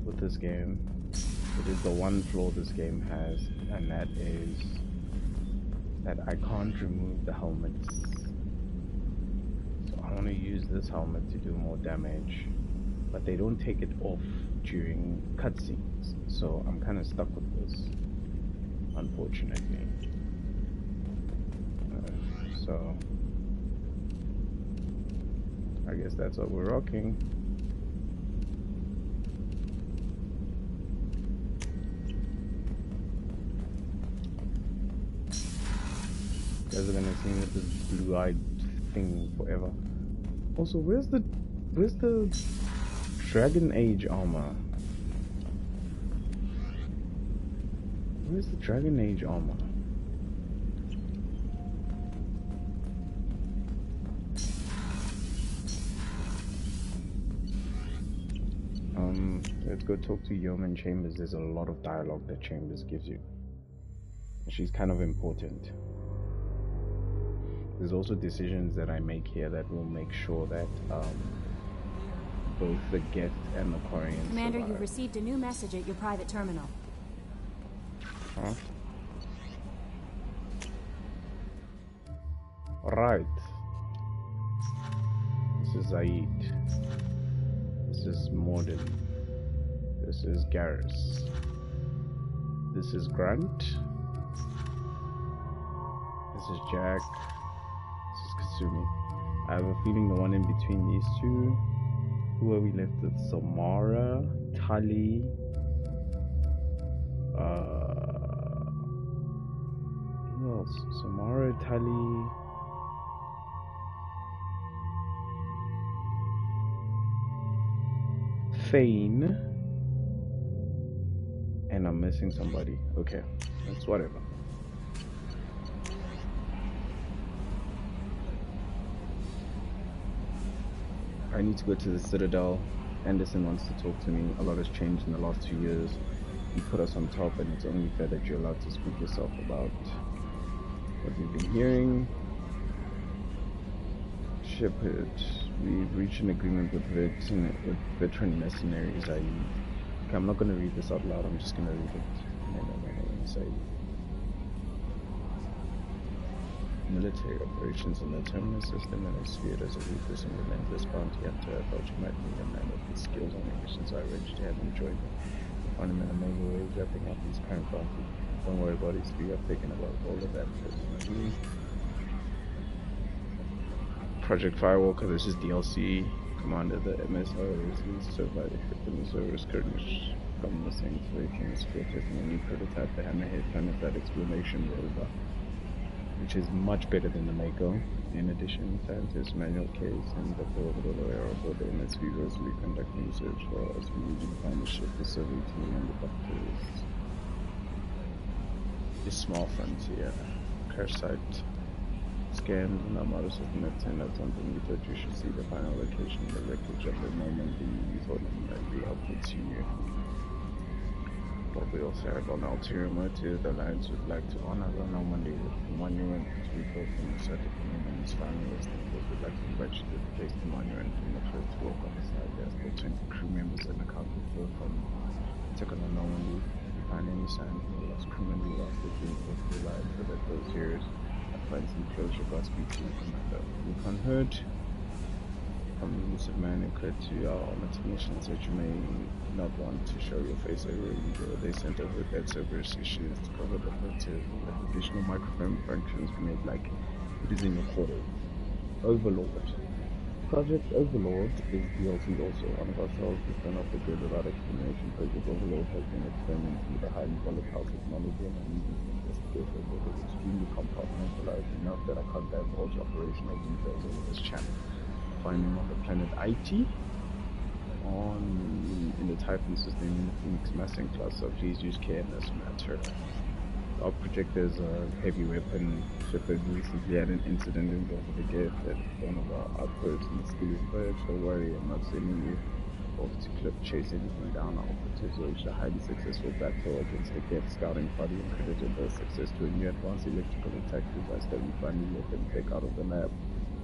with this game. It is the one flaw this game has, and that is that I can't remove the helmets. So I want to use this helmet to do more damage, but they don't take it off during cutscenes. So I'm kind of stuck with this, unfortunately. So I guess that's what we're rocking. You guys are gonna see me with this blue-eyed thing forever. Also, where's the Dragon Age armor? Where's the Dragon Age armor? Let's go talk to Yeoman Chambers. There's a lot of dialogue that Chambers gives you. She's kind of important. There's also decisions that I make here that will make sure that both the guest and the Quarians Commander, survive. you've received a new message at your private terminal. Huh? Alright. This is Zaid. This is Morden. This is Garrus. This is Grunt. This is Jack. This is Kasumi. I have a feeling the one in between these two. Who are we left with? Samara, Tali, who else? Samara, Tali. Thane, and I'm missing somebody. Okay, that's whatever. I need to go to the Citadel. Anderson wants to talk to me. A lot has changed in the last 2 years. He put us on top, and it's only fair that you're allowed to speak yourself about what we've been hearing. Shepard, we've reached an agreement with veteran mercenaries. I'm not going to read this out loud, I'm just going to read it. Say, military operations in the terminus system and is viewed as a ruthless and relentless bounty hunter. I thought you might be a man of his skills on the missions I arranged to have enjoyed them. Find him in a major way, wrapping up his current bounty. Don't worry about his fee, I've taken about all of that personally. Project Firewalker, this is DLC. Commander, the MSR is least survived in the service currently from the same situation as still testing a new prototype, the Hammerhead Planet that explanation rover, which is much better than the Mako. In addition, scientist Manuel Case and the orbital area aboard the MSV Rosalie conducting research for us. We need to find the ship, the survey team, and the doctors. The small frontier, parasite. Scans and Armada system at 10 out something we thought you should see the final location of the wreckage of the moment we thought it might be helpful to you. But we also have an ulterior motive. The Alliance would like to honor the Normandy with the monument to be built from the set of Communion's final resting place. We'd like to invite you to place the monument from the first walk on the side. There are still 20 crew members and accounted for from took on the Normandy. If you find any sign of the lost crewmen, we lost the dream of the lives so that those years find some closure. Godspeed to you, Commander. Recon heard from the elusive man who occurred to our armored technicians that you may not want to show your face over ego. They sent over that Cerberus issues to cover the motive. That additional microphone functions be made like it is in your quarters. Overlord. Project Overlord is DLC also. One of our cells was turned off the grid without explanation. Project Overlord has been experimenting with a highly volatile technology and using investigation that is extremely compartmentalized enough that I can't divulge operational details over this channel. Finding on the planet IT in the Typhon system in the Phoenix massing class, so please use care in this matter. Our projector's a heavy weapon. Shepard recently had an incident involving the gate at one of our outposts in the Skilling Bird. Don't worry, I'm not sending you off to clip chase anything down. Our operatives waged a highly successful battle against the gate scouting party and credited their success to a new advanced electrical attack device that we finally let them take out of the lab.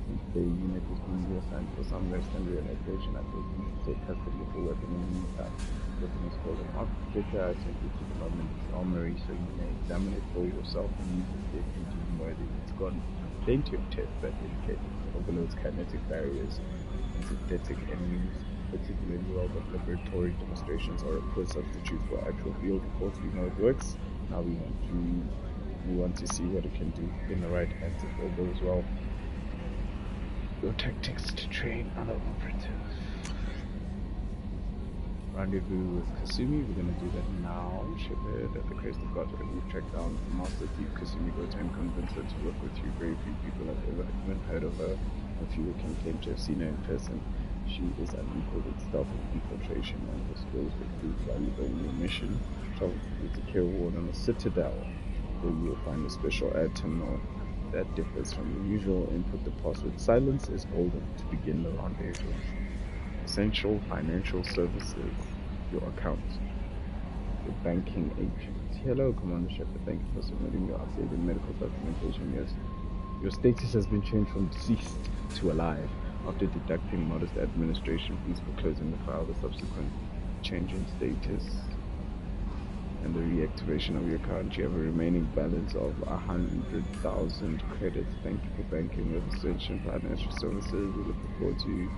Since the unit is being reassigned for some rest and realization, I think you should take custody of the weapon in the meantime. The weapon is called an Kgetja. I sent it to the Normandy's armory so you may examine it for yourself and use it if you deem worthy. It's got plenty of tests that indicate it overloads kinetic barriers and synthetic enemies, particularly well, but laboratory demonstrations are a poor substitute for actual field reports. We know it works. Now we want to see what it can do in the right hands if all goes well. Your tactics to train other operatives. Rendezvous with Kasumi. We're gonna do that now. Shepard at the crest of God, and we've tracked down Master Thief Kasumi Goto and convinced her to work with you. Very few people have ever even heard of her. A few can claim to have seen her in person. She is unequaled at stealth and infiltration, and her skills will prove valuable in your mission. Travel with the care ward on a citadel, where you will find a special air terminal that differs from the usual. Input the password silence is golden to begin the rendezvous. Essential financial services, your account, your banking agent. Hello, Commander Shepard. Thank you for submitting your updated medical documentation. Yes, your status has been changed from deceased to alive. After deducting modest administration fees for closing the file, the subsequent change in status and the reactivation of your account, you have a remaining balance of 100,000 credits. Thank you for banking with Ascension Financial Services. We look forward to you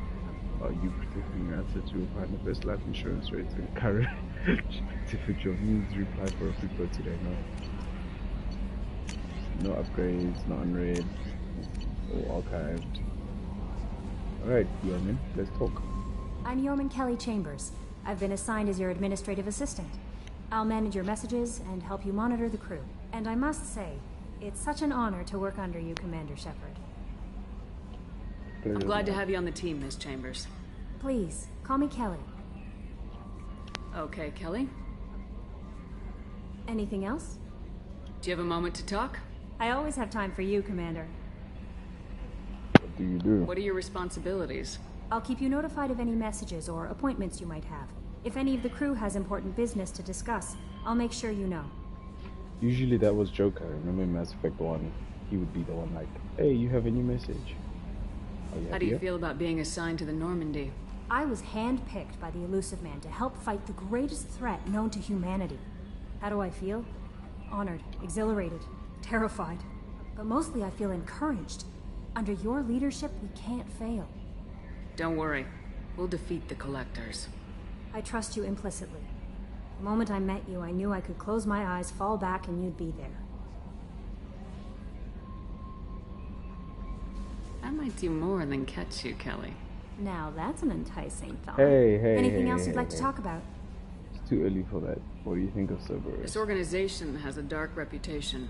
protecting your assets. You will find the best life insurance rates and coverage to fit your needs. Reply for a free quote today. No upgrades, no unread, or archived. Alright, Yeoman, let's talk. I'm Yeoman Kelly Chambers. I've been assigned as your administrative assistant. I'll manage your messages and help you monitor the crew. And I must say, it's such an honor to work under you, Commander Shepard. I'm glad to have you on the team, Miss Chambers. Please, call me Kelly. Okay, Kelly. Anything else? Do you have a moment to talk? I always have time for you, Commander. What do you do? What are your responsibilities? I'll keep you notified of any messages or appointments you might have. If any of the crew has important business to discuss, I'll make sure you know. Usually that was Joker. Remember in Mass Effect 1? He would be the one like, hey, you have a new message. How do you feel about being assigned to the Normandy? I was handpicked by the Elusive Man to help fight the greatest threat known to humanity. How do I feel? Honored, exhilarated, terrified. But mostly I feel encouraged. Under your leadership, we can't fail. Don't worry. We'll defeat the Collectors. I trust you implicitly. The moment I met you, I knew I could close my eyes, fall back, and you'd be there. I might do more than catch you, Kelly. Now that's an enticing thought. Hey, Anything else you'd like to talk about? It's too early for that. What do you think of Cerberus? This organization has a dark reputation.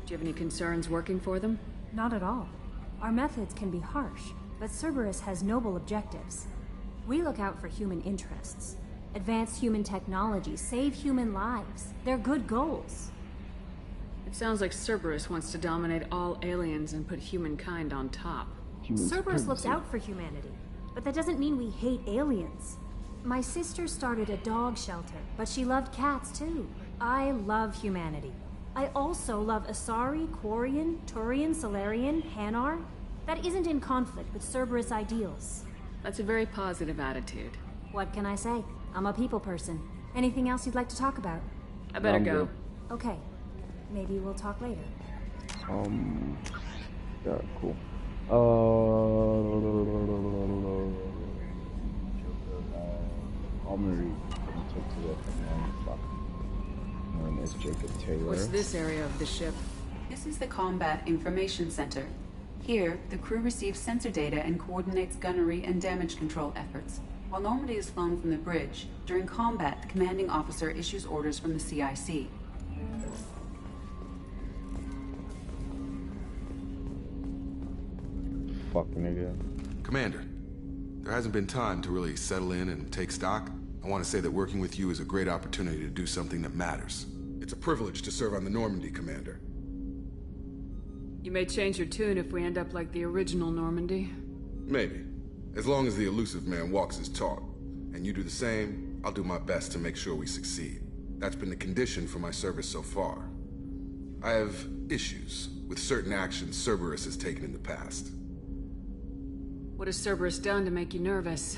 Do you have any concerns working for them? Not at all. Our methods can be harsh, but Cerberus has noble objectives. We look out for human interests. Advance human technology, save human lives. They're good goals. It sounds like Cerberus wants to dominate all aliens and put humankind on top. Cerberus looks out for humanity, but that doesn't mean we hate aliens. My sister started a dog shelter, but she loved cats too. I love humanity. I also love Asari, Quarian, Turian, Solarian, Hanar. That isn't in conflict with Cerberus ideals. That's a very positive attitude. What can I say? I'm a people person. Anything else you'd like to talk about? I better go. Okay. Maybe we'll talk later. Yeah, cool. Armory. Talk to that known as Jacob Taylor. What's this area of the ship? This is the Combat Information Center. Here, the crew receives sensor data and coordinates gunnery and damage control efforts. While Normandy is flown from the bridge, during combat, the commanding officer issues orders from the CIC. Fuck, nigga. Commander, there hasn't been time to really settle in and take stock. I want to say that working with you is a great opportunity to do something that matters. It's a privilege to serve on the Normandy, Commander. You may change your tune if we end up like the original Normandy. Maybe. As long as the Elusive Man walks his talk, and you do the same, I'll do my best to make sure we succeed. That's been the condition for my service so far. I have issues with certain actions Cerberus has taken in the past. What has Cerberus done to make you nervous?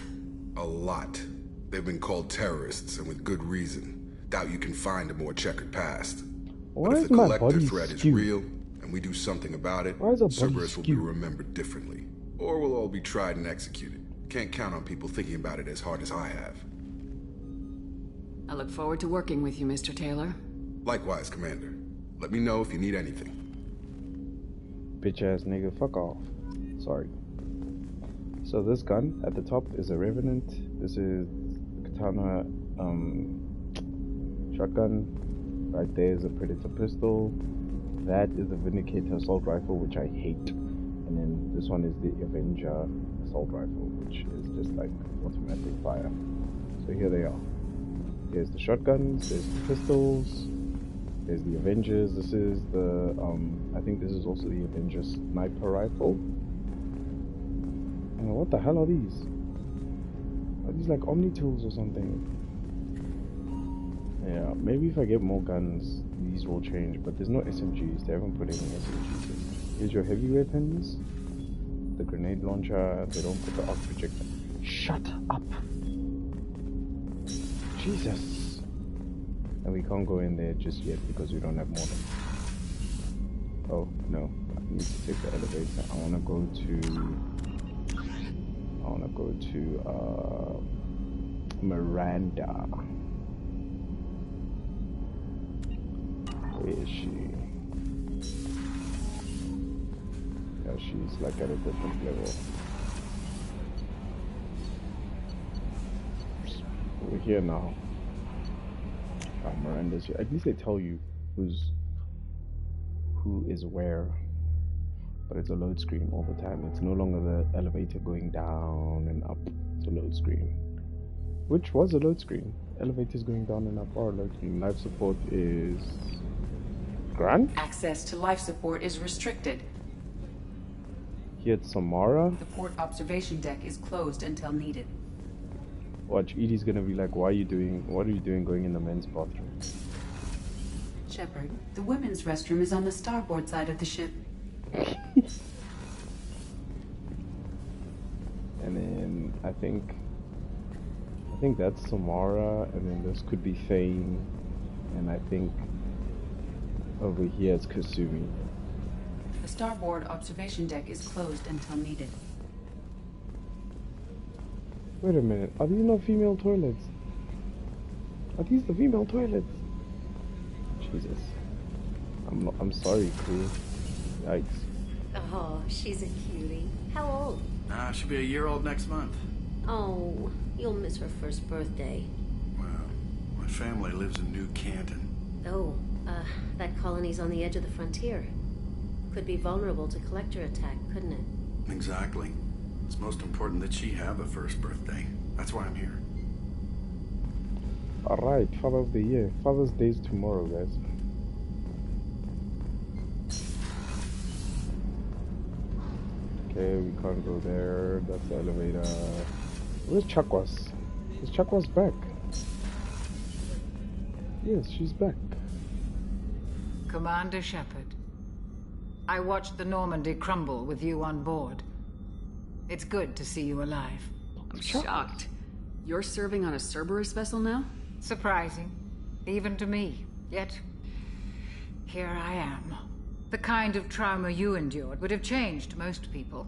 A lot. They've been called terrorists, and with good reason. Doubt you can find a more checkered past. Why But if is the my collector body threat is skewed? real, and we do something about it, Why is our body Cerberus will be skewed? remembered differently. Or we'll all be tried and executed. Can't count on people thinking about it as hard as I have. I look forward to working with you, Mr. Taylor. Likewise, Commander. Let me know if you need anything. Bitch ass nigga, fuck off. Sorry. So this gun at the top is a Revenant. This is Katana shotgun. Right there is a Predator pistol. That is a Vindicator assault rifle, which I hate. And then this one is the Avenger assault rifle, which is just like automatic fire. So here they are. There's the shotguns, there's the pistols, there's the Avengers. This is the I think this is also the Avenger sniper rifle. And what the hell are these? Are these like Omni tools or something? Yeah, maybe if I get more guns, these will change. But there's no SMGs. They haven't put any SMGs in. Here's your heavy weapons. The grenade launcher. They don't put the arc projector. Shut up! Jesus! And we can't go in there just yet because we don't have more than. Oh no! I need to take the elevator. I wanna go to Miranda. Where is she? Yeah, she's like at a different level. We're here now. Miranda's here. At least they tell you who is where. But it's a load screen all the time. It's no longer the elevator going down and up. It's a load screen. Which was a load screen. Elevators going down and up are a load screen. Life support is Grant? Access to life support is restricted. Here at Samara. The port observation deck is closed until needed. Watch, Edie's gonna be like, what are you doing going in the men's bathroom? Shepard, the women's restroom is on the starboard side of the ship. And then I think that's Samara, and then this could be Thane, and I think over here it's Kasumi. The starboard observation deck is closed until needed. Wait a minute, are these not female toilets? Are these the female toilets? Jesus. I'm sorry, crew. Yikes. Oh, she's a cutie. How old? She'll be a year old next month. Oh, you'll miss her first birthday. Well, my family lives in New Canton. Oh, that colony's on the edge of the frontier. Could be vulnerable to collector attack, couldn't it? Exactly. It's most important that she have a first birthday. That's why I'm here. Alright, Father of the Year. Father's Day's tomorrow, guys. Okay, we can't go there. That's the elevator. Where's Chakwas? Is Chakwas back? Yes, she's back. Commander Shepard, I watched the Normandy crumble with you on board. It's good to see you alive. I'm shocked. You're serving on a Cerberus vessel now? Surprising, even to me. Yet, here I am. The kind of trauma you endured would have changed most people.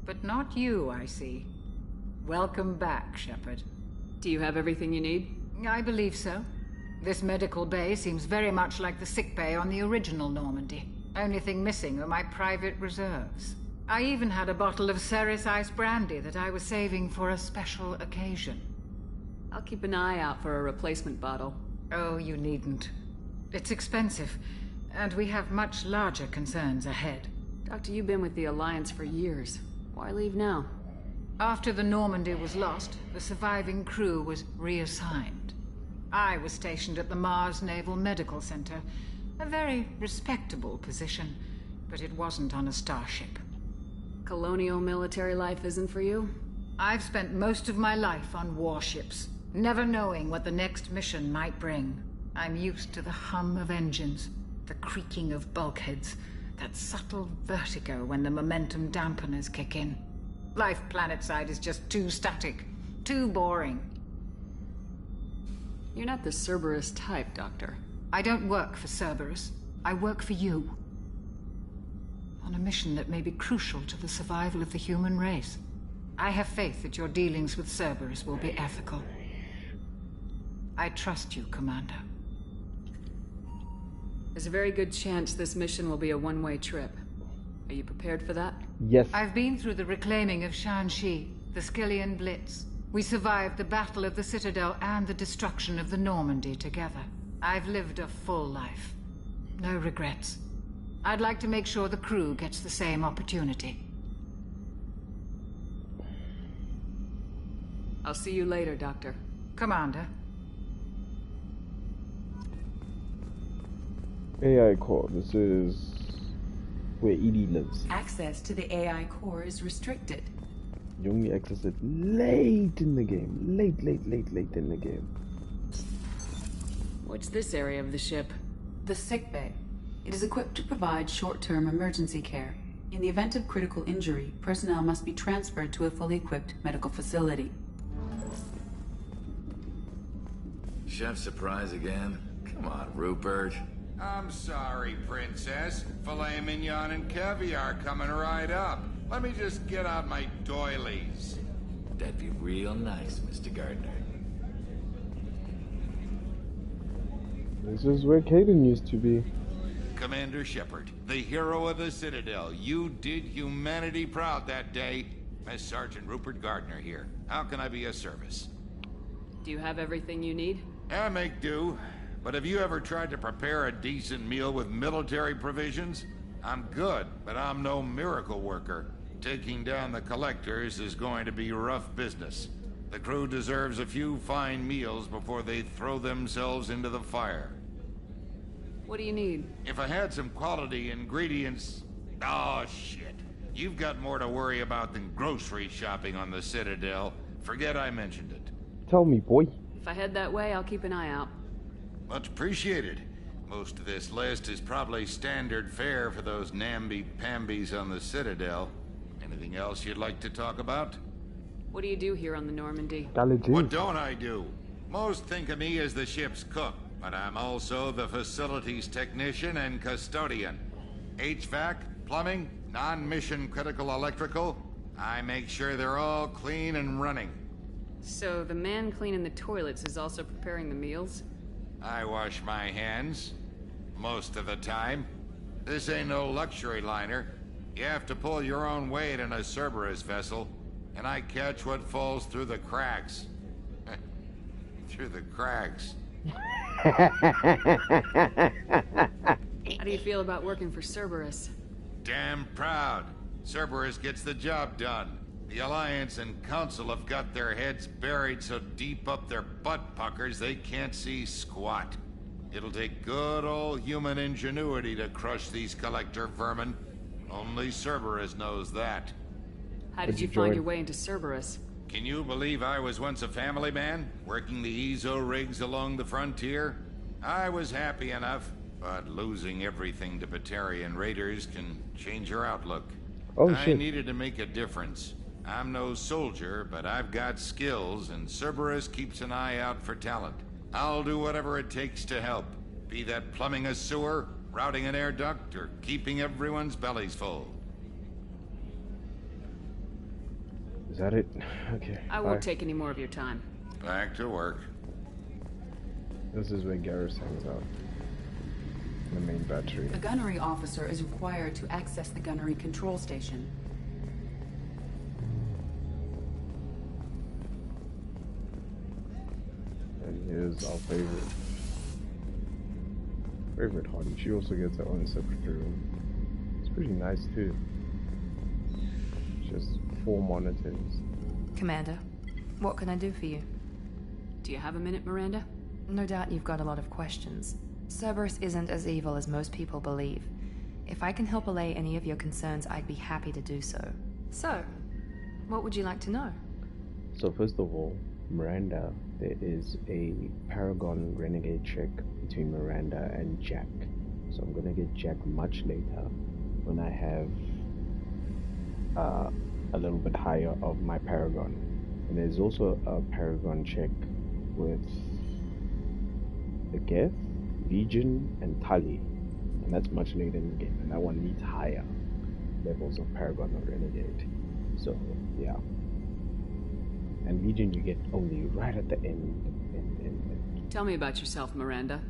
But not you, I see. Welcome back, Shepard. Do you have everything you need? I believe so. This medical bay seems very much like the sick bay on the original Normandy. Only thing missing are my private reserves. I even had a bottle of Ceres Ice brandy that I was saving for a special occasion. I'll keep an eye out for a replacement bottle. Oh, you needn't. It's expensive, and we have much larger concerns ahead. Doctor, you've been with the Alliance for years. Why leave now? After the Normandy was lost, the surviving crew was reassigned. I was stationed at the Mars Naval Medical Center, a very respectable position, but it wasn't on a starship. Colonial military life isn't for you? I've spent most of my life on warships, never knowing what the next mission might bring. I'm used to the hum of engines, the creaking of bulkheads, that subtle vertigo when the momentum dampeners kick in. Life planetside is just too static, too boring. You're not the Cerberus type, Doctor. I don't work for Cerberus. I work for you. On a mission that may be crucial to the survival of the human race. I have faith that your dealings with Cerberus will be ethical. I trust you, Commander. There's a very good chance this mission will be a one-way trip. Are you prepared for that? Yes. I've been through the reclaiming of Shanxi, the Skillian Blitz. We survived the Battle of the Citadel and the destruction of the Normandy together. I've lived a full life. No regrets. I'd like to make sure the crew gets the same opportunity. I'll see you later, Doctor. Commander. AI core. This is where Edie lives. Access to the AI core is restricted. You only access it late in the game. Late in the game. What's this area of the ship? The sickbay. It is equipped to provide short-term emergency care. In the event of critical injury, personnel must be transferred to a fully equipped medical facility. Chef surprise again? Come on, Rupert. I'm sorry, Princess. Filet mignon and caviar coming right up. Let me just get out my doilies. That'd be real nice, Mr. Gardner. This is where Caden used to be. Commander Shepard, the hero of the Citadel. You did humanity proud that day. Miss Sergeant Rupert Gardner here. How can I be of service? Do you have everything you need? I make do. But have you ever tried to prepare a decent meal with military provisions? I'm good, but I'm no miracle worker. Taking down the collectors is going to be rough business. The crew deserves a few fine meals before they throw themselves into the fire. What do you need? If I had some quality ingredients... Oh, shit. You've got more to worry about than grocery shopping on the Citadel. Forget I mentioned it. Tell me, boy. If I head that way, I'll keep an eye out. Much appreciated. Most of this list is probably standard fare for those namby-pambies on the Citadel. Anything else you'd like to talk about? What do you do here on the Normandy? What don't I do? Most think of me as the ship's cook, but I'm also the facilities technician and custodian. HVAC, plumbing, non-mission critical electrical. I make sure they're all clean and running. So the man cleaning the toilets is also preparing the meals? I wash my hands. Most of the time. This ain't no luxury liner. You have to pull your own weight in a Cerberus vessel, and I catch what falls through the cracks. Through the cracks. How do you feel about working for Cerberus? Damn proud. Cerberus gets the job done. The Alliance and Council have got their heads buried so deep up their butt puckers they can't see squat. It'll take good old human ingenuity to crush these collector vermin. Only Cerberus knows that. How did you find your way into Cerberus? Can you believe I was once a family man, working the EZO rigs along the frontier? I was happy enough, but losing everything to Batarian raiders can change your outlook. Oh, I shit. needed to make a difference. I'm no soldier, but I've got skills, and Cerberus keeps an eye out for talent. I'll do whatever it takes to help. Be that plumbing a sewer, routing an air duct, or keeping everyone's bellies full. Is that it? Okay. I won't take any more of your time. Back to work. This is where Garrus hangs out. The main battery. A gunnery officer is required to access the gunnery control station. And here's our favorite hottie. She also gets her own separate room. It's pretty nice too. Just 4 monitors. Commander, what can I do for you? Do you have a minute, Miranda? No doubt you've got a lot of questions. Cerberus isn't as evil as most people believe. If I can help allay any of your concerns, I'd be happy to do so. So, what would you like to know? So first of all, Miranda, there is a Paragon Renegade check between Miranda and Jack. So I'm gonna get Jack much later when I have a little bit higher of my Paragon. And there's also a Paragon check with the Geth, Legion, and Tali. And that's much later in the game, and that one needs higher levels of Paragon or Renegade. So, yeah. And Legion you get only right at the end. Tell me about yourself, Miranda.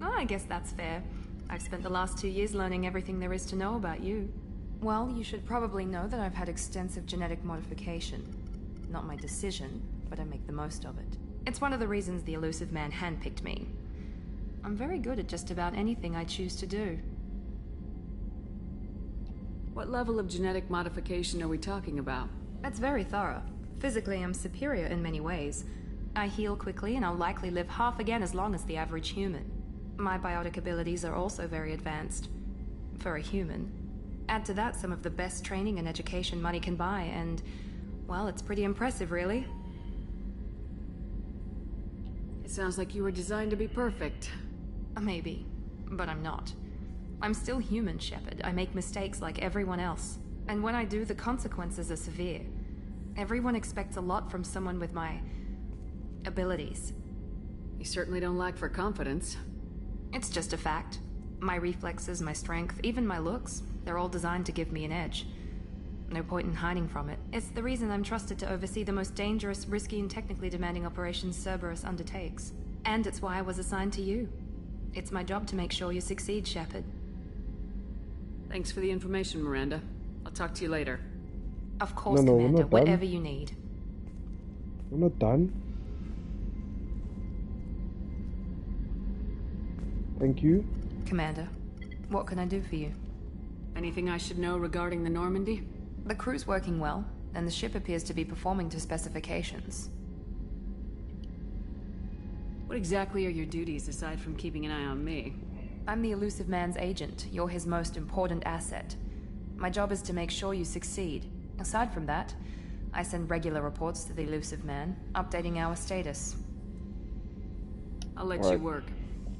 Oh, I guess that's fair. I've spent the last 2 years learning everything there is to know about you. Well, you should probably know that I've had extensive genetic modification. Not my decision, but I make the most of it. It's one of the reasons the elusive man handpicked me. I'm very good at just about anything I choose to do. What level of genetic modification are we talking about? That's very thorough. Physically, I'm superior in many ways. I heal quickly, and I'll likely live half again as long as the average human. My biotic abilities are also very advanced. For a human. Add to that some of the best training and education money can buy, and, well, it's pretty impressive, really. It sounds like you were designed to be perfect. Maybe, but I'm not. I'm still human, Shepard. I make mistakes like everyone else. And when I do, the consequences are severe. Everyone expects a lot from someone with my abilities. You certainly don't lack for confidence. It's just a fact. My reflexes, my strength, even my looks, they're all designed to give me an edge. No point in hiding from it. It's the reason I'm trusted to oversee the most dangerous, risky, and technically demanding operations Cerberus undertakes. And it's why I was assigned to you. It's my job to make sure you succeed, Shepard. Thanks for the information, Miranda. I'll talk to you later. Of course, No, Commander, we're not whatever done. you need. We're not done. Thank you. Commander, what can I do for you? Anything I should know regarding the Normandy? The crew's working well, and the ship appears to be performing to specifications. What exactly are your duties aside from keeping an eye on me? I'm the elusive man's agent. You're his most important asset. My job is to make sure you succeed. Aside from that, I send regular reports to the elusive man, updating our status. I'll let All you right. work.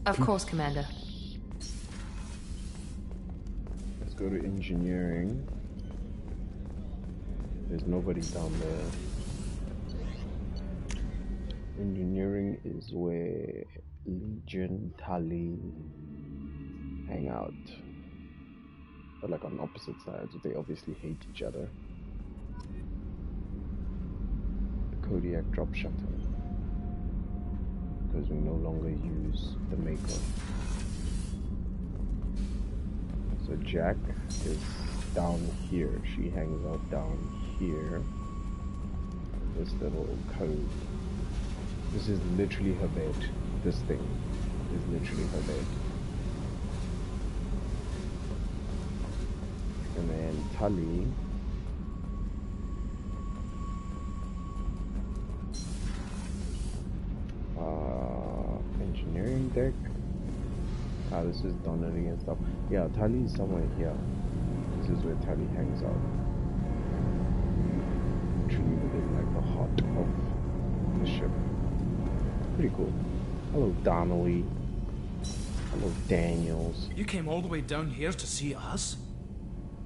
Of course, Commander. Let's go to engineering. There's nobody down there. Engineering is where Legion, Tali hang out. But like on opposite sides, they obviously hate each other. The Kodiak drop shutter. Because we no longer use the Mako. So Jack is down here. She hangs out down here. This little cove. This is literally her bed. This thing is literally her bed. And then Tully engineering deck. This is Donnelly and stuff. Yeah, Tully is somewhere here. This is where Tully hangs out. Literally within like the heart of the ship. Pretty cool. Hello, Donnelly. Hello, Daniels. You came all the way down here to see us?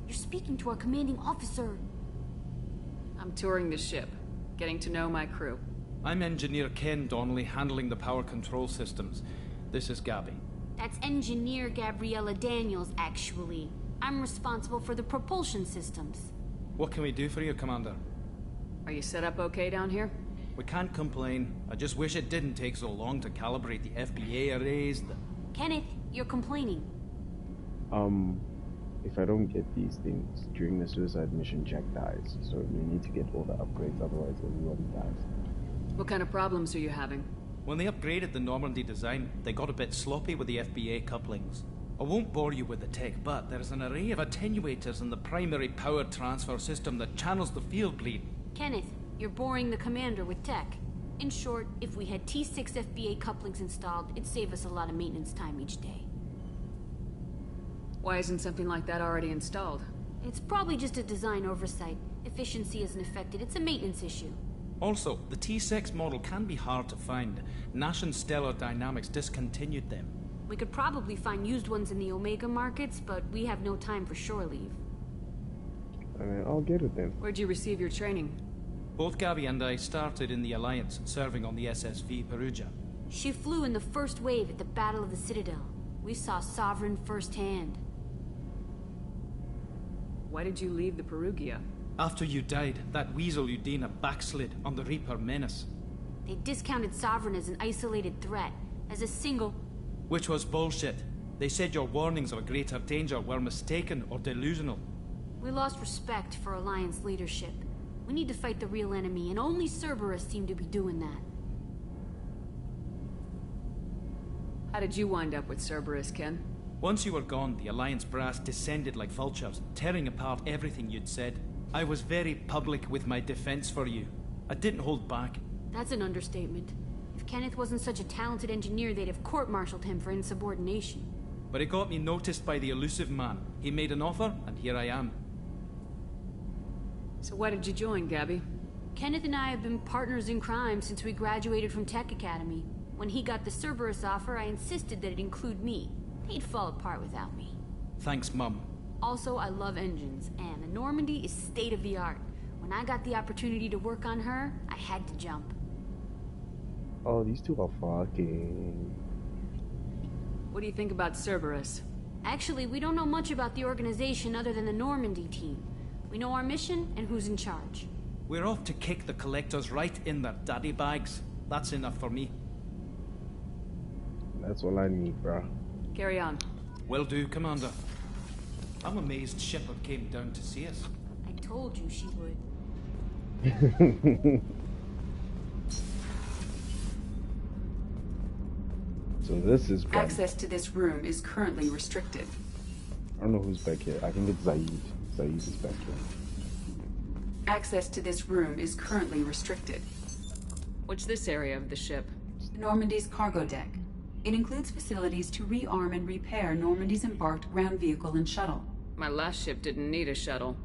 You're speaking to our commanding officer. I'm touring the ship, getting to know my crew. I'm Engineer Ken Donnelly, handling the power control systems. This is Gabby. That's Engineer Gabriella Daniels, actually. I'm responsible for the propulsion systems. What can we do for you, Commander? Are you set up okay down here? We can't complain. I just wish it didn't take so long to calibrate the FBA arrays. Kenneth, you're complaining. If I don't get these things during the suicide mission, Jack dies. So we need to get all the upgrades, otherwise everyone dies. What kind of problems are you having? When they upgraded the Normandy design, they got a bit sloppy with the FBA couplings. I won't bore you with the tech, but there's an array of attenuators in the primary power transfer system that channels the field bleed. Kenneth, you're boring the commander with tech. In short, if we had T6 FBA couplings installed, it'd save us a lot of maintenance time each day. Why isn't something like that already installed? It's probably just a design oversight. Efficiency isn't affected. It's a maintenance issue. Also, the T6 model can be hard to find. Nash and Stellar Dynamics discontinued them. We could probably find used ones in the Omega markets, but we have no time for shore leave. I mean, I'll get it then. Where'd you receive your training? Both Gabby and I started in the Alliance, serving on the SSV Perugia. She flew in the first wave at the Battle of the Citadel. We saw Sovereign firsthand. Why did you leave the Perugia? After you died, that weasel Udina backslid on the Reaper menace. They discounted Sovereign as an isolated threat, as a single... Which was bullshit. They said your warnings of a greater danger were mistaken or delusional. We lost respect for Alliance leadership. We need to fight the real enemy, and only Cerberus seemed to be doing that. How did you wind up with Cerberus, Ken? Once you were gone, the Alliance brass descended like vultures, tearing apart everything you'd said. I was very public with my defense for you. I didn't hold back. That's an understatement. If Kenneth wasn't such a talented engineer, they'd have court-martialed him for insubordination. But it got me noticed by the elusive man. He made an offer, and here I am. So why did you join, Gabby? Kenneth and I have been partners in crime since we graduated from Tech Academy. When he got the Cerberus offer, I insisted that it include me. He'd fall apart without me. Thanks, Mum. Also, I love engines, and the Normandy is state-of-the-art. When I got the opportunity to work on her, I had to jump. Oh, these two are fucking... What do you think about Cerberus? Actually, we don't know much about the organization other than the Normandy team. We know our mission and who's in charge. We're off to kick the Collectors right in their daddy bags. That's enough for me. That's all I need, bruh. Carry on. Will do, Commander. I'm amazed Shepard came down to see us. I told you she would. So this is fun. Access to this room is currently restricted. I don't know who's back here. I think it's Zaid. Zaid is back here. Access to this room is currently restricted. What's this area of the ship? Normandy's cargo deck. It includes facilities to rearm and repair Normandy's embarked ground vehicle and shuttle. My last ship didn't need a shuttle.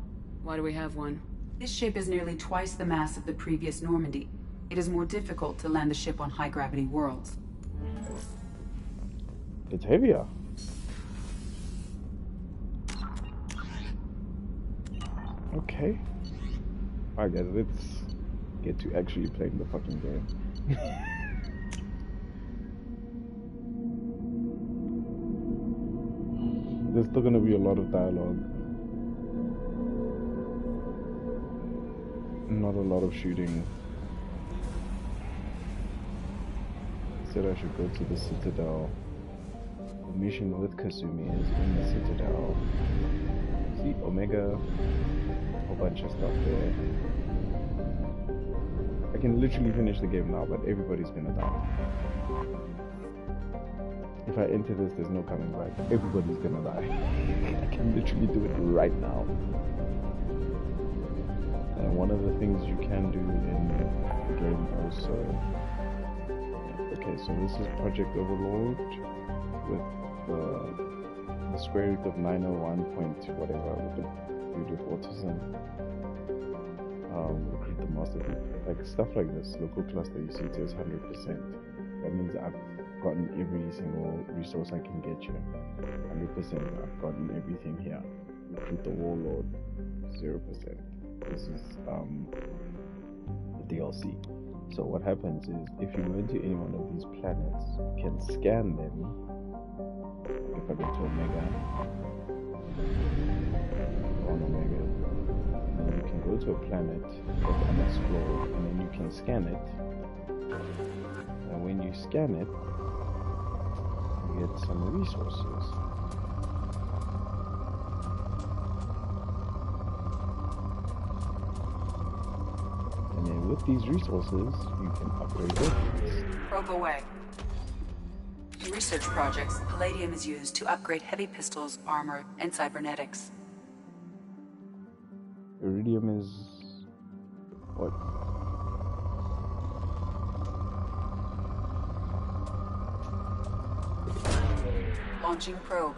Why do we have one? This ship is nearly twice the mass of the previous Normandy. It is more difficult to land the ship on high-gravity worlds. It's heavier. Okay. Alright guys, let's get to actually playing the fucking game. There's still gonna be a lot of dialogue. Not a lot of shooting. Said I should go to the Citadel. The mission with Kasumi is in the Citadel. See Omega, a whole bunch of stuff there. I can literally finish the game now, but everybody's gonna die. If I enter this, there's no coming back. Everybody's gonna die. I can literally do it right now. And one of the things you can do in the game also... Okay, so this is Project Overlord with the square root of 901 point whatever with the dude with autism. Recruit the master, like stuff like this. Local cluster, you see it says 100%. That means I've gotten every single resource I can get you. 100%, I've gotten everything here. Recruit the warlord, 0%. This is the DLC. So what happens is, if you go into any one of these planets, you can scan them. If I go to Omega, on Omega, then you can go to a planet that's unexplored, and then you can scan it. And when you scan it, you get some resources. And then with these resources, you can upgrade weapons. Probe away. In research projects, palladium is used to upgrade heavy pistols, armor, and cybernetics. Iridium is... what? Launching probe.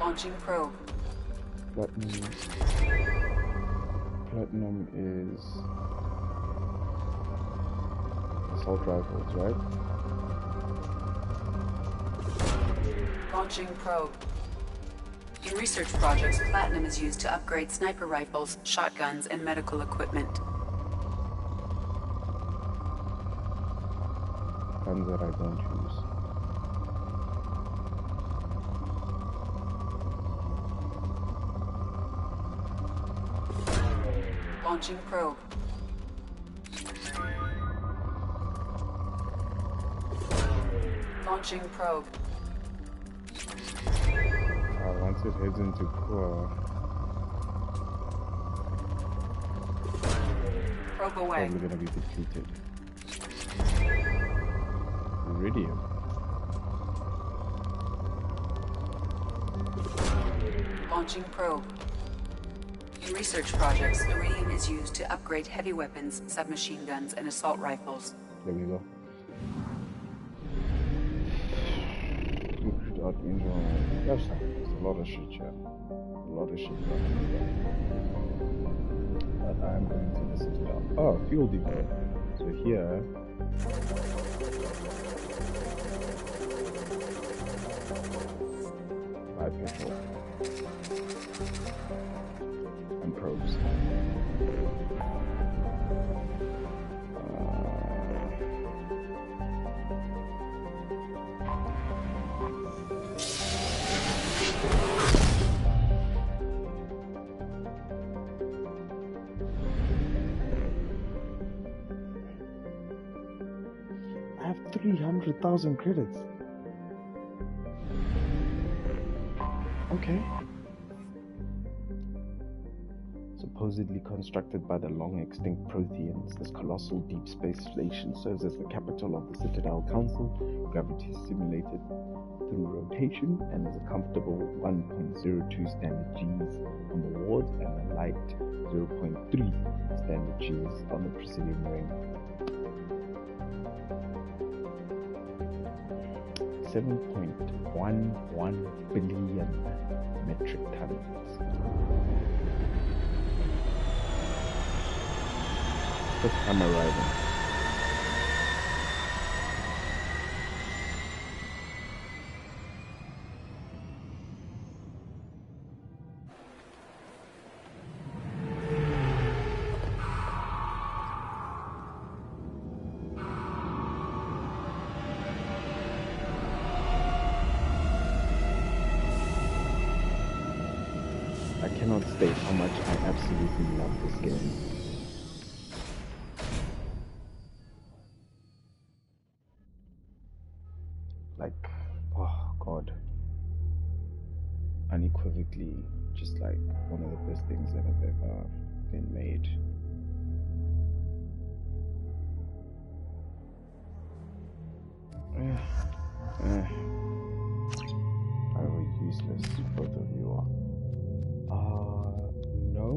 Launching probe. Platinum is assault rifles, right? Launching probe. In research projects, platinum is used to upgrade sniper rifles, shotguns, and medical equipment. Guns that I don't use. Launching probe. Launching probe. Once it heads into core, probe away. Probably gonna be depleted. Iridium. Launching probe. In research projects, iridium is used to upgrade heavy weapons, submachine guns, and assault rifles. There we go. There's a lot of shit here. A lot of shit here. But I'm going to listen to that. Oh, fuel depot. So here. I petrol. And probes. I have 300,000 credits. Okay. Supposedly constructed by the long-extinct Protheans, this colossal deep space station serves as the capital of the Citadel Council. Gravity is simulated through rotation and is a comfortable 1.02 standard Gs on the wards and a light 0.3 standard Gs on the Presidium ring. 7.11 billion metric tons. First time arriving. I cannot state how much I absolutely love this game. Like, oh god. Unequivocally, just like one of the best things that have ever been made. Probably useless, both of you are. No.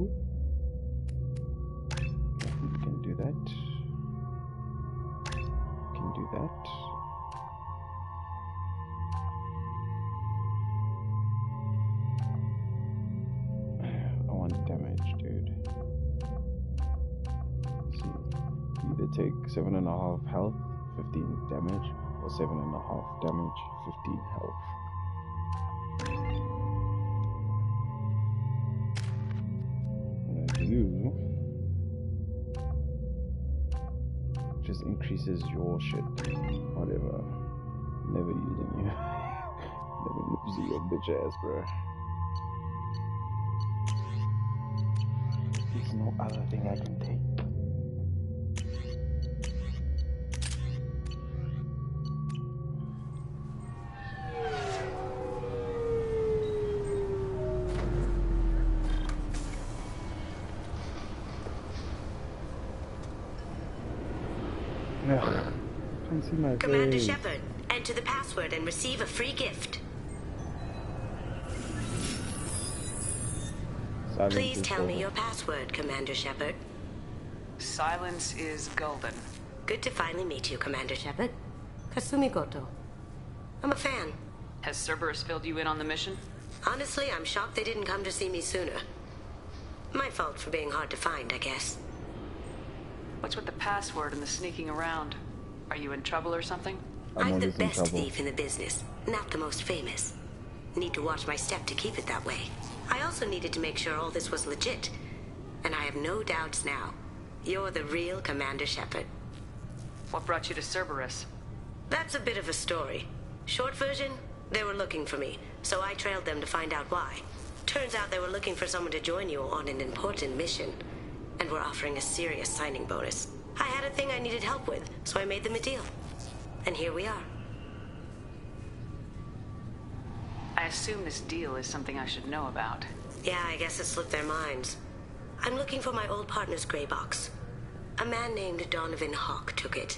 You can do that. You can do that. I want damage, dude. Let's see. Either take 7.5 health, 15 damage, or 7.5 damage, 15 health. You just increases your shit. Whatever. Never using you. Never using your bitch ass, bro. There's no other thing I can take. Can't see my Commander face. Shepard, enter the password and receive a free gift. Silence Please is tell me golden. your password, Commander Shepard. Silence is golden. Good to finally meet you, Commander Shepard. Kasumi Goto. I'm a fan. Has Cerberus filled you in on the mission? Honestly, I'm shocked they didn't come to see me sooner. My fault for being hard to find, I guess. What's with the password and the sneaking around? Are you in trouble or something? I'm I'm the always in best trouble. thief in the business, not the most famous. Need to watch my step to keep it that way. I also needed to make sure all this was legit. And I have no doubts now. You're the real Commander Shepard. What brought you to Cerberus? That's a bit of a story. Short version, they were looking for me, so I trailed them to find out why. Turns out they were looking for someone to join you on an important mission, and were offering a serious signing bonus. I had a thing I needed help with, so I made them a deal. And here we are. I assume this deal is something I should know about. Yeah, I guess it slipped their minds. I'm looking for my old partner's gray box. A man named Donovan Hawk took it,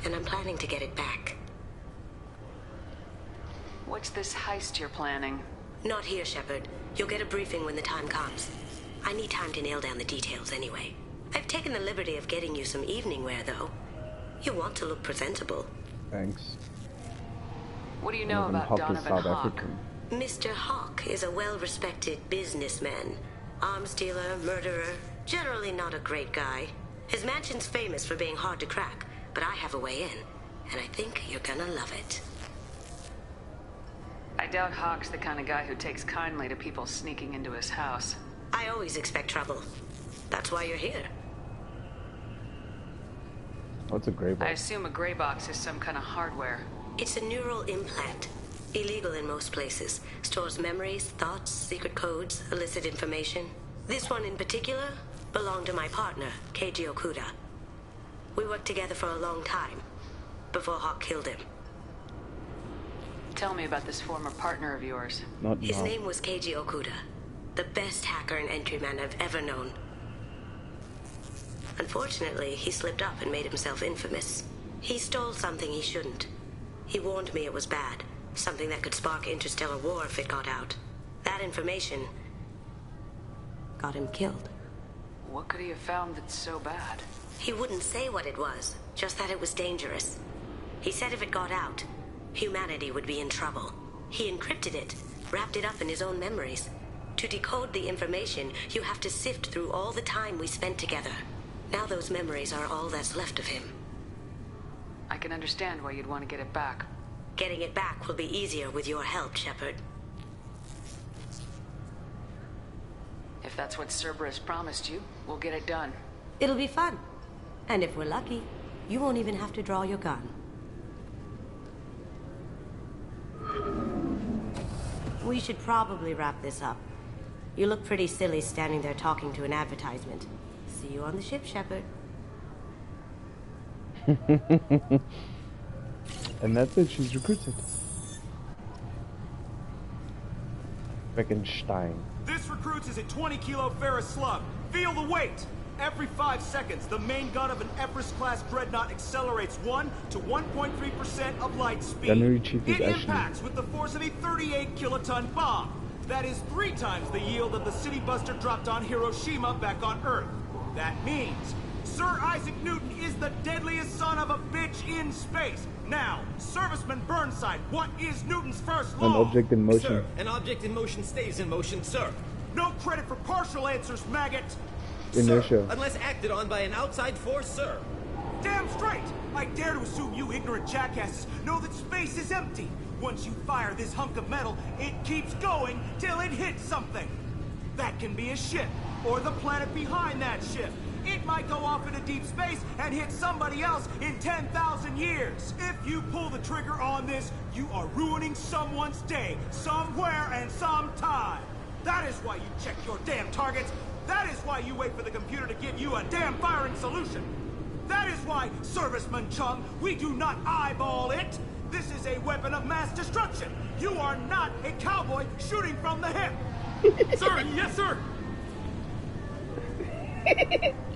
and I'm planning to get it back. What's this heist you're planning? Not here, Shepard. You'll get a briefing when the time comes. I need time to nail down the details anyway. I've taken the liberty of getting you some evening wear, though. You want to look presentable. Thanks. What do you know about Hawk is Donovan South Hawk? African. Mr. Hawk is a well-respected businessman. Arms dealer, murderer, generally not a great guy. His mansion's famous for being hard to crack, but I have a way in, and I think you're gonna love it. I doubt Hawk's the kind of guy who takes kindly to people sneaking into his house. I always expect trouble. That's why you're here. What's a gray I box? assume a gray box is some kind of hardware. It's a neural implant. Illegal in most places. Stores memories, thoughts, secret codes, illicit information. This one in particular belonged to my partner, Kgetja. We worked together for a long time, before Hawk killed him. Tell me about this former partner of yours. His name was Kgetja, the best hacker and entryman I've ever known. Unfortunately, he slipped up and made himself infamous. He stole something he shouldn't. He warned me it was bad, something that could spark interstellar war if it got out. That information got him killed. What could he have found that's so bad? He wouldn't say what it was, just that it was dangerous. He said if it got out, humanity would be in trouble. He encrypted it, wrapped it up in his own memories. To decode the information, you have to sift through all the time we spent together. Now those memories are all that's left of him. I can understand why you'd want to get it back. Getting it back will be easier with your help, Shepard. If that's what Cerberus promised you, we'll get it done. It'll be fun. And if we're lucky, you won't even have to draw your gun. We should probably wrap this up. You look pretty silly standing there talking to an advertisement. See you on the ship, Shepard. And that's it, she's recruited. Beckenstein. This recruits is a 20-kilo ferrous slug. Feel the weight! Every 5 seconds, the main gun of an Everest-class dreadnought accelerates 1 to 1.3% of light speed. Gunnery Chief is It Ashley. impacts with the force of a 38-kiloton bomb. That is 3 times the yield of the city buster dropped on Hiroshima back on Earth. That means Sir Isaac Newton is the deadliest son of a bitch in space. Now, Serviceman Burnside, what is Newton's first law? An object in motion. Sir, an object in motion stays in motion, sir. No credit for partial answers, maggot. Inertia. Sir, unless acted on by an outside force, sir. Damn straight! I dare to assume you ignorant jackasses know that space is empty. Once you fire this hunk of metal, it keeps going till it hits something. That can be a ship, or the planet behind that ship. It might go off into deep space and hit somebody else in 10,000 years. If you pull the trigger on this, you are ruining someone's day, somewhere and sometime. That is why you check your damn targets. That is why you wait for the computer to give you a damn firing solution. That is why, Serviceman Chung, we do not eyeball it. This is a weapon of mass destruction. You are not a cowboy shooting from the hip. Sir, yes, sir.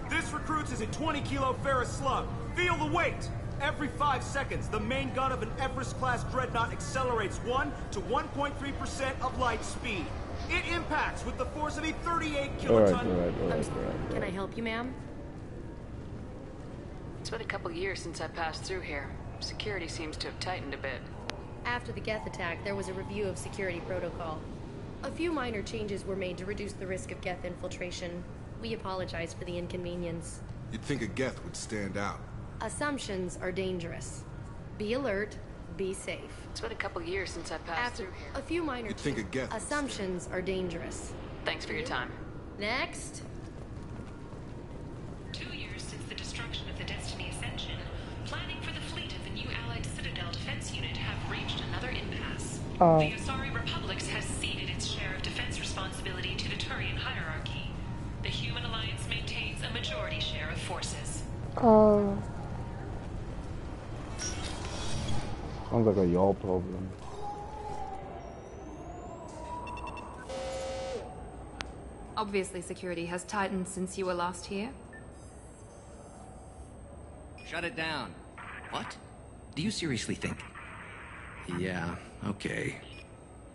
This recruits is a 20-kilo ferrous slug. Feel the weight. Every 5 seconds, the main gun of an Everest-class dreadnought accelerates 1 to 1.3% of light speed. It impacts with the force of a 38-kiloton... Can I help you, ma'am? It's been a couple years since I passed through here. Security seems to have tightened a bit. After the Geth attack, there was a review of security protocol. A few minor changes were made to reduce the risk of Geth infiltration. We apologize for the inconvenience. You'd think a Geth would stand out. Assumptions are dangerous. Be alert, Be safe. It's been a couple years since I passed After through here. a few minor You'd think a Geth would assumptions are dangerous. Thanks for your time. Next. 2 years since the destruction of the Destiny Ascension, planning for the fleet of the new Allied Citadel Defense Unit have reached another impasse. The Asari Republics has ceded its share of defense responsibility to the Turian hierarchy. The Human Alliance maintains a majority share of forces. Sounds like a y'all problem. Obviously, security has tightened since you were last here. Shut it down. What? Do you seriously think? Yeah, okay.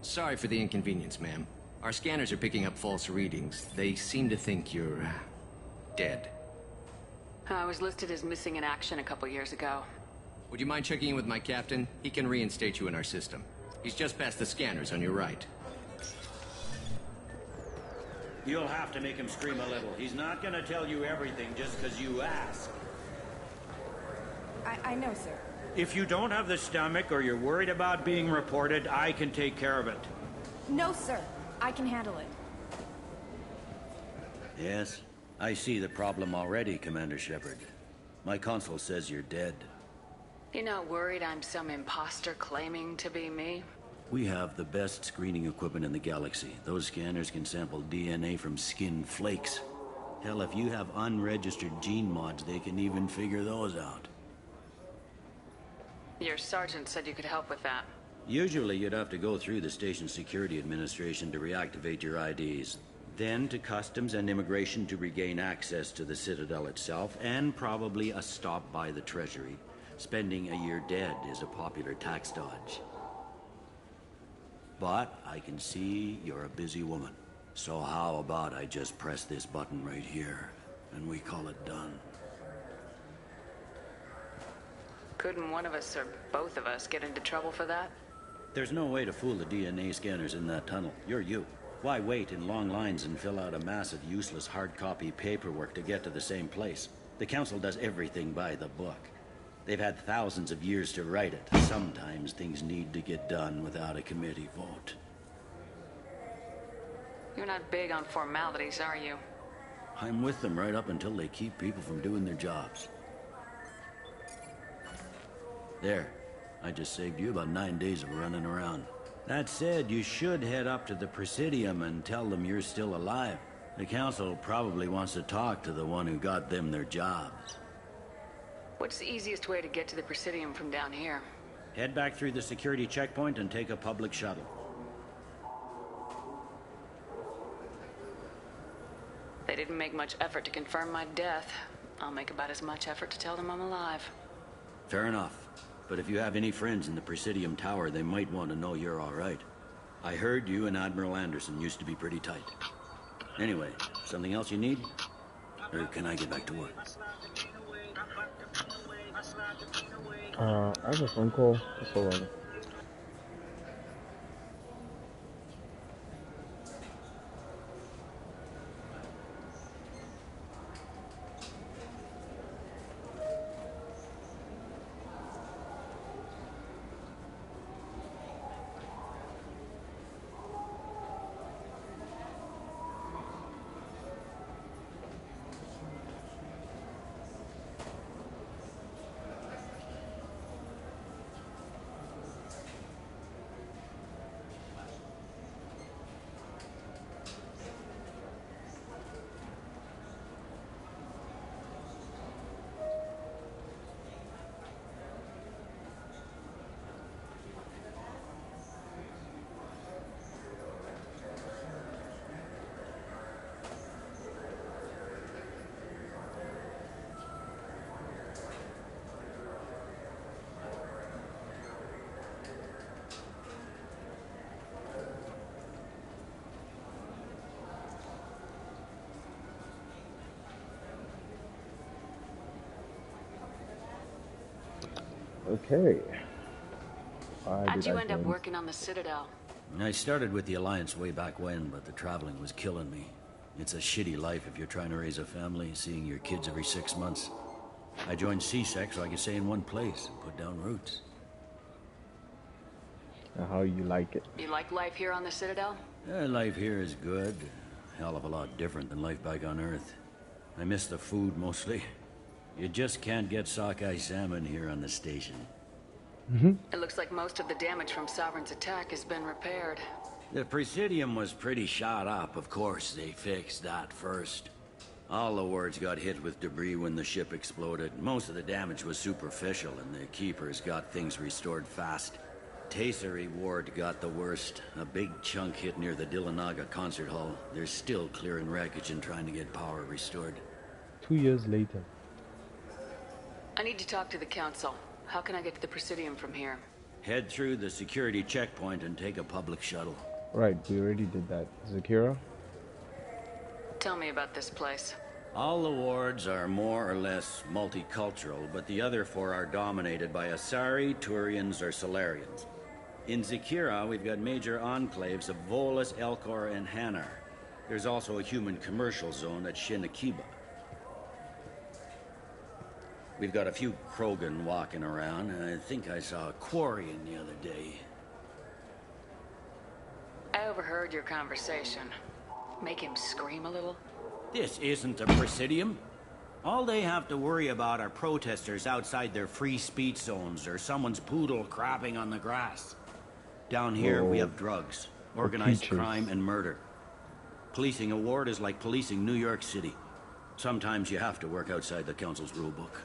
Sorry for the inconvenience, ma'am. Our scanners are picking up false readings. They seem to think you're... dead. I was listed as missing in action a couple years ago. Would you mind checking in with my captain? He can reinstate you in our system. He's just past the scanners on your right. You'll have to make him scream a little. He's not gonna tell you everything just because you ask. I know, sir. If you don't have the stomach or you're worried about being reported, I can take care of it. No, sir. I can handle it. Yes, I see the problem already, Commander Shepard. My console says you're dead. You're not worried I'm some imposter claiming to be me? We have the best screening equipment in the galaxy. Those scanners can sample DNA from skin flakes. Hell, if you have unregistered gene mods, they can even figure those out. Your sergeant said you could help with that. Usually you'd have to go through the station security administration to reactivate your IDs. Then to customs and immigration to regain access to the Citadel itself, and probably a stop by the Treasury. Spending a year dead is a popular tax dodge. But I can see you're a busy woman. So how about I just press this button right here, and we call it done? Couldn't one of us or both of us get into trouble for that? There's no way to fool the DNA scanners in that tunnel. You're you. Why wait in long lines and fill out a massive useless hard copy paperwork to get to the same place? The Council does everything by the book. They've had thousands of years to write it. Sometimes things need to get done without a committee vote. You're not big on formalities, are you? I'm with them right up until they keep people from doing their jobs. There. I just saved you about 9 days of running around. That said, you should head up to the Presidium and tell them you're still alive. The Council probably wants to talk to the one who got them their jobs. What's the easiest way to get to the Presidium from down here? Head back through the security checkpoint and take a public shuttle. They didn't make much effort to confirm my death. I'll make about as much effort to tell them I'm alive. Fair enough. But if you have any friends in the Presidium Tower, they might want to know you're all right. I heard you and Admiral Anderson used to be pretty tight. Anyway, something else you need? Or can I get back to work? I have a phone call. Just hold on. Okay. How'd you end up working on the Citadel? I started with the Alliance way back when, but the traveling was killing me. It's a shitty life if you're trying to raise a family, seeing your kids every 6 months. I joined CSEC so I could stay in one place and put down roots. and how you like it. You like life here on the Citadel? Life here is good. Hell of a lot different than life back on Earth. I miss the food mostly. You just can't get sockeye salmon here on the station. It looks like most of the damage from Sovereign's attack has been repaired. The Presidium was pretty shot up, of course. They fixed that first. All the wards got hit with debris when the ship exploded. Most of the damage was superficial, and the Keepers got things restored fast. Tasery Ward got the worst. A big chunk hit near the Dillanaga concert hall. They're still clearing wreckage and trying to get power restored. 2 years later. I need to talk to the Council. How can I get to the Presidium from here? Head through the security checkpoint and take a public shuttle. Right, we already did that. Zakira? Tell me about this place. All the wards are more or less multicultural, but the other four are dominated by Asari, Turians, or Solarians. In Zakira, we've got major enclaves of Volus, Elcor, and Hanar. There's also a human commercial zone at Shinakiba. We've got a few Krogan walking around, and I think I saw a Quarian the other day. I overheard your conversation. Make him scream a little? This isn't a Presidium. All they have to worry about are protesters outside their free speech zones or someone's poodle crapping on the grass. Down here, we have drugs, organized crime, and murder. Policing a ward is like policing New York City. Sometimes you have to work outside the Council's rulebook.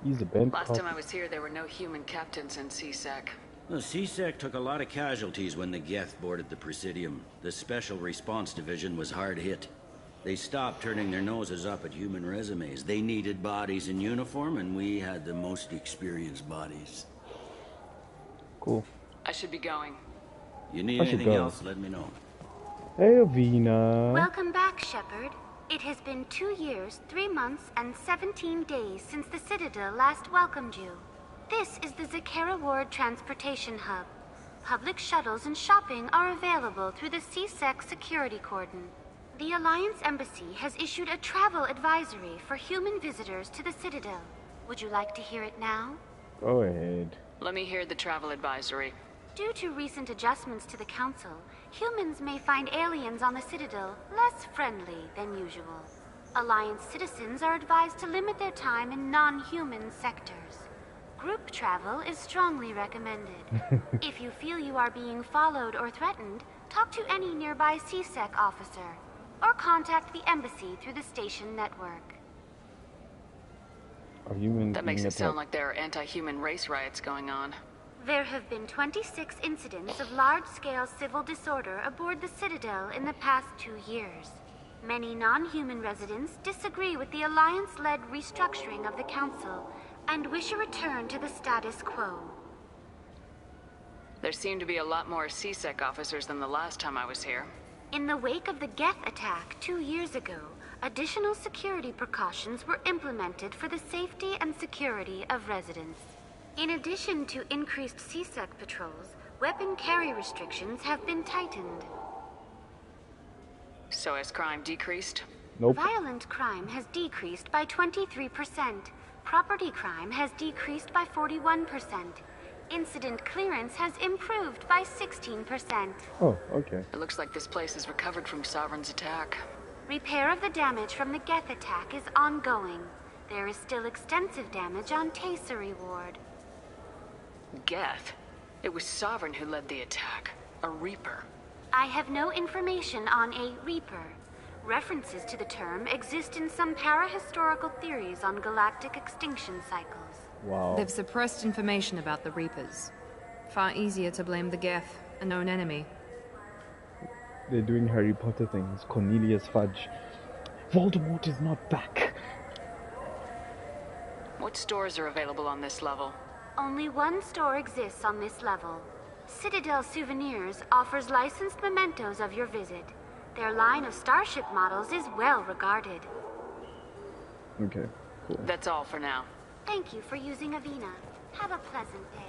He's a bent Last time I was here, there were no human captains in CSEC. The CSEC took a lot of casualties when the Geth boarded the Presidium. The Special Response Division was hard hit. They stopped turning their noses up at human resumes. They needed bodies in uniform, and we had the most experienced bodies. Cool. I should be going. You need anything else, let me know. Hey, Avina. Welcome back, Shepard. It has been 2 years, 3 months, and 17 days since the Citadel last welcomed you. This is the Zakera Ward Transportation Hub. Public shuttles and shopping are available through the CSEC security cordon. The Alliance Embassy has issued a travel advisory for human visitors to the Citadel. Would you like to hear it now? Go ahead. Let me hear the travel advisory. Due to recent adjustments to the Council, humans may find aliens on the Citadel less friendly than usual. Alliance citizens are advised to limit their time in non-human sectors. Group travel is strongly recommended. If you feel you are being followed or threatened, talk to any nearby CSEC officer, or contact the embassy through the station network. That makes it sound like there are anti-human race riots going on. There have been 26 incidents of large-scale civil disorder aboard the Citadel in the past 2 years. Many non-human residents disagree with the Alliance-led restructuring of the Council and wish a return to the status quo. There seem to be a lot more CSEC officers than the last time I was here. In the wake of the Geth attack 2 years ago, additional security precautions were implemented for the safety and security of residents. In addition to increased CSEC patrols, weapon carry restrictions have been tightened. So has crime decreased? Nope. Violent crime has decreased by 23%. Property crime has decreased by 41%. Incident clearance has improved by 16%. Oh, okay. It looks like this place has recovered from Sovereign's attack. Repair of the damage from the Geth attack is ongoing. There is still extensive damage on Tasery Ward. Geth? It was Sovereign who led the attack. A Reaper. I have no information on a Reaper. References to the term exist in some parahistorical theories on galactic extinction cycles. Wow. They've suppressed information about the Reapers. Far easier to blame the Geth, a known enemy. They're doing Harry Potter things. Cornelius Fudge. Voldemort is not back. What stores are available on this level? Only one store exists on this level. Citadel Souvenirs offers licensed mementos of your visit. Their line of starship models is well regarded. Okay, cool. That's all for now. Thank you for using Avina. Have a pleasant day.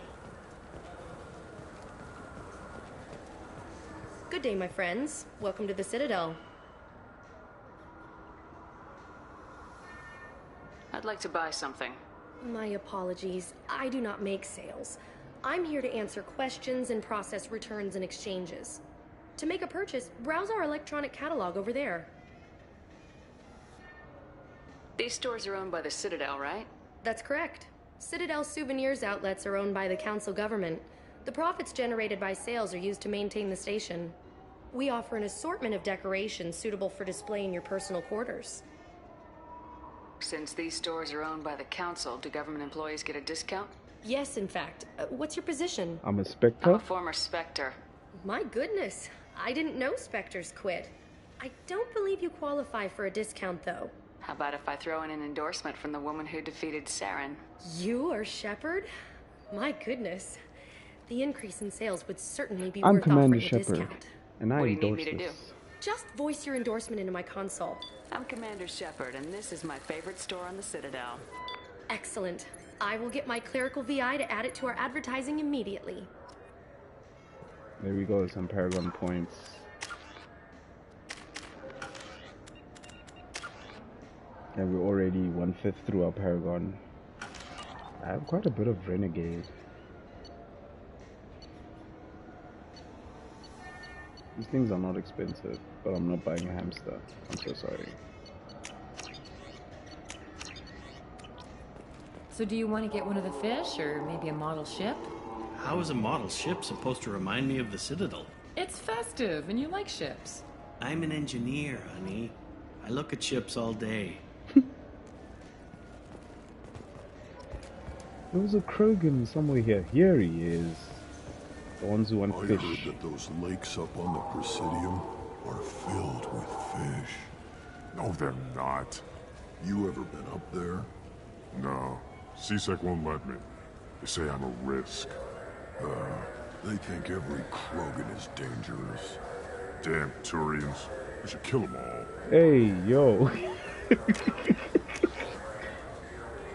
Good day, my friends. Welcome to the Citadel. I'd like to buy something. My apologies. I do not make sales. I'm here to answer questions and process returns and exchanges. To make a purchase, browse our electronic catalog over there. These stores are owned by the Citadel, right? That's correct. Citadel souvenirs outlets are owned by the council government. The profits generated by sales are used to maintain the station. We offer an assortment of decorations suitable for display in your personal quarters. Since these stores are owned by the council, do government employees get a discount? Yes, in fact. What's your position? I'm a Spectre. I'm a former Spectre. My goodness, I didn't know Spectres quit. I don't believe you qualify for a discount, though. How about if I throw in an endorsement from the woman who defeated Saren? You are Shepard? My goodness. The increase in sales would certainly be I'm worth Commander offering a Shepard, discount. and I What do you need endorse me to do? this. Just voice your endorsement into my console. I'm Commander Shepard, and this is my favorite store on the Citadel. Excellent. I will get my clerical VI to add it to our advertising immediately. There we go, some Paragon points. And we're already 1/5 through our Paragon. I have quite a bit of Renegade. These things are not expensive, but I'm not buying a hamster. I'm so sorry. So do you want to get one of the fish, or maybe a model ship? How is a model ship supposed to remind me of the Citadel? It's festive, and you like ships. I'm an engineer, honey. I look at ships all day. There was a Krogan somewhere here. Here he is. The ones who want I fish. heard that those lakes up on the Presidium are filled with fish. No, they're not. You ever been up there? No. CSEC won't let me. They say I'm a risk. They think every Krogan is dangerous. Damn Turians. We should kill them all. Hey, yo.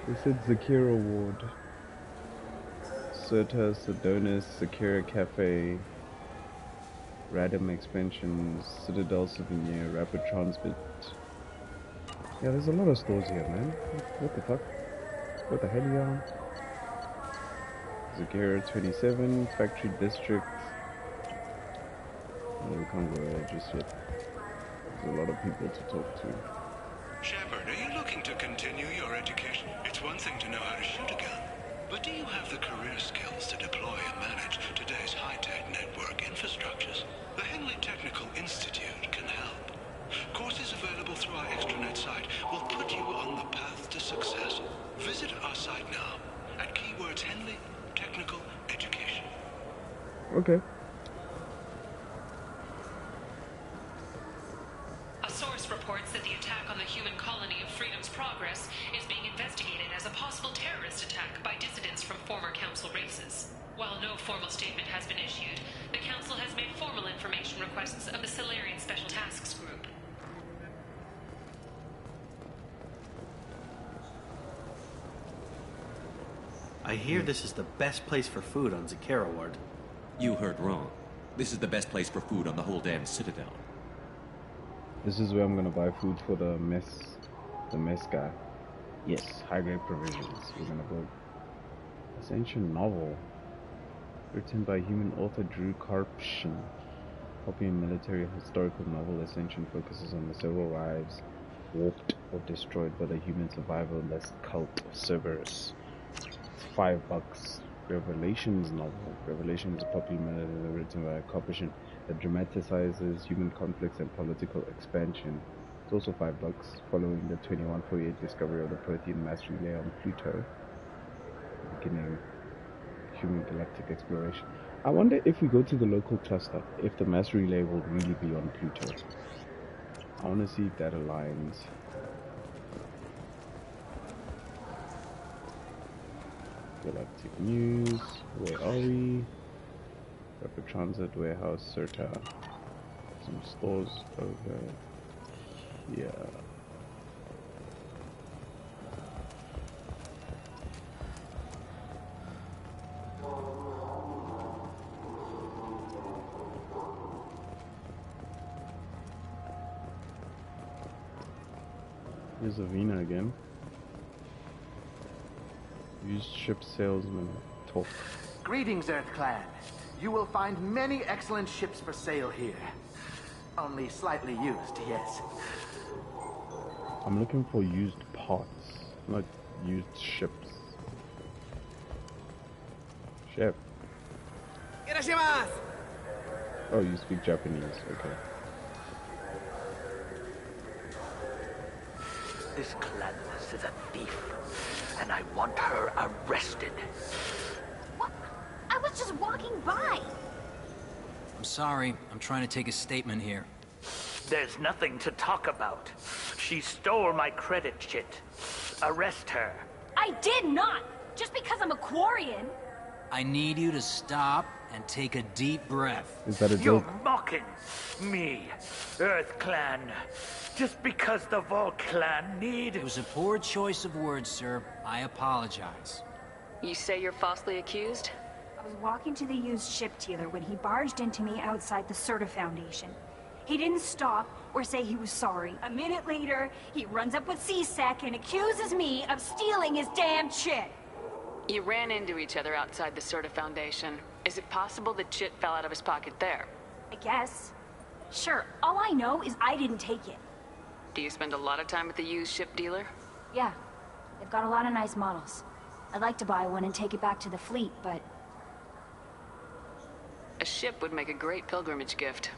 They said Zakira Ward. Serta, Sedonis, Zakira Cafe, Radom Expansions, Citadel Souvenir, Rapid Transit. Yeah, there's a lot of stores here, man. What the fuck? What the hell, y'all? Zakira 27, Factory District. Oh, we can't go there just yet. There's a lot of people to talk to. Shepard, are you looking to continue your education? It's one thing to know how to shoot a gun, but do you have the career skills to deploy and manage today's high-tech network infrastructures? The Henley Technical Institute can help. Courses available through our extranet site will put you on the path to success. Visit our site now at keywords Henley Technical Education. Okay. A source reports that the attack on the human colony of Freedom's Progress is being investigated as a possible terrorist attack by dissidents from former Council races. While no formal statement has been issued, the Council has made formal information requests of the Solarian Special Tasks Group. I hear this is the best place for food on Zakira Ward. You heard wrong. This is the best place for food on the whole damn Citadel. This is where I'm gonna buy food for the mess guy. Yes, high-grade provisions. We're gonna go. Ascension novel, written by human author Drew Karpshin. Copy and military historical novel. Ascension focuses on the several lives warped or destroyed by the human survivalist cult of Cerberus. It's $5. Revelations novel. Revelations is a popular novel written by Karpshin that dramatizes human conflicts and political expansion. It's also $5, following the 2148 discovery of the Protean mass relay on Pluto, beginning human galactic exploration. I wonder if we go to the local cluster, if the mass relay will really be on Pluto. I want to see if that aligns. Galactic news, where are we? Rapid Transit, Warehouse, Serta. Some stores over here. Here's Avina again. Used ship salesman, talk. Greetings, Earth Clan. You will find many excellent ships for sale here. Only slightly used, yes. I'm looking for used parts, not used ships. Ship. Oh, you speak Japanese, okay. This Clanus is a thief, and I want her arrested. What? I was just walking by. I'm sorry, I'm trying to take a statement here. There's nothing to talk about. She stole my credit chit. Arrest her. I did not! Just because I'm a Quarian. I need you to stop and take a deep breath. Is that a You're joke? mocking me, Earth Clan. Just because the Vol Clan need... It was a poor choice of words, sir. I apologize. You say you're falsely accused? I was walking to the used ship dealer when he barged into me outside the Serta Foundation. He didn't stop or say he was sorry. A minute later, he runs up with C-Sec and accuses me of stealing his damn chit. You ran into each other outside the Serta Foundation. Is it possible the chit fell out of his pocket there? I guess. Sure, all I know is I didn't take it. Do you spend a lot of time at the used ship dealer? Yeah, they've got a lot of nice models. I'd like to buy one and take it back to the fleet, but... A ship would make a great pilgrimage gift.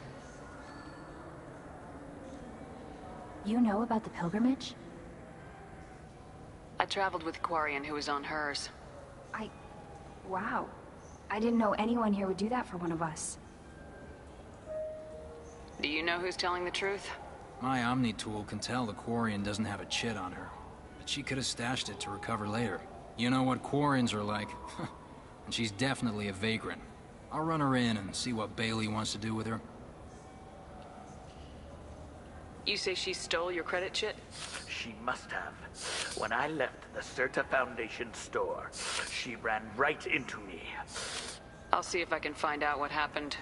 You know about the pilgrimage? I traveled with a Quarian who was on hers. Wow. I didn't know anyone here would do that for one of us. Do you know who's telling the truth? My Omni tool can tell the Quarian doesn't have a chit on her, but she could have stashed it to recover later. You know what Quarians are like, and she's definitely a vagrant. I'll run her in and see what Bailey wants to do with her. You say she stole your credit chit? She must have. When I left the Serta Foundation store, she ran right into me. I'll see if I can find out what happened.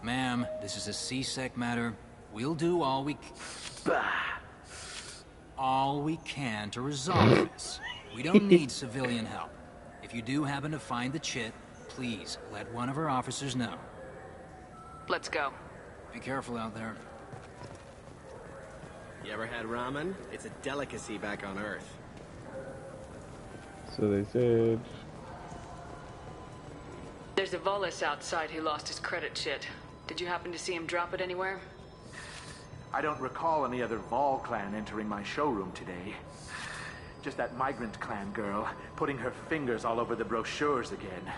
Ma'am, this is a C-Sec matter. We'll do all we can to resolve this. We don't need civilian help. If you do happen to find the chit, please let one of our officers know. Let's go. Be careful out there. You ever had ramen? It's a delicacy back on Earth. So they said... There's a Volus outside who lost his credit chit. Did you happen to see him drop it anywhere? I don't recall any other Vol Clan entering my showroom today. Just that migrant clan girl putting her fingers all over the brochures again.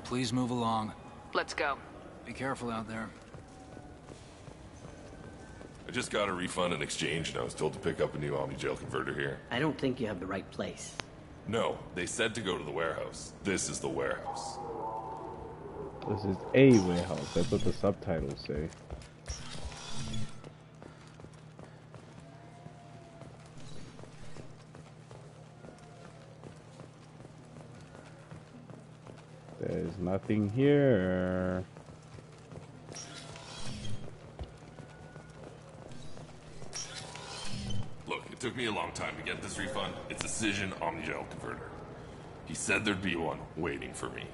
Please move along. Let's go. Be careful out there. I just got a refund and exchange, and I was told to pick up a new Omni-Gel converter here. I don't think you have the right place. No, they said to go to the warehouse. This is the warehouse. This is a warehouse. That's what the subtitles say. There's nothing here. Look, it took me a long time to get this refund. It's a Cision Omni-Gel converter. He said there'd be one waiting for me.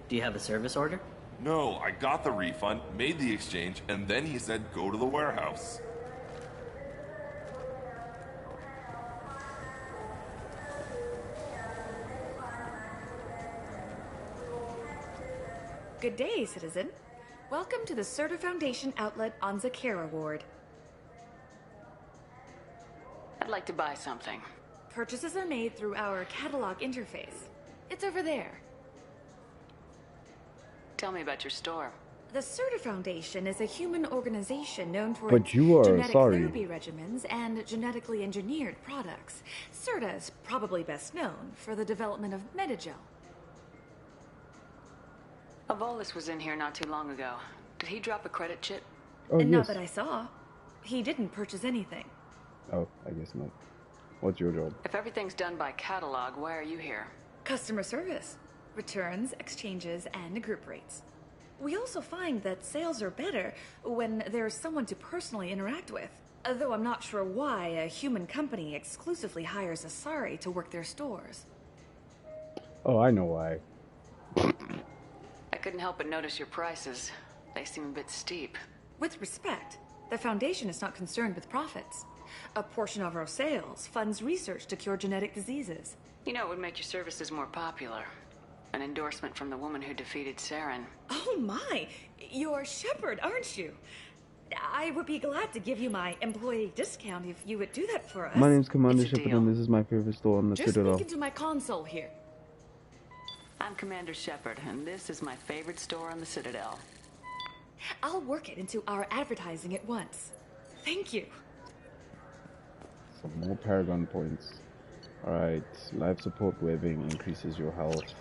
Do you have a service order? No, I got the refund, made the exchange, and then he said go to the warehouse. Good day, citizen. Welcome to the Serta Foundation outlet on Zakera Ward. I'd like to buy something. Purchases are made through our catalog interface. It's over there. Tell me about your store. The Serta Foundation is a human organization known for But its you are genetic sorry. therapy regimens and genetically engineered products. Serta is probably best known for the development of Metagel. A Volus was in here not too long ago. Did he drop a credit chit? Oh, And not yes. that I saw. He didn't purchase anything. Oh, I guess not. What's your job? If everything's done by catalog, why are you here? Customer service. Returns, exchanges, and group rates. We also find that sales are better when there's someone to personally interact with. Though I'm not sure why a human company exclusively hires Asari to work their stores. Oh, I know why. I couldn't help but notice your prices. They seem a bit steep. With respect, the Foundation is not concerned with profits. A portion of our sales funds research to cure genetic diseases. You know, it would make your services more popular. An endorsement from the woman who defeated Saren. Oh my! You're Shepard, aren't you? I would be glad to give you my employee discount if you would do that for us. My name's Commander It's a Shepard deal. and this is my favorite store on the Just Citadel. speak into my console here. I'm Commander Shepard, and this is my favorite store on the Citadel. I'll work it into our advertising at once. Thank you. Some more Paragon points. Alright, life support webbing increases your health.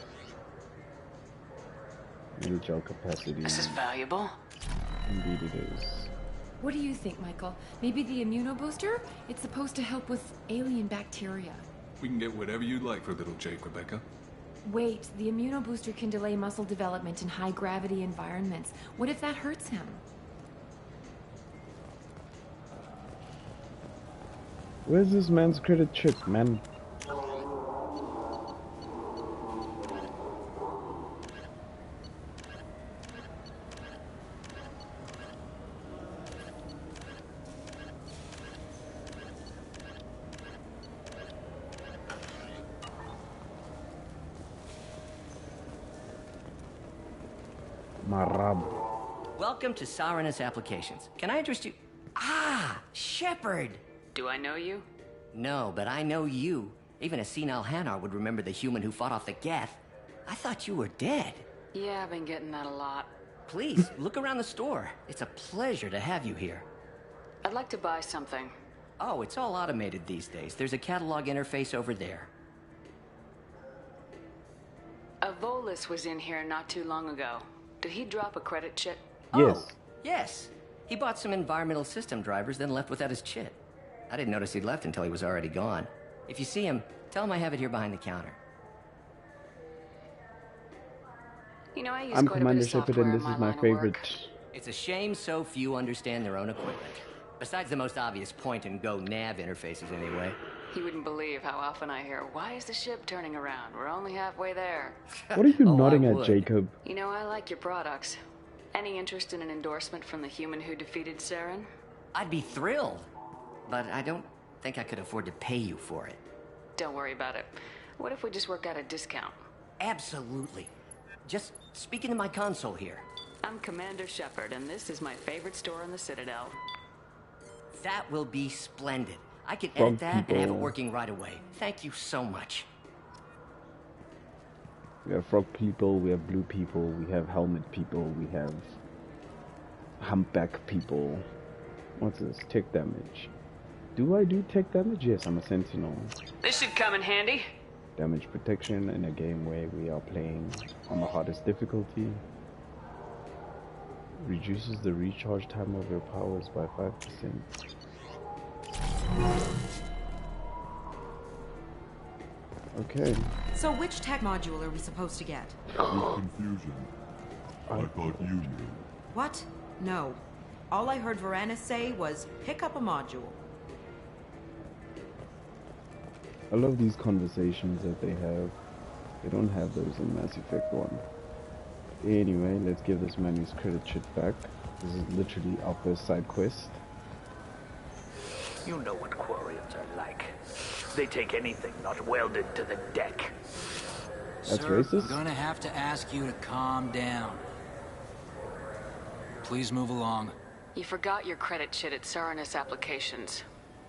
Middle gel capacity. This is valuable. Indeed it is. What do you think, Michael? Maybe the immunobooster? It's supposed to help with alien bacteria. We can get whatever you'd like for little Jake, Rebecca. Wait, the immunobooster can delay muscle development in high-gravity environments. What if that hurts him? Where's this man's credit chip, man? Marab. Welcome to Sarenus Applications. Can I interest you? Ah, Shepard! Do I know you? No, but I know you. Even a senile Hanar would remember the human who fought off the Geth. I thought you were dead. Yeah, I've been getting that a lot. Please, look around the store. It's a pleasure to have you here. I'd like to buy something. Oh, it's all automated these days. There's a catalog interface over there. A Volus was in here not too long ago. Did he drop a credit chip? Yes. Oh, yes. He bought some environmental system drivers, then left without his chit. I didn't notice he'd left until he was already gone. If you see him, tell him I have it here behind the counter. You know, I use I'm quite Commander a bit of Shepard software and this in is my my line of work. favorite. It's a shame so few understand their own equipment. Besides the most obvious point-and-go nav interfaces, anyway. You wouldn't believe how often I hear, "Why is the ship turning around? We're only halfway there." What are you Oh, nodding I at, would. Jacob? You know, I like your products. Any interest in an endorsement from the human who defeated Saren? I'd be thrilled. But I don't think I could afford to pay you for it. Don't worry about it. What if we just work out a discount? Absolutely. Just speak into my console here. I'm Commander Shepard, and this is my favorite store on the Citadel. That will be splendid. I can Frog edit that and have it people. working right away. Thank you so much. We have frog people, we have blue people, we have helmet people, we have humpback people. What's this? Tech damage. Do I do tech damage? Yes, I'm a sentinel. This should come in handy. Damage protection in a game where we are playing on the hardest difficulty. Reduces the recharge time of your powers by 5%. Okay. So which tech module are we supposed to get? Confusion. I thought you knew. What? No. All I heard Varanus say was, pick up a module. I love these conversations that they have. They don't have those in Mass Effect 1. Anyway, let's give this man his credit shit back. This is literally our first side quest. You know what Quarians are like. They take anything not welded to the deck. That's Sir, racist? I'm gonna have to ask you to calm down. Please move along. You forgot your credit chit at Sarenus Applications.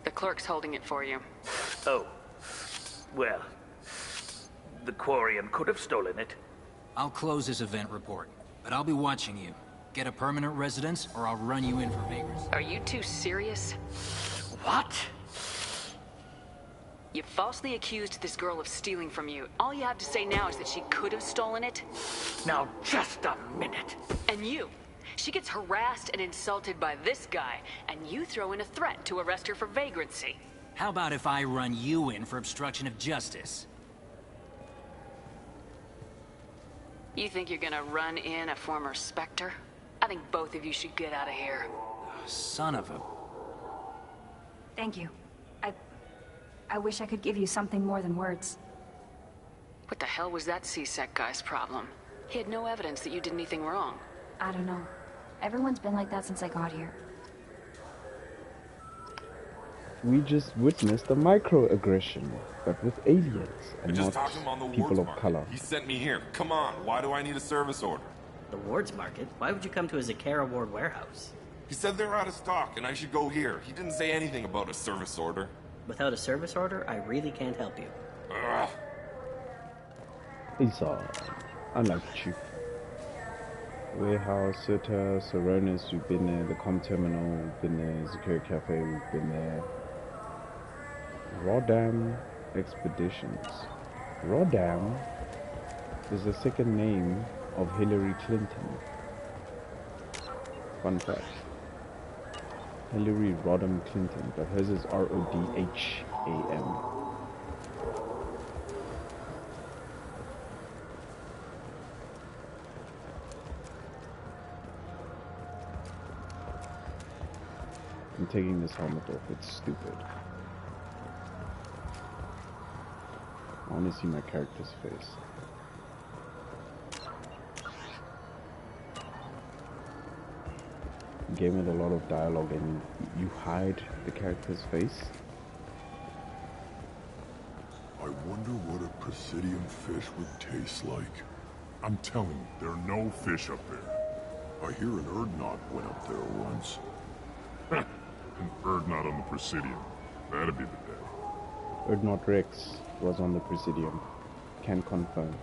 The clerk's holding it for you. Oh. Well, the Quarian could have stolen it. I'll close this event report, but I'll be watching you. Get a permanent residence, or I'll run you in for vagrants. Are you two serious? What? You falsely accused this girl of stealing from you. All you have to say now is that she could have stolen it. Now, just a minute. And you. She gets harassed and insulted by this guy, and you throw in a threat to arrest her for vagrancy. How about if I run you in for obstruction of justice? You think you're gonna run in a former Spectre? I think both of you should get out of here. Son of a... Thank you. I wish I could give you something more than words. What the hell was that C-Sec guy's problem? He had no evidence that you did anything wrong. I don't know. Everyone's been like that since I got here. We just witnessed a microaggression, but with aliens I and just not talked to him on the people wards of market. color. He sent me here. Come on, why do I need a service order? The wards market? Why would you come to a Zakara ward warehouse? He said they're out of stock and I should go here. He didn't say anything about a service order. Without a service order, I really can't help you. Ugh. Esau, unlike Chief. Warehouse, Serta, Soronis, we've been there. The Com Terminal, we've been there. Zakara Cafe, we've been there. Rotterdam Expeditions. Rotterdam is the second name of Hillary Clinton. Fun fact. Hillary Rodham Clinton, but hers is R-O-D-H-A-M. I'm taking this helmet off, it's stupid. I want to see my character's face. Game with a lot of dialogue and you hide the character's face. I wonder what a Presidium fish would taste like. I'm telling you, there are no fish up there. I hear an Erdnot went up there once. An Erdnot on the Presidium. That'd be the day. Erdnot Rex was on the Presidium. Can confirm.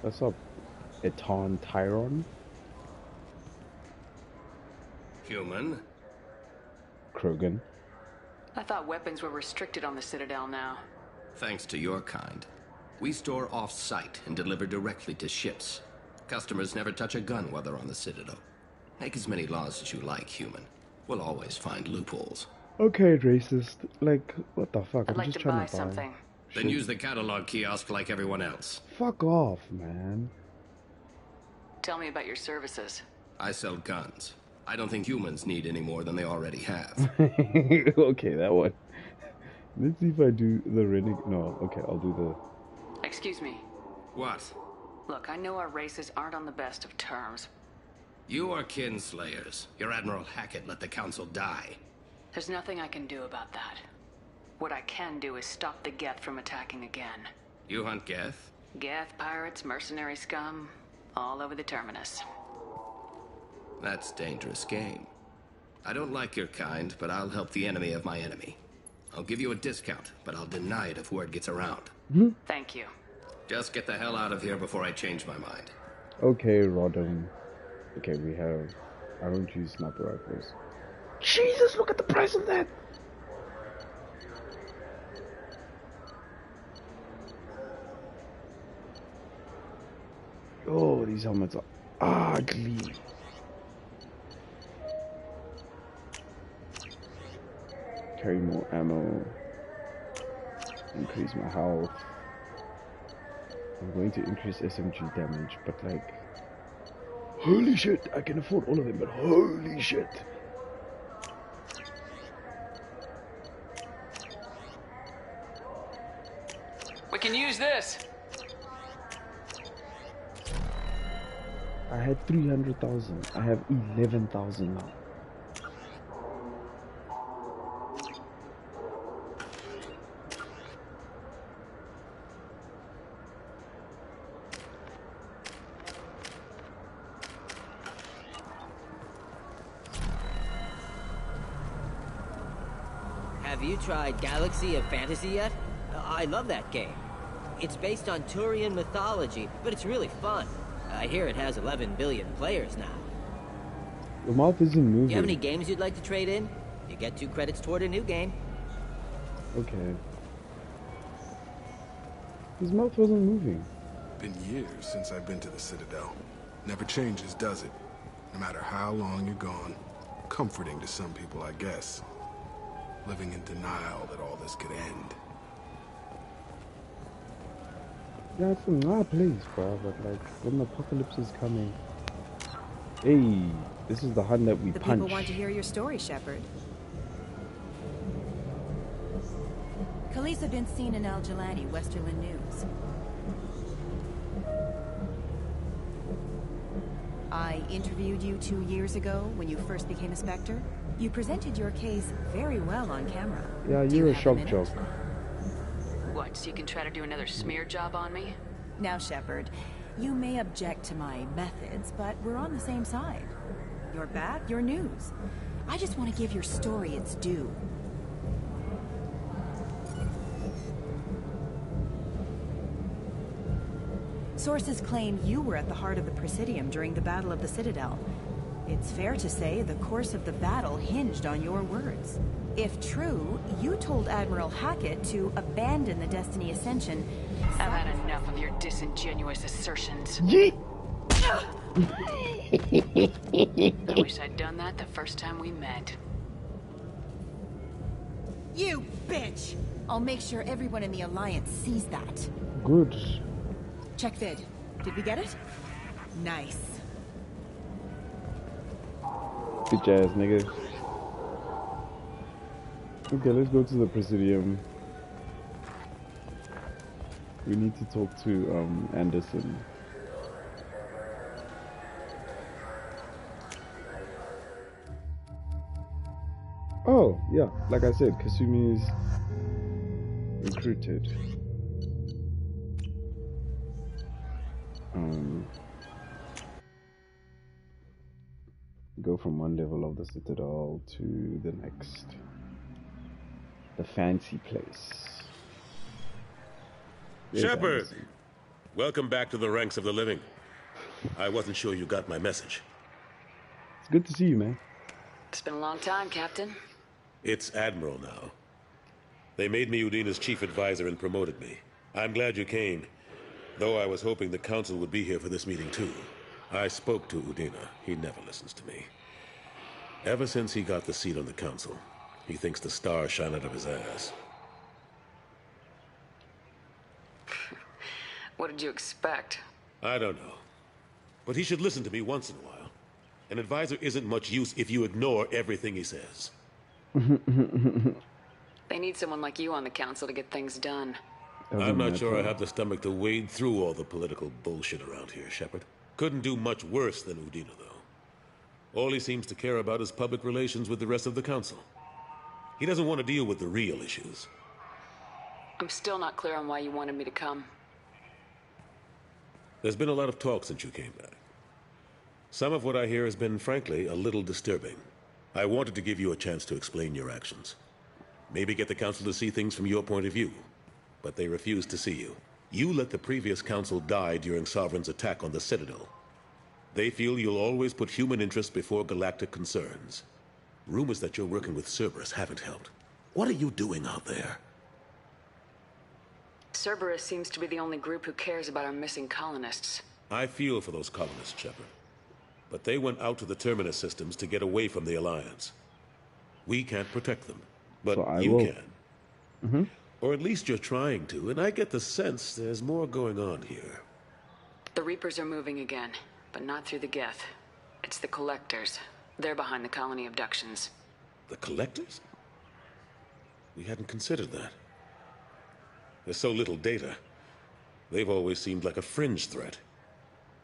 What's up, Eton Tyron? Human? Krogan. I thought weapons were restricted on the Citadel now. Thanks to your kind. We store off-site and deliver directly to ships. Customers never touch a gun while they're on the Citadel. Make as many laws as you like, human. We'll always find loopholes. Okay, racist. Like, what the fuck? I'd I'm like just to trying buy to buy something. Then use the catalog kiosk like everyone else. Fuck off, man. Tell me about your services. I sell guns. I don't think humans need any more than they already have. Okay, that one. Let's see if I do the renegade. No, okay, I'll do the... Excuse me. What? Look, I know our races aren't on the best of terms. You are kinslayers. Your Admiral Hackett let the Council die. There's nothing I can do about that. What I can do is stop the Geth from attacking again. You hunt Geth? Geth, pirates, mercenary scum, all over the terminus. That's dangerous game. I don't like your kind, but I'll help the enemy of my enemy. I'll give you a discount, but I'll deny it if word gets around. Thank you. Just get the hell out of here before I change my mind. Okay, Rodham. Okay, we have... I don't use sniper rifles. Jesus, look at the price of that! Oh, these helmets are ugly. Carry more ammo. Increase my health. I'm going to increase SMG damage, but like... Holy shit! I can afford all of them, but holy shit! We can use this! I had 300,000. I have 11,000 now. Have you tried Galaxy of Fantasy yet? I love that game. It's based on Turian mythology, but it's really fun. I hear it has 11 billion players now. The mouth isn't moving. Do you have any games you'd like to trade in? You get 2 credits toward a new game. Okay. His mouth wasn't moving. Been years since I've been to the Citadel. Never changes, does it? No matter how long you're gone. Comforting to some people, I guess. Living in denial that all this could end. Yeah, it's a nice place, bro. But like, when the apocalypse is coming, hey, this is the hand that we The punch. people want to hear your story, Shepard. Khaleesa been seen in Al Jalani, Westerland News. I interviewed you 2 years ago when you first became a Spectre. You presented your case very well on camera. Yeah, Do you you're a have shock minute? jock. What, so you can try to do another smear job on me? Now, Shepard, you may object to my methods, but we're on the same side. You're back, your news. I just want to give your story its due. Sources claim you were at the heart of the Presidium during the Battle of the Citadel. It's fair to say the course of the battle hinged on your words. If true, you told Admiral Hackett to abandon the Destiny Ascension. I've had enough of your disingenuous assertions. Yeet! I wish I'd done that the first time we met. You bitch! I'll make sure everyone in the Alliance sees that. Good. Check vid. Did we get it? Nice. Bitch ass nigga. Okay, let's go to the Presidium. We need to talk to Anderson. Oh, yeah, like I said, Kasumi is recruited. Go from one level of the Citadel to the next. The fancy place. There's Shepard! Anderson. Welcome back to the ranks of the living. I wasn't sure you got my message. It's good to see you, man. It's been a long time, Captain. It's Admiral now. They made me Udina's chief advisor and promoted me. I'm glad you came, though I was hoping the Council would be here for this meeting too. I spoke to Udina. He never listens to me. Ever since he got the seat on the Council, he thinks the stars shine out of his ass. What did you expect? I don't know. But he should listen to me once in a while. An advisor isn't much use if you ignore everything he says. They need someone like you on the Council to get things done. I'm not sure I have the stomach to wade through all the political bullshit around here, Shepard. Couldn't do much worse than Udina, though. All he seems to care about is public relations with the rest of the Council. He doesn't want to deal with the real issues. I'm still not clear on why you wanted me to come. There's been a lot of talk since you came back. Some of what I hear has been, frankly, a little disturbing. I wanted to give you a chance to explain your actions. Maybe get the Council to see things from your point of view. But they refused to see you. You let the previous Council die during Sovereign's attack on the Citadel. They feel you'll always put human interests before galactic concerns. Rumors that you're working with Cerberus haven't helped. What are you doing out there? Cerberus seems to be the only group who cares about our missing colonists. I feel for those colonists, Shepard. But they went out to the Terminus systems to get away from the Alliance. We can't protect them, but So I you will. can. Or at least you're trying to, and I get the sense there's more going on here. The Reapers are moving again, but not through the Geth. It's the Collectors. They're behind the colony abductions. The Collectors? We hadn't considered that. There's so little data. They've always seemed like a fringe threat.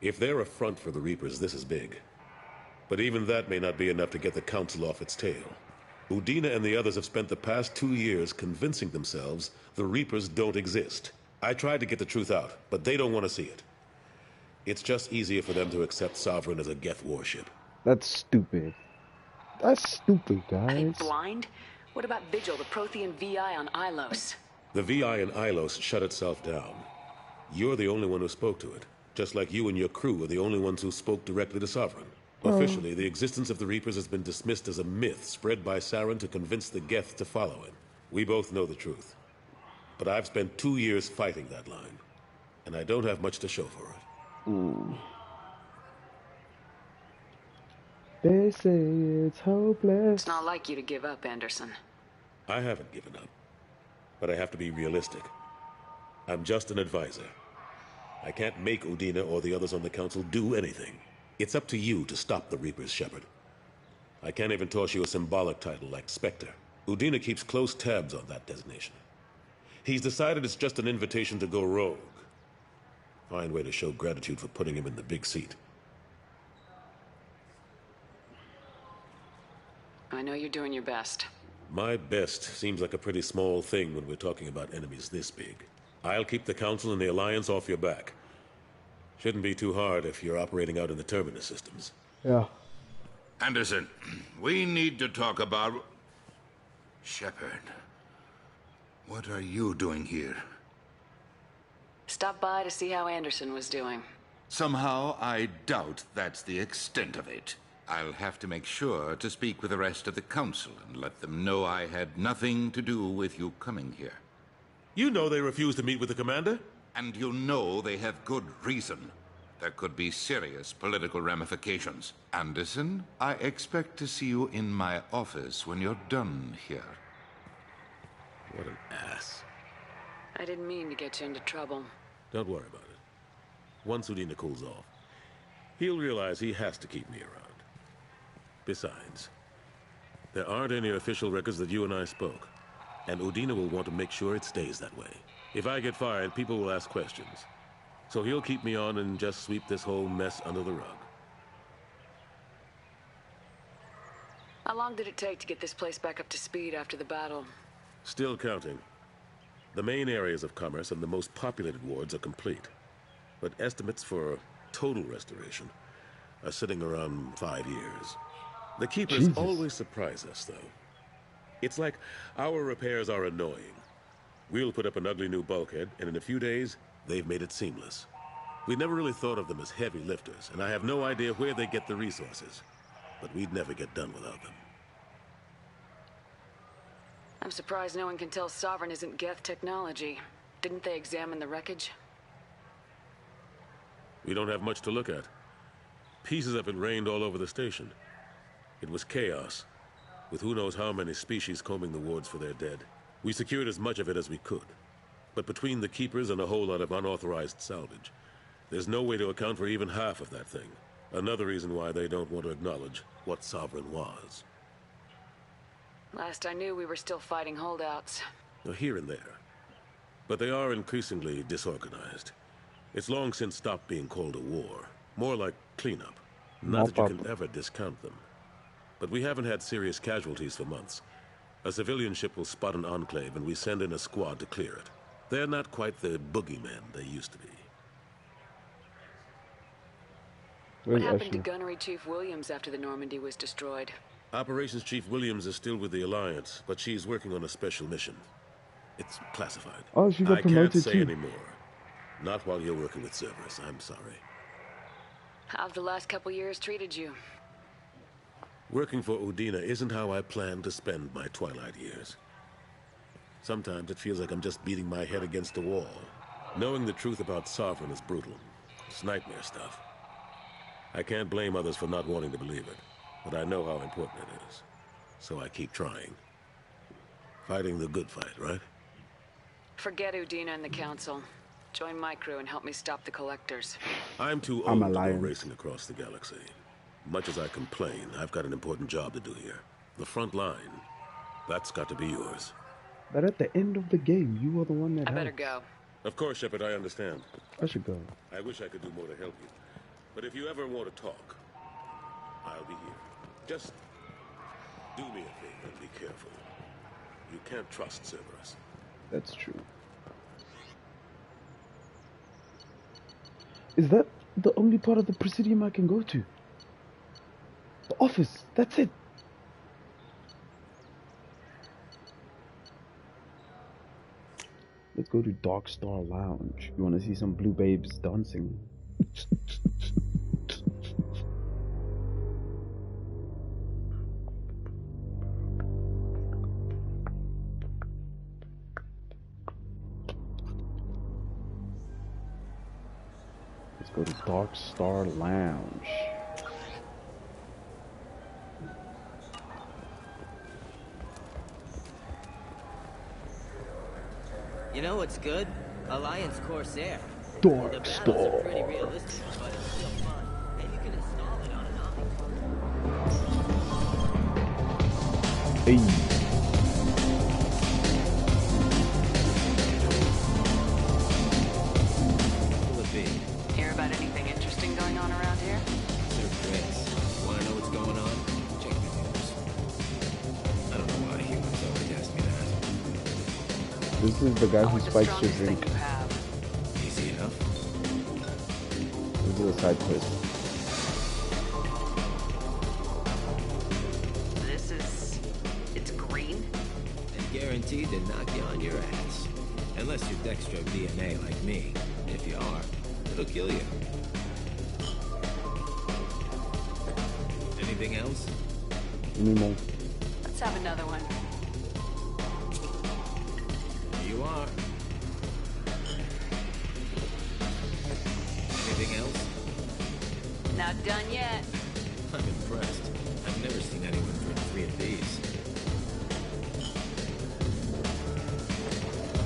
If they're a front for the Reapers, this is big. But even that may not be enough to get the Council off its tail. Udina and the others have spent the past 2 years convincing themselves the Reapers don't exist. I tried to get the truth out, but they don't want to see it. It's just easier for them to accept Sovereign as a Geth warship. That's stupid. That's stupid, Are they guys. blind? What about Vigil, the Prothean VI on Ilos? The VI in Ilos shut itself down. You're the only one who spoke to it. Just like you and your crew are the only ones who spoke directly to Sovereign. Officially, the existence of the Reapers has been dismissed as a myth spread by Saren to convince the Geth to follow him. We both know the truth. But I've spent 2 years fighting that line. and I don't have much to show for it. They say it's hopeless. It's not like you to give up, Anderson. I haven't given up, but I have to be realistic. I'm just an advisor. I can't make Udina or the others on the council do anything. It's up to you to stop the Reapers, Shepard. I can't even toss you a symbolic title like Spectre. Udina keeps close tabs on that designation. He's decided it's just an invitation to go rogue. Fine way to show gratitude for putting him in the big seat. I know you're doing your best. My best seems like a pretty small thing when we're talking about enemies this big. I'll keep the Council and the Alliance off your back. Shouldn't be too hard if you're operating out in the Terminus systems. Yeah. Anderson, we need to talk about... Shepard, what are you doing here? Stop by to see how Anderson was doing. Somehow, I doubt that's the extent of it. I'll have to make sure to speak with the rest of the Council and let them know I had nothing to do with you coming here. You know they refused to meet with the Commander? And you know they have good reason. There could be serious political ramifications. Anderson, I expect to see you in my office when you're done here. What an ass. I didn't mean to get you into trouble. Don't worry about it. Once Udina cools off, he'll realize he has to keep me around. Besides, there aren't any official records that you and I spoke. And Udina will want to make sure it stays that way. If I get fired, people will ask questions. So he'll keep me on and just sweep this whole mess under the rug. How long did it take to get this place back up to speed after the battle? Still counting. The main areas of commerce and the most populated wards are complete. But estimates for total restoration are sitting around 5 years. The Keepers always surprise us, though. It's like our repairs are annoying. We'll put up an ugly new bulkhead, and in a few days, they've made it seamless. We never really thought of them as heavy lifters, and I have no idea where they get the resources. But we'd never get done without them. I'm surprised no one can tell Sovereign isn't Geth technology. Didn't they examine the wreckage? We don't have much to look at. Pieces of it rained all over the station. It was chaos, with who knows how many species combing the wards for their dead. We secured as much of it as we could. But between the Keepers and a whole lot of unauthorized salvage, there's no way to account for even half of that thing. Another reason why they don't want to acknowledge what Sovereign was. Last I knew, we were still fighting holdouts. Here and there. But they are increasingly disorganized. It's long since stopped being called a war. More like cleanup. Not that you can ever discount them. But we haven't had serious casualties for months. A civilian ship will spot an enclave and we send in a squad to clear it. They're not quite the boogeymen they used to be. What happened to Gunnery Chief Williams after the Normandy was destroyed? Operations Chief Williams is still with the Alliance, but she's working on a special mission. It's classified. Oh, she got promoted I can't say too. anymore. Not while you're working with Cerberus, I'm sorry. How've the last couple years treated you? Working for Udina isn't how I planned to spend my twilight years. Sometimes it feels like I'm just beating my head against a wall. Knowing the truth about Sovereign is brutal. It's nightmare stuff. I can't blame others for not wanting to believe it, but I know how important it is. So I keep trying. Fighting the good fight, right? Forget Udina and the Council. Join my crew and help me stop the Collectors. I'm too old to go racing across the galaxy. Much as I complain, I've got an important job to do here. The front line. That's got to be yours. But at the end of the game, you are the one that I better helped. go. Of course, Shepard, I understand. I should go. I wish I could do more to help you. But if you ever want to talk, I'll be here. Just do me a favor and be careful. You can't trust Cerberus. That's true. Is that the only part of the Presidium I can go to? The office, that's it. Let's go to Dark Star Lounge. You want to see some blue babes dancing? Let's go to Dark Star Lounge. You know what's good? Alliance Corsair. Dark The battles Star. are pretty realistic, but it's still fun. And you can install it on an Omni. Hey. Hear about anything interesting going on around here? Sir Grace, wanna know what's going on? Check the news. I don't know why humans always ask me that. This is the guy who spikes your Strongest thing drink. you have. Easy enough. This is a side quest. It's green? And guaranteed to knock you on your ass. Unless you're dextro DNA like me. If you are, it'll kill you. Anything else? Anymore. Let's have another one. Here you are. Anything else? Not done yet. I'm impressed. I've never seen anyone drink 3 of these.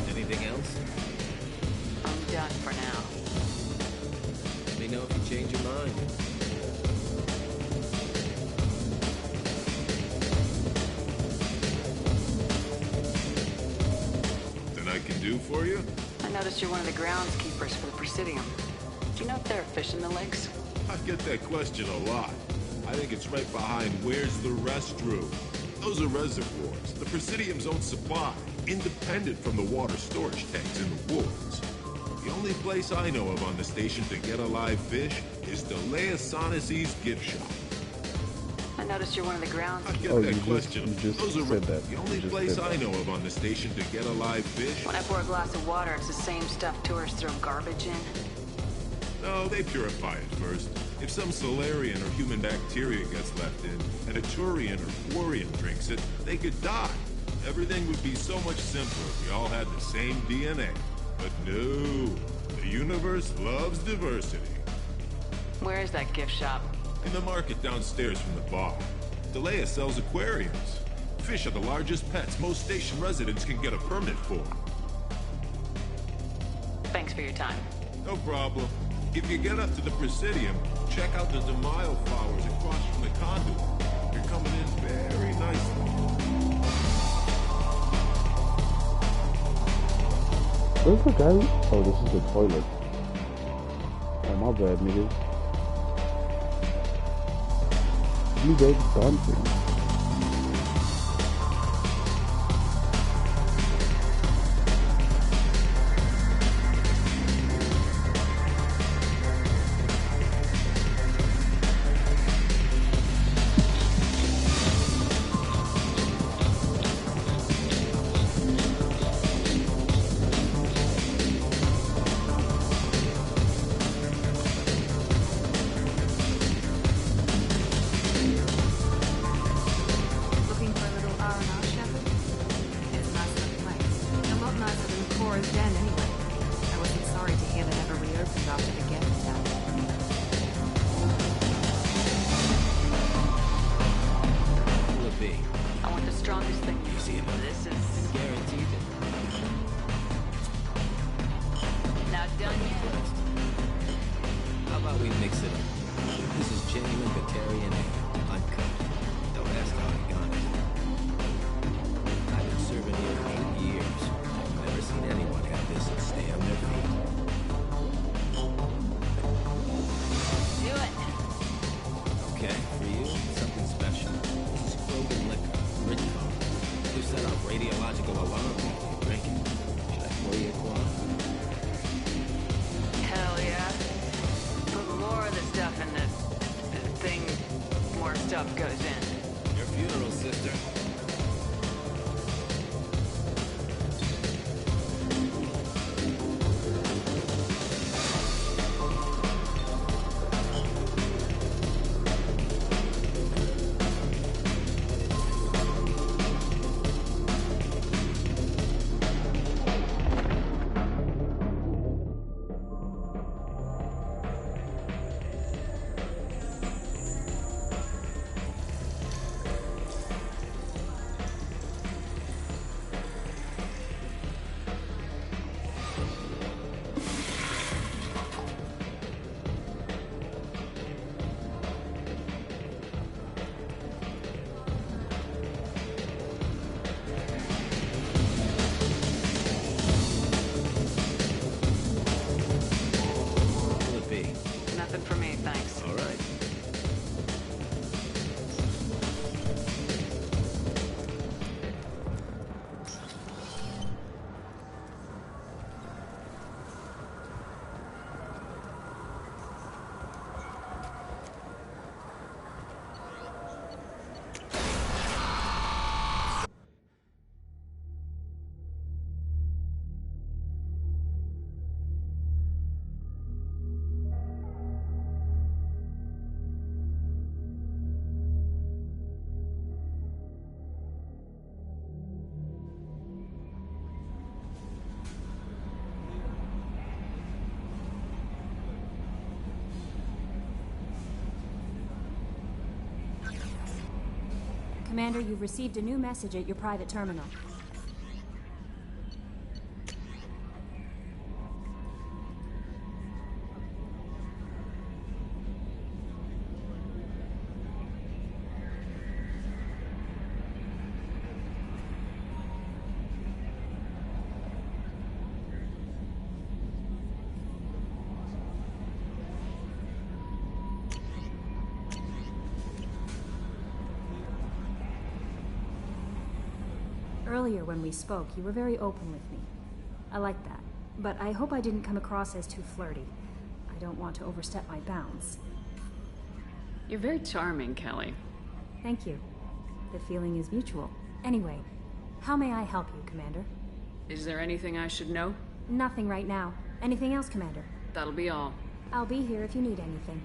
Anything else? I'm done for now. Let me know if you change your mind. That I can do for you? I noticed you're one of the groundskeepers for the Presidium. Do you know if there are fish in the lakes? I get that question a lot. I think it's right behind where's the restroom. Those are reservoirs, the Presidium's own supply, independent from the water storage tanks in the woods. The only place I know of on the station to get a live fish is Delea Sonesi's gift shop. I noticed you're one of the grounds. I get Oh, that you question. just Those are said that. the only You just place said I that. know of on the station to get a live fish. When I pour a glass of water, it's the same stuff tourists throw garbage in. No, they purify it first. If some Solarian or human bacteria gets left in, and a Turian or Quarian drinks it, they could die. Everything would be so much simpler if we all had the same DNA. But no, the universe loves diversity. Where is that gift shop? In the market downstairs from the bar. Delea sells aquariums. Fish are the largest pets most station residents can get a permit for. Thanks for your time. No problem. If you get up to the Presidium, check out the DeMille flowers across from the conduit. You're coming in very nicely. Where's the guy? Oh, this is the toilet. Oh, my bad, nigga. You guys dancing. Looking for a little R&R, Shepard? It's a nice little place. A lot nicer than Cora's den, anyway. I wasn't sorry to hear they never reopened after the Kgetja attack. Who will it be? I want the strongest thing. Easy enough. This is Guaranteed to not done yet. How about we mix it up? This is genuine Batarian ale, uncut. Don't ask how I got it. I've been serving here 8 years. I've never seen anyone have this and stay on their feet. Do it. Okay, for you, something special. This is Krogan liquor, Ridco. You set off radiological alarm after you drink it. Should I pour you a quad? Hell yeah. Put more of the stuff in the thing, more stuff goes in. Your funeral, sister. Commander, you've received a new message at your private terminal. Earlier when we spoke, you were very open with me. I like that, but I hope I didn't come across as too flirty. I don't want to overstep my bounds. You're very charming, Kelly. Thank you. The feeling is mutual. Anyway, how may I help you, Commander? Is there anything I should know? Nothing right now. Anything else, Commander? That'll be all. I'll be here if you need anything.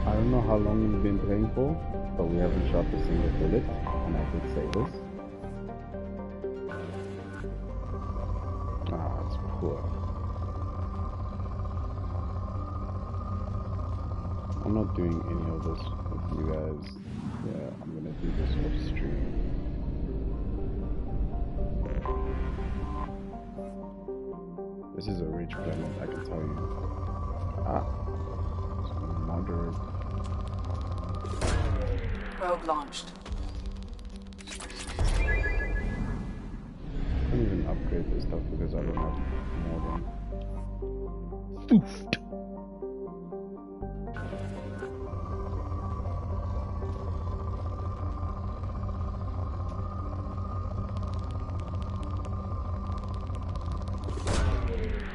I don't know how long we've been playing for, but we haven't shot a single bullet, and I did say this. Ah, it's poor. I'm not doing any of this with you guys. Yeah, I'm gonna do this off stream. This is a rich planet, I can tell you. Ah, it's moderate. Probe launched. I can't even upgrade this stuff because I don't have more than Foofed.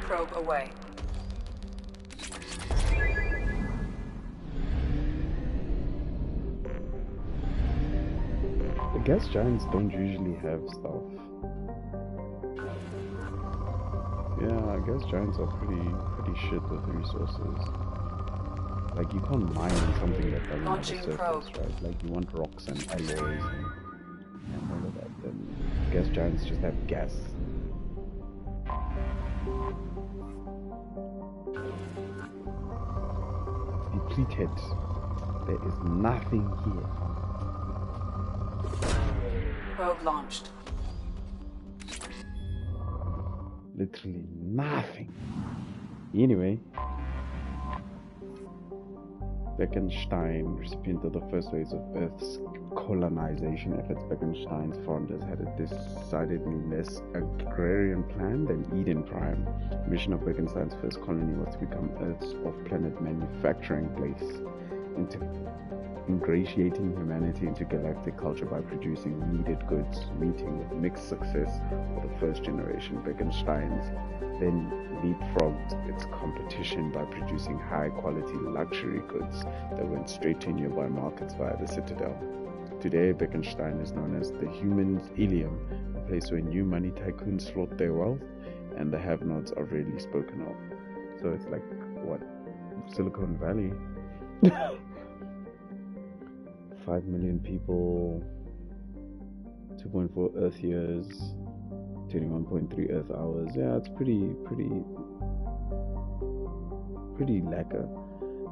Probe away. The gas giants don't usually have stuff. Yeah, gas giants are pretty shit with resources. Like, you can't mine something that doesn't have a surface, right? Like, you want rocks and alloys and all of that. Then gas giants just have gas. Depleted. There is nothing here. Probe launched. Literally nothing. Anyway, Bekenstein, recipient of the first phase of Earth's colonization efforts, Bekenstein's founders had a decidedly less agrarian plan than Eden Prime. The mission of Bekenstein's first colony was to become Earth's off-planet manufacturing place, ingratiating humanity into galactic culture by producing needed goods, meeting with mixed success for the first generation. Bekenstein's then leapfrogged its competition by producing high-quality luxury goods that went straight to nearby markets via the Citadel. Today, Bekenstein is known as the Human's Ilium, a place where new money tycoons flaunt their wealth and the have-nots are rarely spoken of. So it's like, what, Silicon Valley? 5 million people, 2.4 Earth years, 21.3 Earth hours. Yeah, it's pretty lacquer.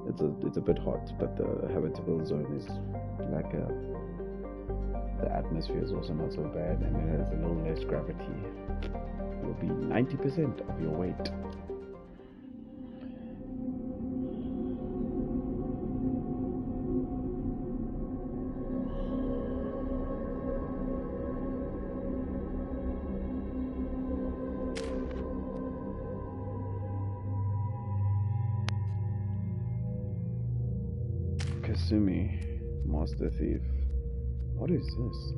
It's a bit hot, but the habitable zone is lacquer. The atmosphere is also not so bad, and it has a little less gravity. You'll be 90% of your weight. Kasumi, Master Thief. What is this?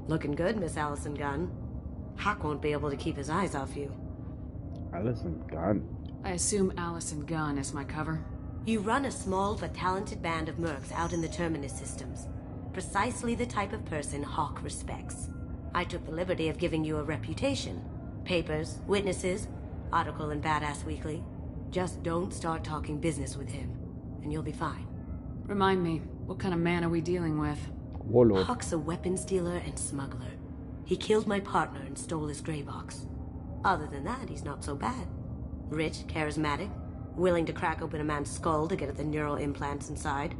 Looking good, Miss Allison Gunn. Hawk won't be able to keep his eyes off you. Allison Gunn. I assume Allison Gunn is my cover. You run a small but talented band of mercs out in the Terminus systems. Precisely the type of person Hawk respects. I took the liberty of giving you a reputation. Papers, witnesses, article in Badass Weekly. Just don't start talking business with him, and you'll be fine. Remind me, what kind of man are we dealing with? Warlord. Hawk's a weapons dealer and smuggler. He killed my partner and stole his gray box. Other than that, he's not so bad. Rich, charismatic, willing to crack open a man's skull to get at the neural implants inside.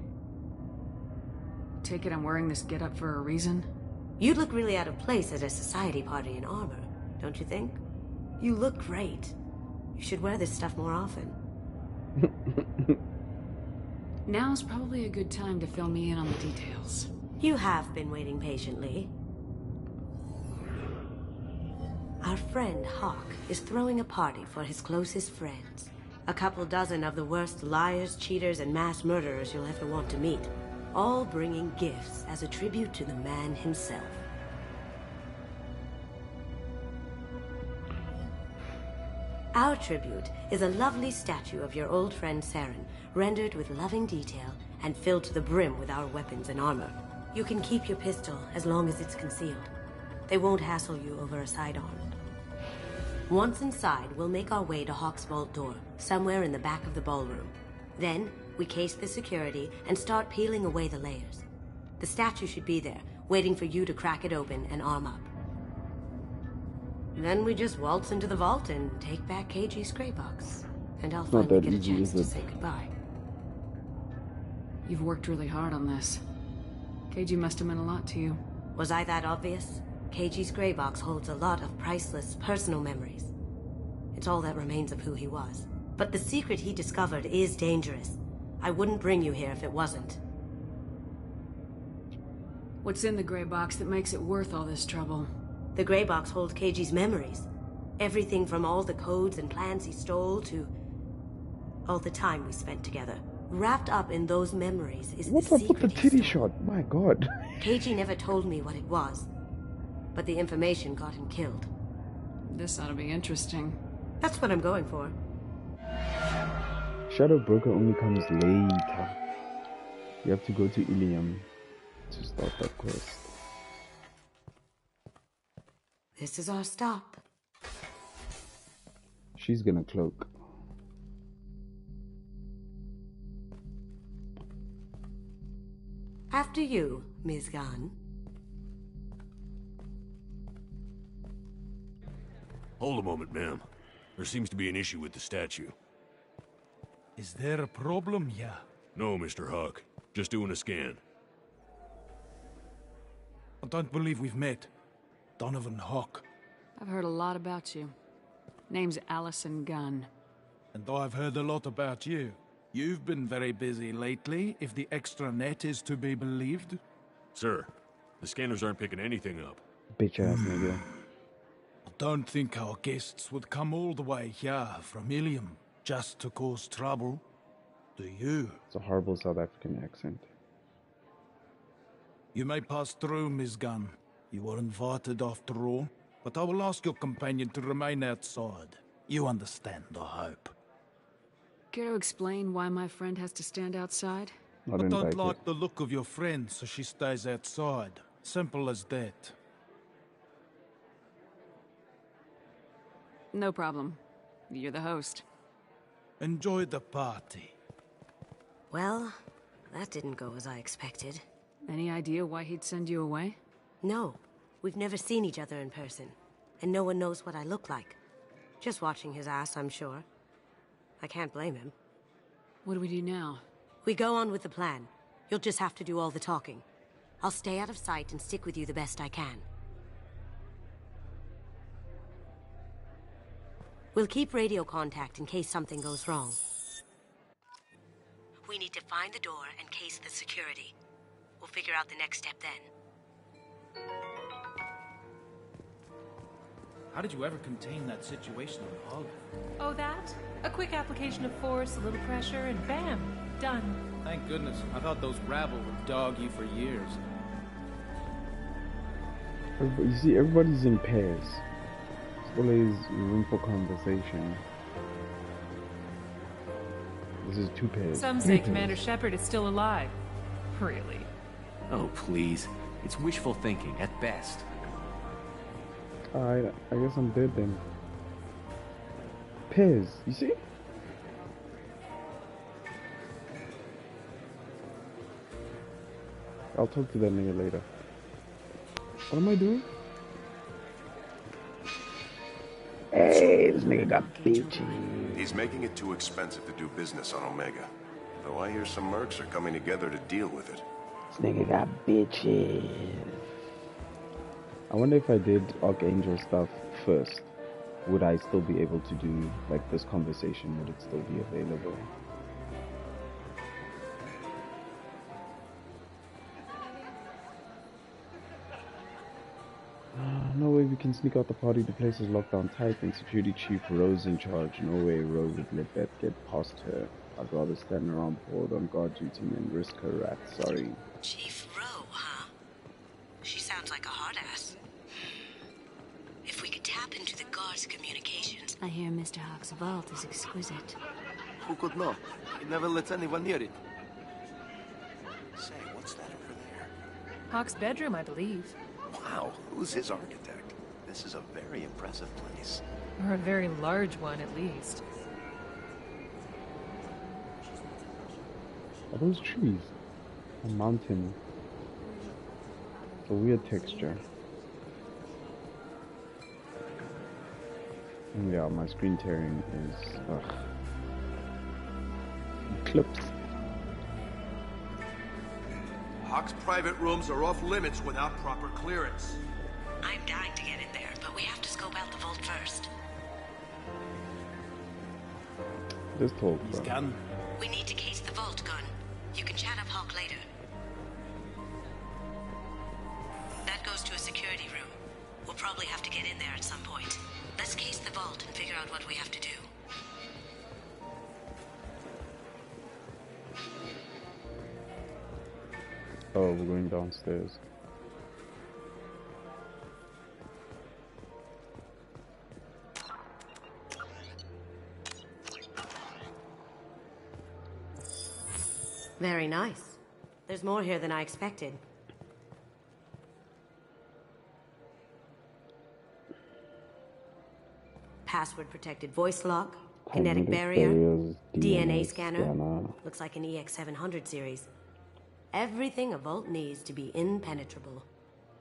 Take it I'm wearing this getup for a reason? You'd look really out of place at a society party in armor, don't you think? You look great. You should wear this stuff more often. Now's probably a good time to fill me in on the details. You have been waiting patiently. Our friend Hawk is throwing a party for his closest friends. A couple dozen of the worst liars, cheaters, and mass murderers you'll ever want to meet. All bringing gifts as a tribute to the man himself. Our tribute is a lovely statue of your old friend Saren, rendered with loving detail and filled to the brim with our weapons and armor. You can keep your pistol as long as it's concealed. They won't hassle you over a sidearm. Once inside, we'll make our way to Hawk's vault door, somewhere in the back of the ballroom. Then, we case the security and start peeling away the layers. The statue should be there, waiting for you to crack it open and arm up. Then we just waltz into the vault and take back Kgetja's gray box. And I'll finally get a chance to say goodbye. You've worked really hard on this. Kgetja must have meant a lot to you. Was I that obvious? Kgetja's gray box holds a lot of priceless personal memories. It's all that remains of who he was. But the secret he discovered is dangerous. I wouldn't bring you here if it wasn't. What's in the gray box that makes it worth all this trouble? The gray box holds Kgetja's memories. Everything from all the codes and plans he stole to all the time we spent together. Wrapped up in those memories is What's the up with the secret he titty stole. shot? My god. Kgetja never told me what it was. But the information got him killed. This ought to be interesting. That's what I'm going for. Shadow Broker only comes later. You have to go to Ilium to start that quest. This is our stop. She's gonna cloak. After you, Ms. Gunn. Hold a moment, ma'am. There seems to be an issue with the statue. Is there a problem here? No, Mr. Huck. Just doing a scan. I don't believe we've met. Donovan Hawk. I've heard a lot about you. Name's Allison Gunn. And I've heard a lot about you. You've been very busy lately, if the extra net is to be believed. Sir, the scanners aren't picking anything up. Bitch ass nigga. I don't think our guests would come all the way here from Ilium just to cause trouble. Do you? It's a horrible South African accent. You may pass through, Ms. Gunn. You were invited after all, but I will ask your companion to remain outside. You understand, I hope. Care to explain why my friend has to stand outside? I don't like the look of your friend, so she stays outside. Simple as that. No problem. You're the host. Enjoy the party. Well, that didn't go as I expected. Any idea why he'd send you away? No. We've never seen each other in person. And no one knows what I look like. Just watching his ass, I'm sure. I can't blame him. What do we do now? We go on with the plan. You'll just have to do all the talking. I'll stay out of sight and stick with you the best I can. We'll keep radio contact in case something goes wrong. We need to find the door and case the security. We'll figure out the next step then. How did you ever contain that situation on Olive? Oh, that? A quick application of force, a little pressure, and bam! Done. Thank goodness. I thought those rabble would dog you for years. You see, everybody's in pairs. There's always room for conversation. This is 2 pairs. Some 3 say Commander pairs. Shepard is still alive. Really? Oh, please. It's wishful thinking at best. Alright, I guess I'm dead then. Pairs, you see? I'll talk to that nigga later. What am I doing? Hey, this nigga got bitchy. He's making it too expensive to do business on Omega. Though I hear some mercs are coming together to deal with it. This nigga got bitches. I wonder if I did Archangel stuff first, would I still be able to do, like, this conversation? Would it still be available? No way we can sneak out the party. The place is locked down tight and security chief Rose in charge. No way Rose would let that get past her. I'd rather stand around bored on guard duty than risk her wrath. Sorry. Chief Rowe, huh? She sounds like a hard ass. If we could tap into the guard's communications. I hear Mr. Hawk's vault is exquisite. Who could know? He never lets anyone near it. Say, what's that over there? Hawk's bedroom, I believe. Wow, who's his architect? This is a very impressive place. Or a very large one, at least. Are those trees? A mountain. It's a weird texture. Yeah, my screen tearing is... ugh. Clips. Hawk's private rooms are off limits without proper clearance. I'm dying to get in there, but we have to scope out the vault first. Just talk, bro. Gun. We need to case the vault, Gun. You can chat up Hawk later. That goes to a security room. We'll probably have to get in there at some point. Let's case the vault and figure out what we have to do. Oh, we're going downstairs. Very nice. There's more here than I expected. Password-protected voice lock, kinetic barrier, DNA scanner. Looks like an EX700 series. Everything a vault needs to be impenetrable.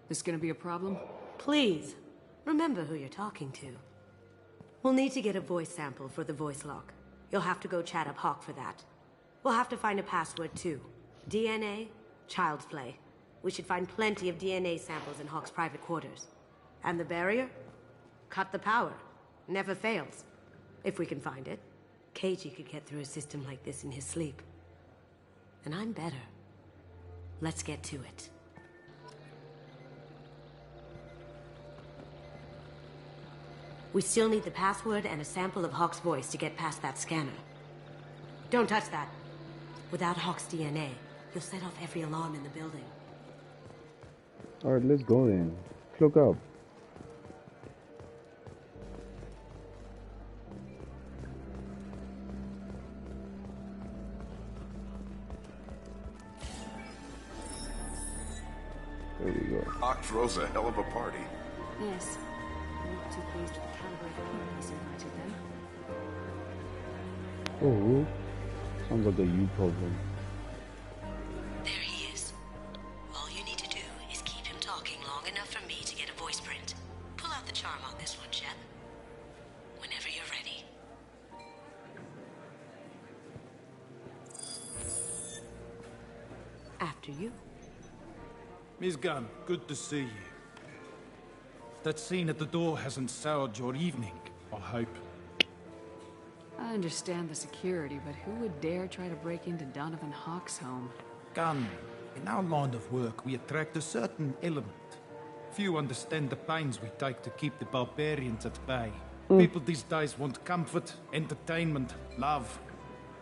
This gonna be a problem? Please, remember who you're talking to. We'll need to get a voice sample for the voice lock. You'll have to go chat up Hawk for that. We'll have to find a password too. DNA, child's play. We should find plenty of DNA samples in Hawk's private quarters. And the barrier? Cut the power. Never fails. If we can find it. Kgetja could get through a system like this in his sleep. And I'm better. Let's get to it. We still need the password and a sample of Hawk's voice to get past that scanner. Don't touch that. Without Hawk's DNA, you'll set off every alarm in the building. Alright, let's go then. Cloak up. There we go. Hawk throws a hell of a party. Yes. I'm not too pleased with the caliber of people he's invited them. Oh, sounds like a you problem. There he is. All you need to do is keep him talking long enough for me to get a voice print. Pull out the charm on this one, Shep. Whenever you're ready. After you. Miss Gunn, good to see you. That scene at the door hasn't soured your evening, I hope. I understand the security, but who would dare try to break into Donovan Hawk's home? Gunn, in our line of work, we attract a certain element. Few understand the pains we take to keep the barbarians at bay. People these days want comfort, entertainment, love.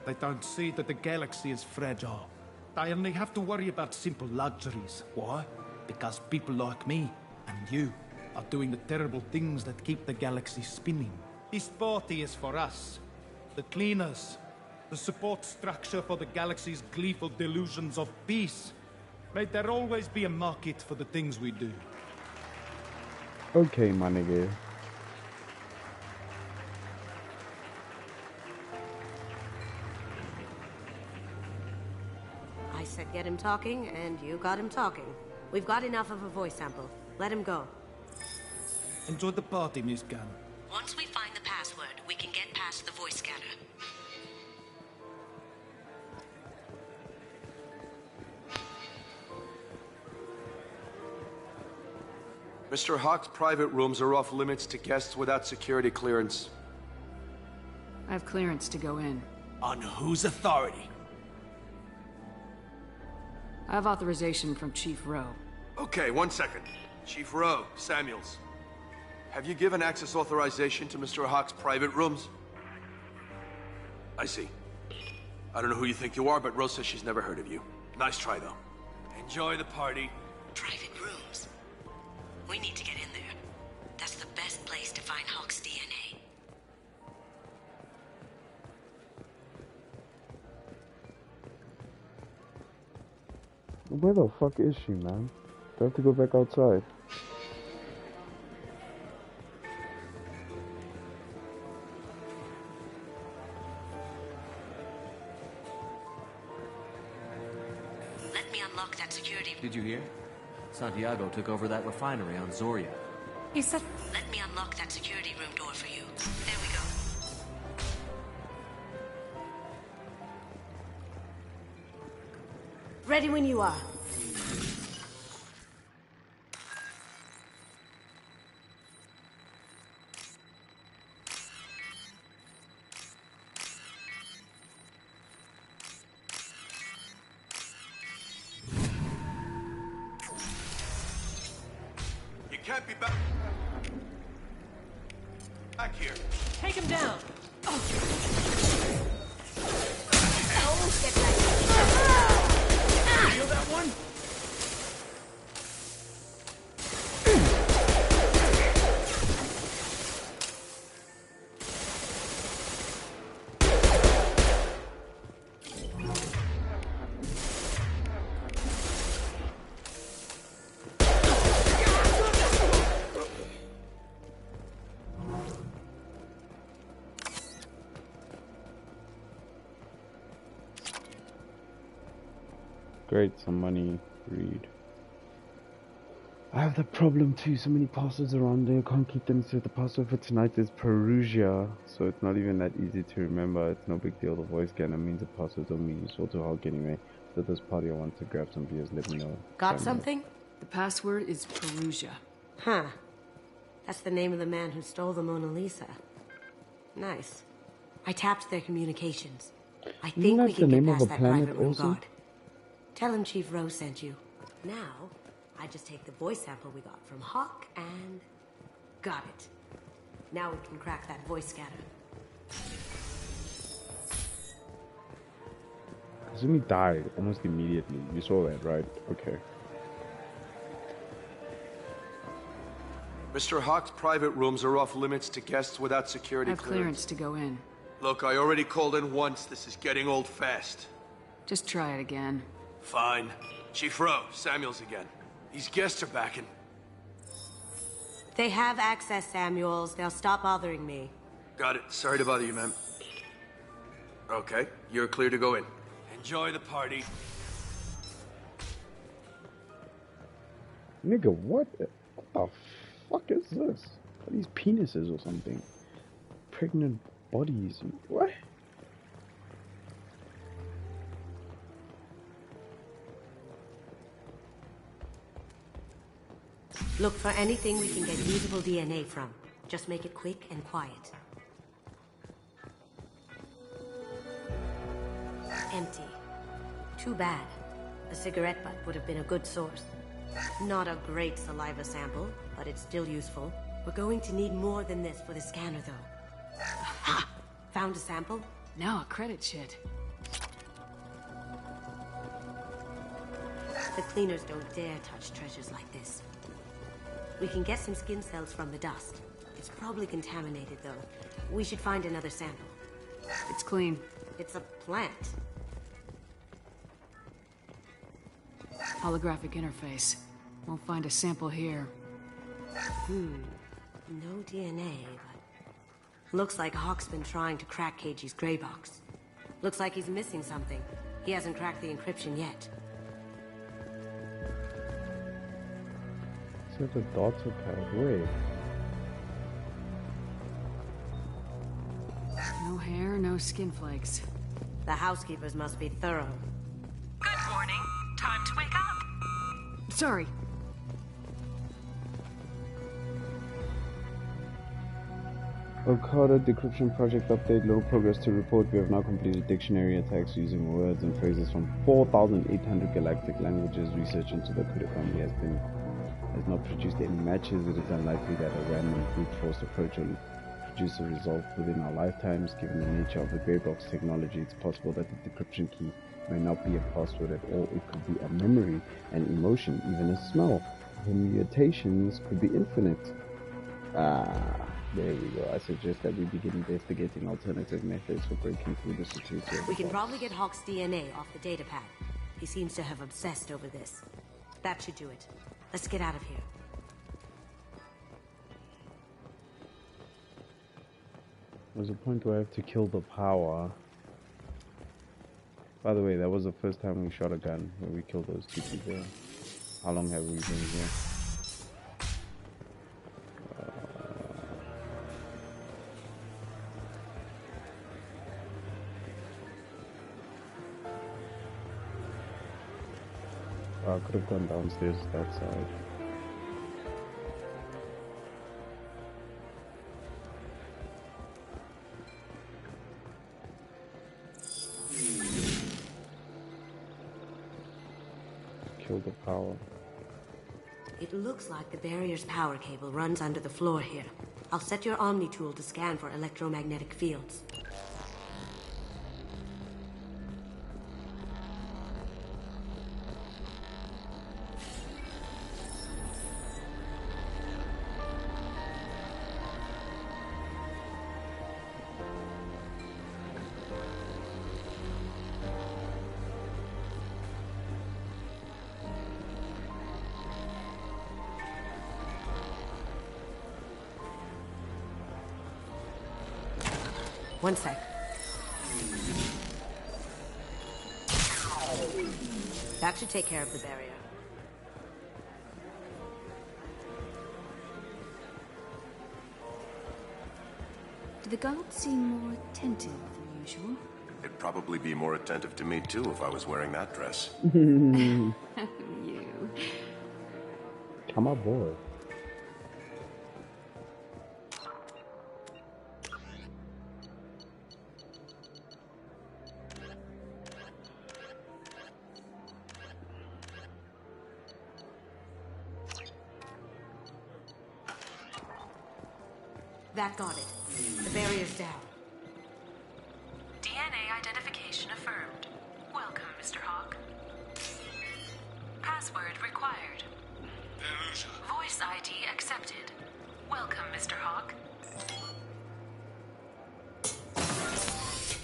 They don't see that the galaxy is fragile. They only have to worry about simple luxuries. Why? Because people like me And you are doing the terrible things that keep the galaxy spinning. This party is for us, the cleaners, the support structure for the galaxy's gleeful delusions of peace. May there always be a market for the things we do. Okay, my nigga. I said get him talking, and you got him talking. We've got enough of a voice sample. Let him go. Enjoy the party, Miss Gunn. Once we find the password, we can get past the voice scanner. Mr. Hawk's private rooms are off limits to guests without security clearance. I have clearance to go in. On whose authority? I have authorization from Chief Rowe. Okay, 1 second. Chief Rowe, Samuels. Have you given access authorization to Mr. Hawk's private rooms? I see. I don't know who you think you are, but Rose says she's never heard of you. Nice try, though. Enjoy the party. Private rooms. We need to get in there. That's the best place to find Hawk's DNA. Where the fuck is she, man? Do I have to go back outside? Let me unlock that security. Did you hear? Santiago took over that refinery on Zoria. He said... Let me unlock that security room door for you. There we go. Ready when you are. You can't be back here. Take him down. Feel that one? Great, some money. Read. I have the problem too. So many passwords around there. Can't keep them straight. The password for tonight is Perugia, so it's not even that easy to remember. It's no big deal. The voice scanner means the passwords don't mean useful to Hulk anyway. So this party, I want to grab some beers. Let me know. Got something? The password is Perugia. Huh. That's the name of the man who stole the Mona Lisa. Nice. I tapped their communications. I think we can get past that private room guard. Tell him Chief Rose sent you. Now, I just take the voice sample we got from Hawk and... got it. Now we can crack that voice scanner. Kazumi died almost immediately. You saw that, right? Okay. Mr. Hawk's private rooms are off limits to guests without security I have clearance to go in. Look, I already called in once. This is getting old fast. Just try it again. Fine. Chief Rowe, Samuels again. These guests are back in. They have access, Samuels. They'll stop bothering me. Got it. Sorry to bother you, ma'am. Okay, you're clear to go in. Enjoy the party. Nigga, what the fuck is this? Are these penises or something? Pregnant bodies. What? Look for anything we can get usable DNA from. Just make it quick and quiet. Empty. Too bad. A cigarette butt would have been a good source. Not a great saliva sample, but it's still useful. We're going to need more than this for the scanner, though. Ha! Found a sample? Now a credit shit. The cleaners don't dare touch treasures like this. We can get some skin cells from the dust. It's probably contaminated, though. We should find another sample. It's clean. It's a plant. Holographic interface. Won't find a sample here. No DNA, but... Looks like Hawk's been trying to crack Kgetja's gray box. Looks like he's missing something. He hasn't cracked the encryption yet. So the daughter pad, wait. No hair, no skin flakes. The housekeepers must be thorough. Good morning. Time to wake up. Sorry. Okada Decryption Project update, low progress to report. We have now completed dictionary attacks using words and phrases from 4,800 galactic languages. Research into the Kudakami has not produced any matches. It is unlikely that a random brute force approach will produce a result within our lifetimes. Given the nature of the grey box technology, it's possible that the decryption key may not be a password at all. It could be a memory, an emotion, even a smell. The mutations could be infinite. There we go. I suggest that we begin investigating alternative methods for breaking through the security of the We can box. probably get Hawk's DNA off the data pad. He seems to have obsessed over this. That should do it. Let's get out of here. There's a point where I have to kill the power. By the way, that was the first time we shot a gun, where we killed those two people. How long have we been here? I could have gone downstairs that side. Kill the power. It looks like the barrier's power cable runs under the floor here. I'll set your Omni tool to scan for electromagnetic fields. One sec. That should take care of the barrier. Do the guards seem more attentive than usual? It'd probably be more attentive to me, too, if I was wearing that dress. You. Come on, boy. That got it. The barrier's down. DNA identification affirmed. Welcome, Mr. Hawk. Password required. Voice ID accepted. Welcome, Mr. Hawk.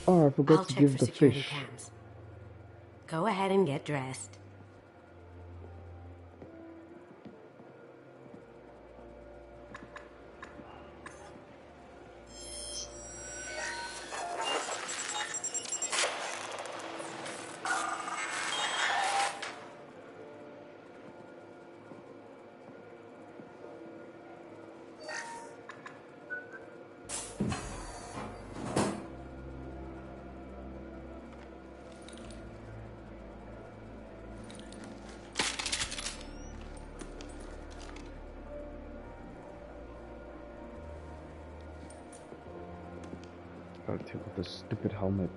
Oh, I forgot I'll to check give for the security fish. cams. Go ahead and get dressed. Gotta take off this stupid helmet.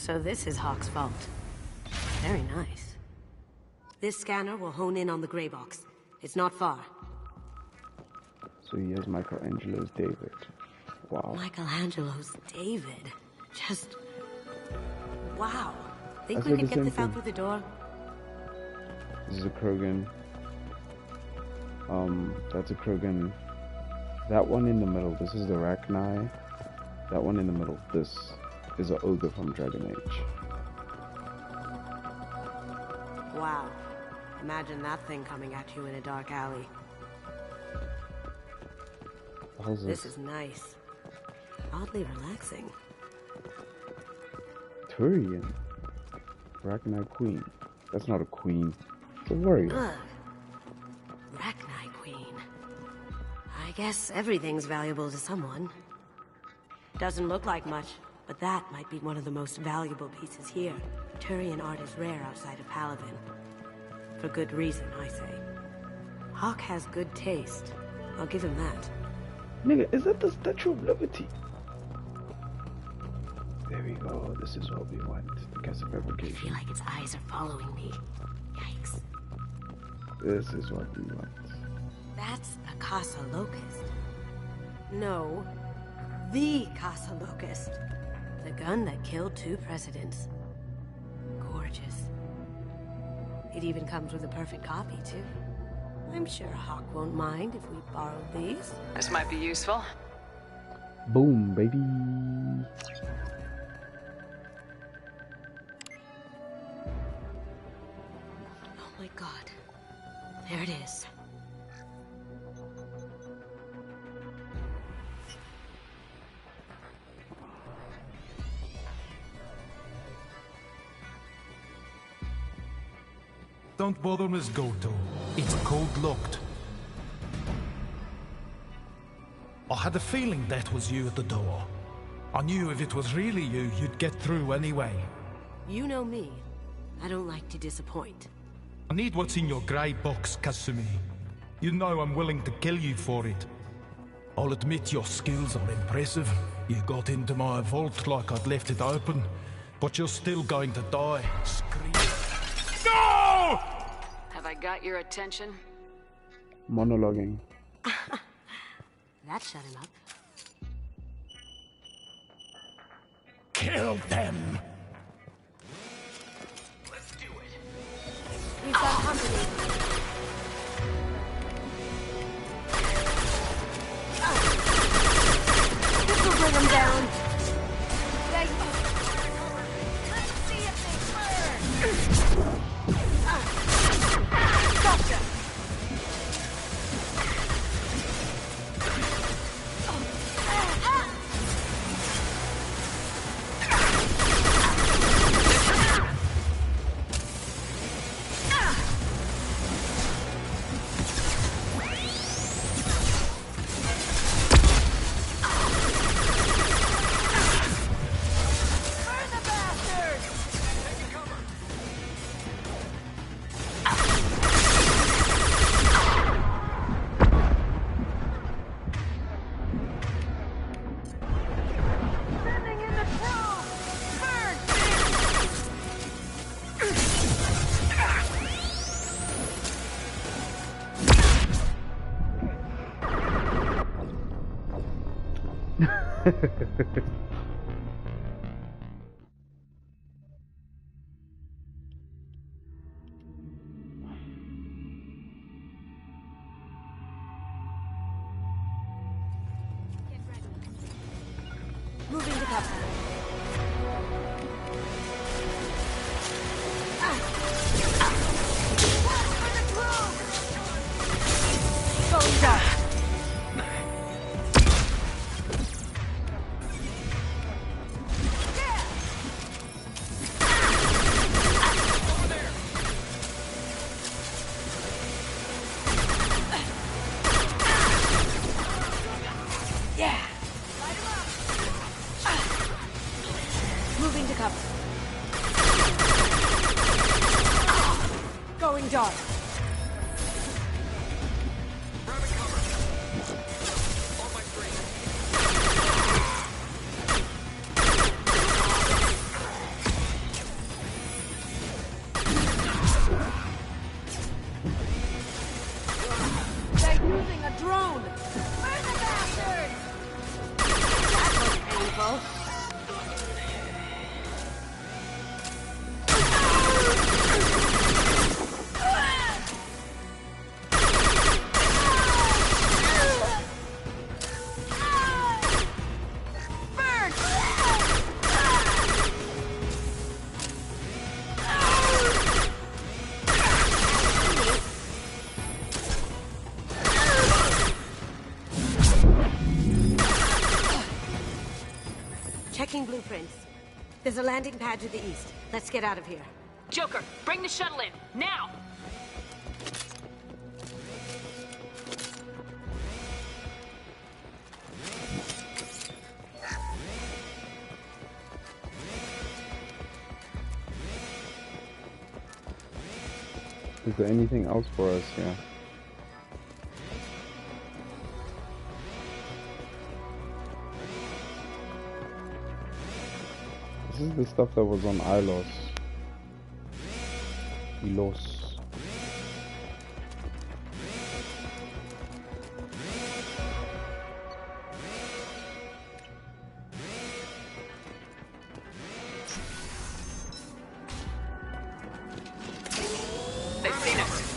So this is Hawk's vault. Very nice. This scanner will hone in on the gray box. It's not far. So here's Michelangelo's David. Wow. Michelangelo's David. Just... wow. Think I we said could the get same this out thing. through the door? This is a Krogan. That's a Krogan. That one in the middle, this is the Rachni. That one in the middle, this is an ogre from Dragon Age. Wow. Imagine that thing coming at you in a dark alley. How's This this? is nice. Oddly relaxing. Turian. Rachni Queen. That's not a queen. It's a warrior. Ugh. Rachni Queen. I guess everything's valuable to someone. Doesn't look like much, but that might be one of the most valuable pieces here. Turian art is rare outside of Palavin. For good reason, I say. Hawk has good taste. I'll give him that. Nigga, is that the Statue of Liberty? There we go. This is what we want. The cast of I fabrication. feel like its eyes are following me. Yikes. This is what we want. That's a Casa Locust. No, the Casa Locust. The gun that killed 2 presidents. Gorgeous. It even comes with a perfect copy, too. I'm sure Hawk won't mind if we borrowed these. This might be useful. Boom, baby. Oh my god. There it is. Don't bother, Miss Goto. It's code-locked. I had a feeling that was you at the door. I knew if it was really you, you'd get through anyway. You know me. I don't like to disappoint. I need what's in your grey box, Kasumi. You know I'm willing to kill you for it. I'll admit your skills are impressive. You got into my vault like I'd left it open, but you're still going to die. Scream. No! Have I got your attention? Monologuing. That shut him up. Kill them! Let's do it. We've got company. This will bring him down. Let's see if they burn. Gotcha. Moving to cover. Going down. Yeah. using a drone! Where's the bastard? That was painful. Checking blueprints. There's a landing pad to the east. Let's get out of here. Joker, bring the shuttle in, now! Is there anything else for us here? This is the stuff that was on Ilos. Ilos. They've seen us.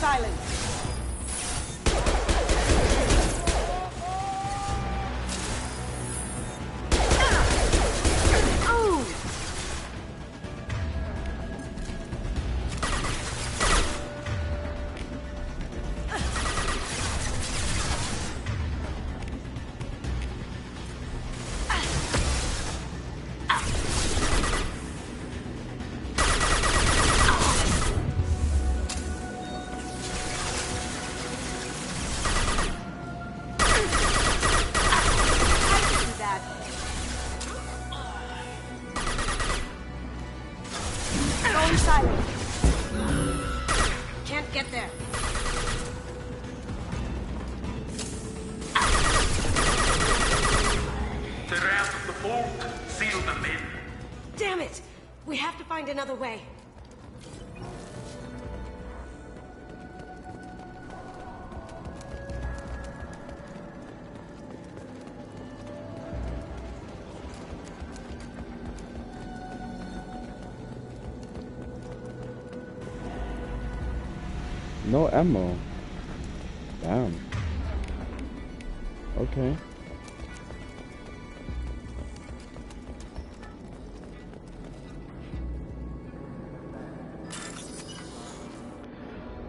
silent. Going silent. Can't get there. Surround the fort. Seal them in. Damn it! We have to find another way. No ammo. Damn. Okay.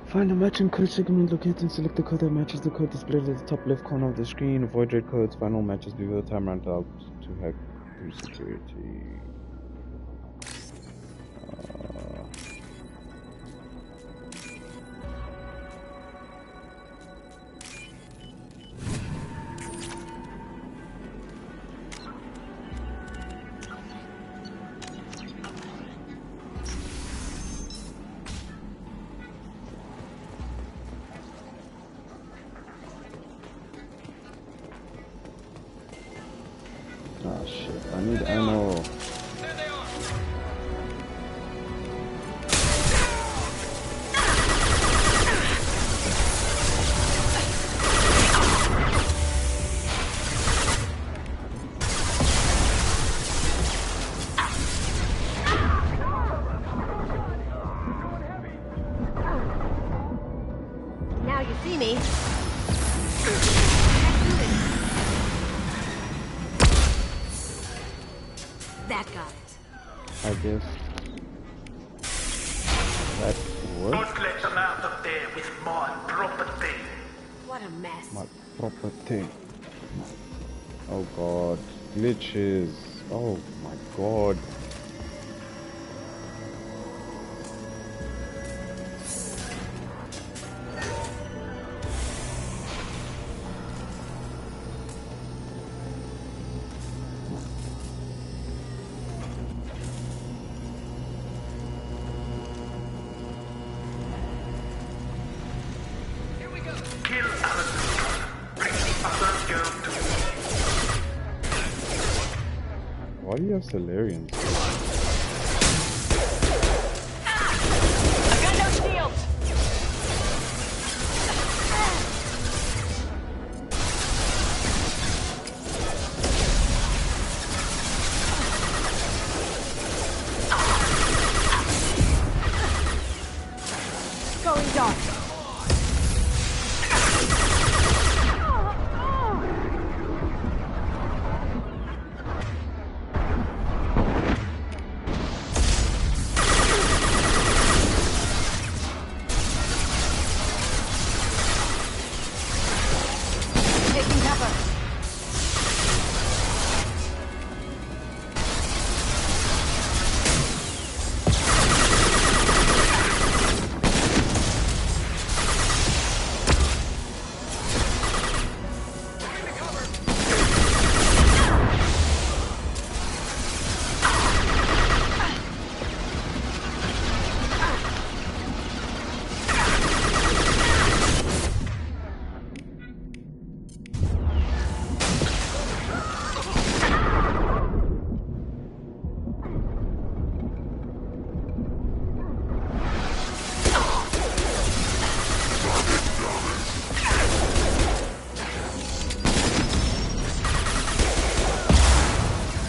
Find a matching code segment, locate and select the code that matches the code displayed at the top left corner of the screen. Avoid red codes, find all matches before the time runs out to hack through security. Oh shit, I need ammo. Now you see me. That got it. I guess that works. Don't let them out of there with my property. What a mess. My property. Oh god, glitches. Oh my god. Kill Alexander. Bring the other girl to me. Why do you have Solarians? I've got no shields. Going dark. Taking cover.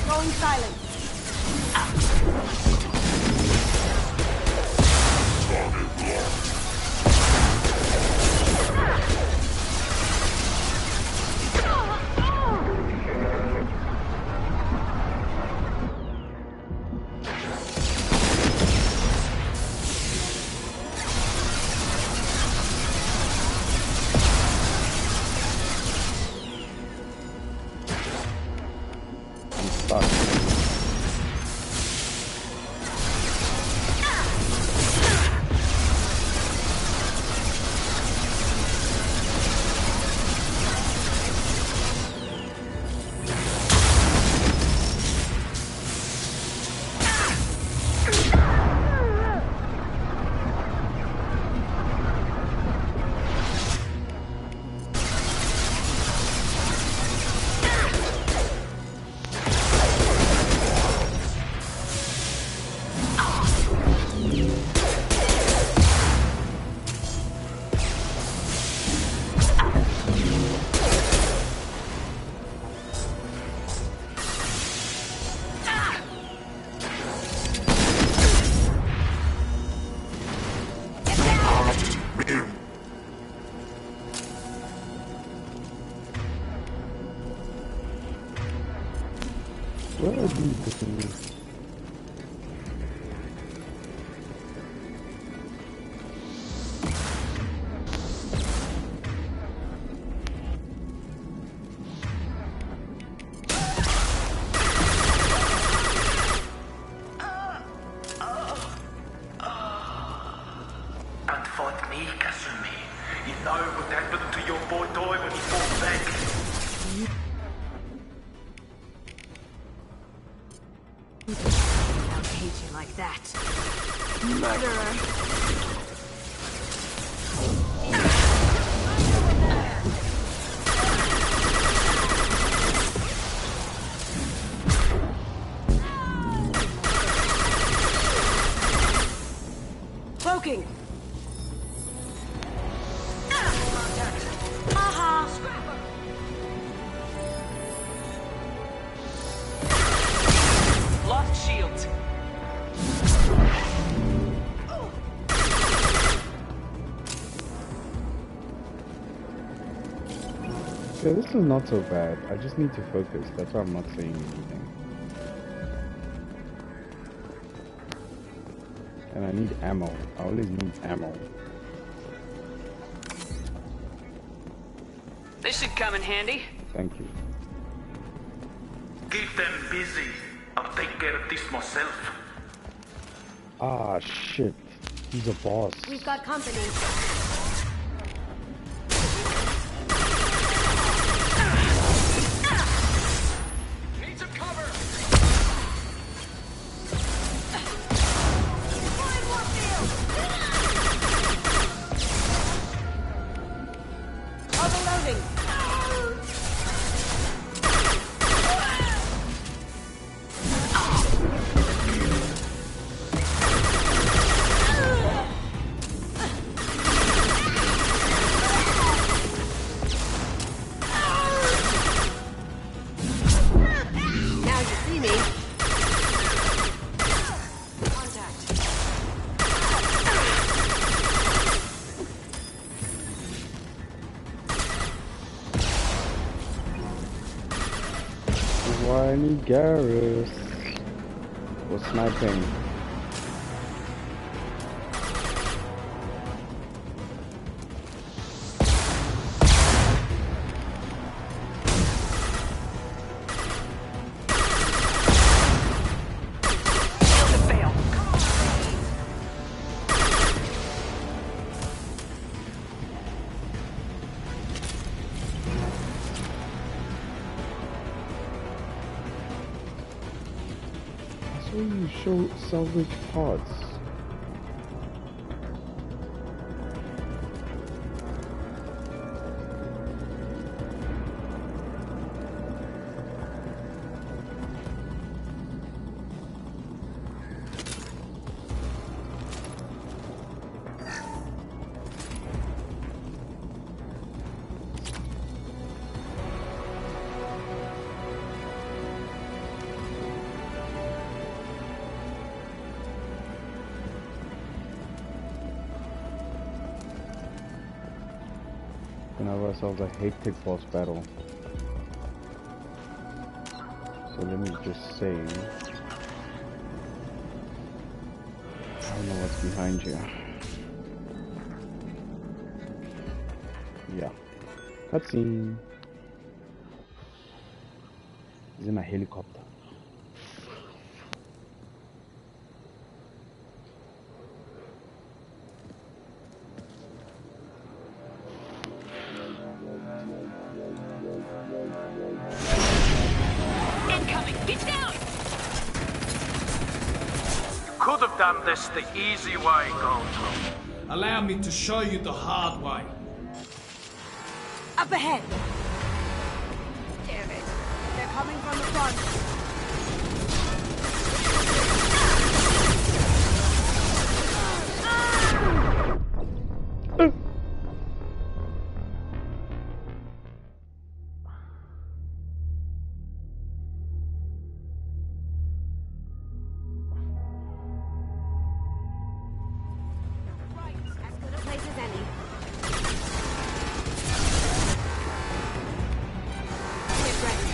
Going silent. I'm stuck. Where are these? And fought me, Kasumi. You know what happened to your boy Toy when he fought back? I'll hate you like that. Murderer! Cloaking! Lost shields. Yeah, this is not so bad. I just need to focus. That's why I'm not saying anything. And I need ammo. I always need ammo. This should come in handy. Thank you. Keep them busy. I'll take care of this myself. Ah, shit. He's a boss. We've got company. Need some cover! Overloading! Now you see me. Contact. Why I need Garrus? For sniping. That's where you show salvage parts. We can have ourselves a hectic boss battle. So let me just save. I don't know what's behind you. Yeah. Cutscene. He's in a helicopter. Incoming! Get down! Could have done this the easy way, Goldblum. Allow me to show you the hard way. Up ahead! Damn it. They're coming from the front. As good a place as any. Get ready.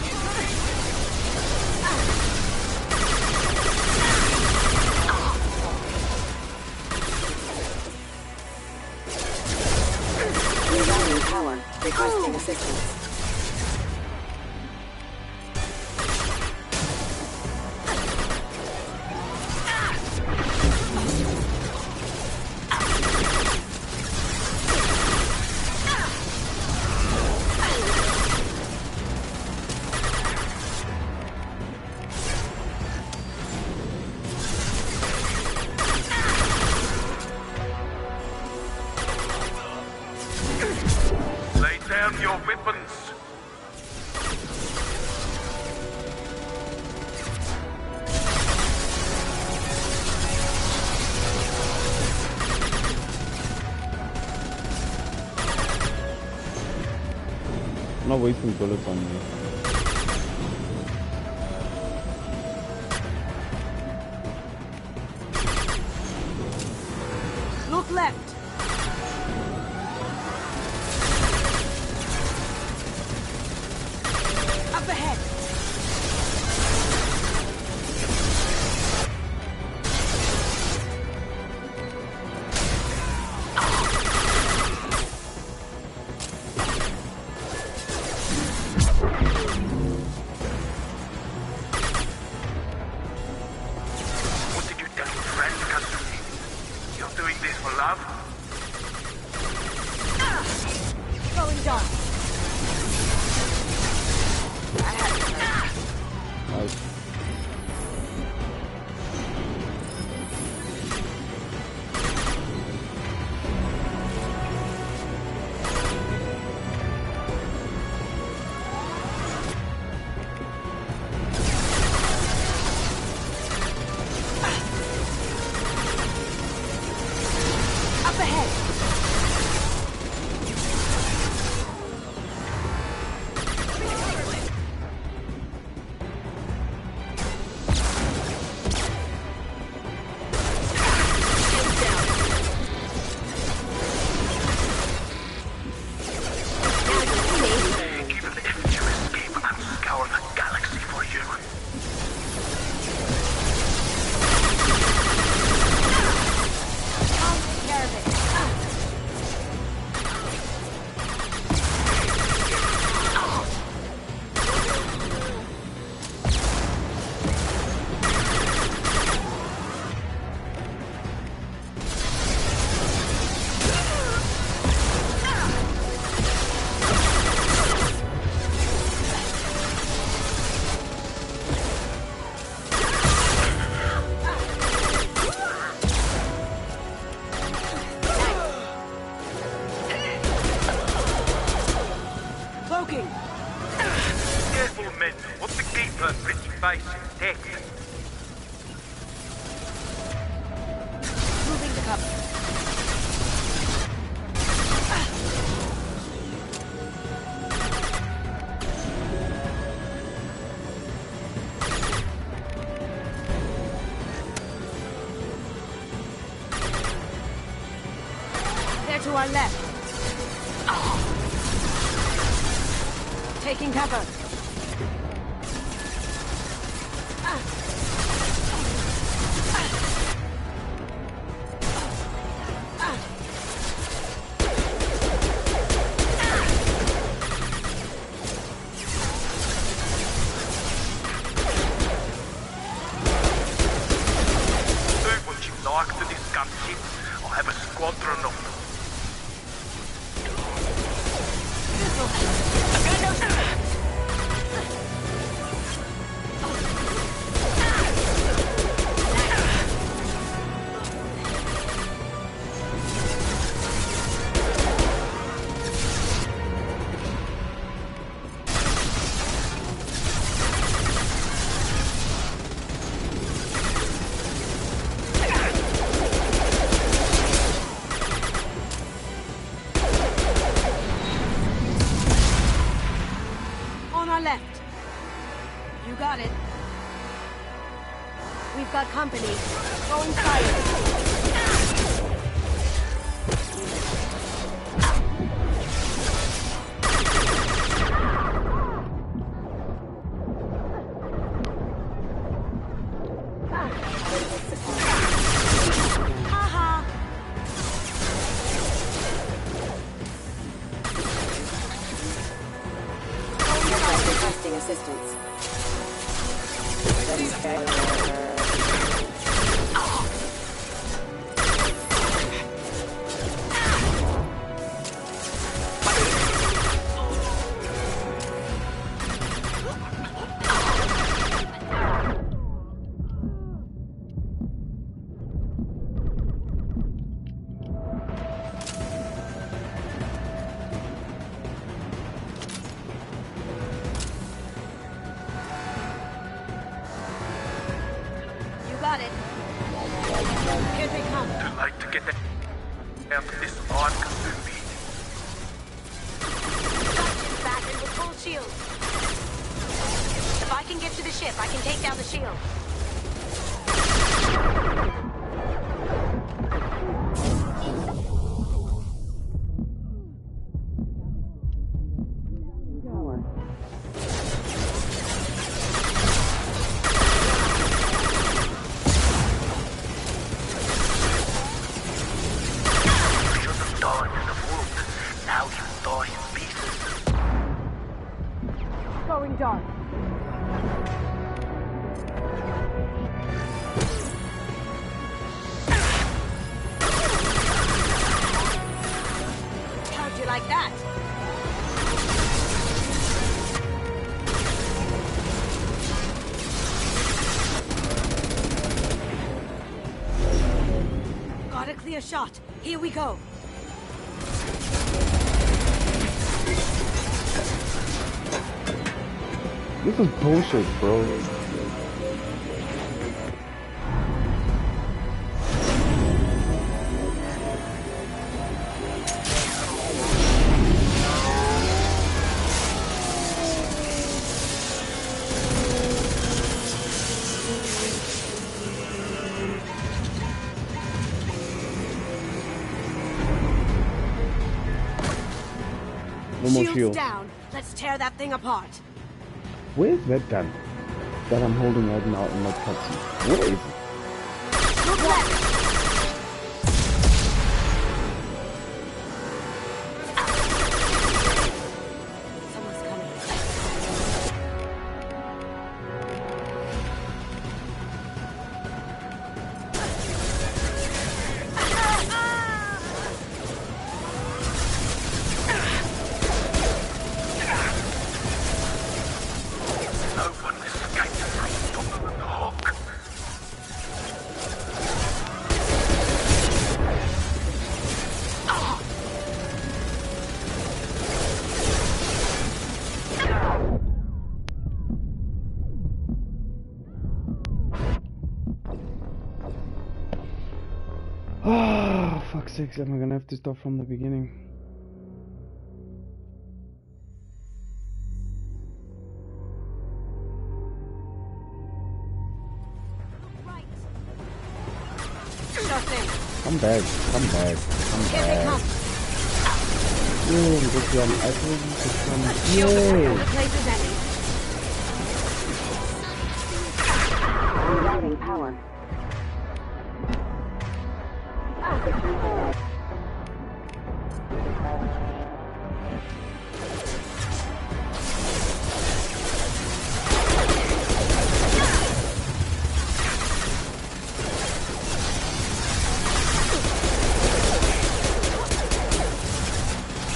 not wasting bullets on you. Look left. Up ahead. What did you tell your friend, Kasumi? You're doing this for love? Going down. Nice. Up ahead. Even if you escape, I'll scour the galaxy for you. I'll take care of it. Cloaking. Careful, men. What's the keeper? Pretty face. Text. Moving the cover. They're to our left. Taking cover. Do what you like to this gunship. I'll have a squadron of them. On our left. You got it. We've got company. Going silent. Haha. Requesting assistance. Got it. Here they come. Too late to get that out of this line, Kasumi. Back in the bullshit. If I can get to the ship, I can take down the shield. Going dark. How'd you like that? Got a clear shot. Here we go. This is bullshit, bro. No more Shield's shield. down. Let's tear that thing apart. Where's that gun that I'm holding right now in my cutscene? What is it? Look left. Someone's coming. Ah, fuck's sakes, am I gonna have to start from the beginning? Come back, come back, come Here they back. come. Boom, good one. I told you to come. Shield is Yay! on the place as any. Rerouting power.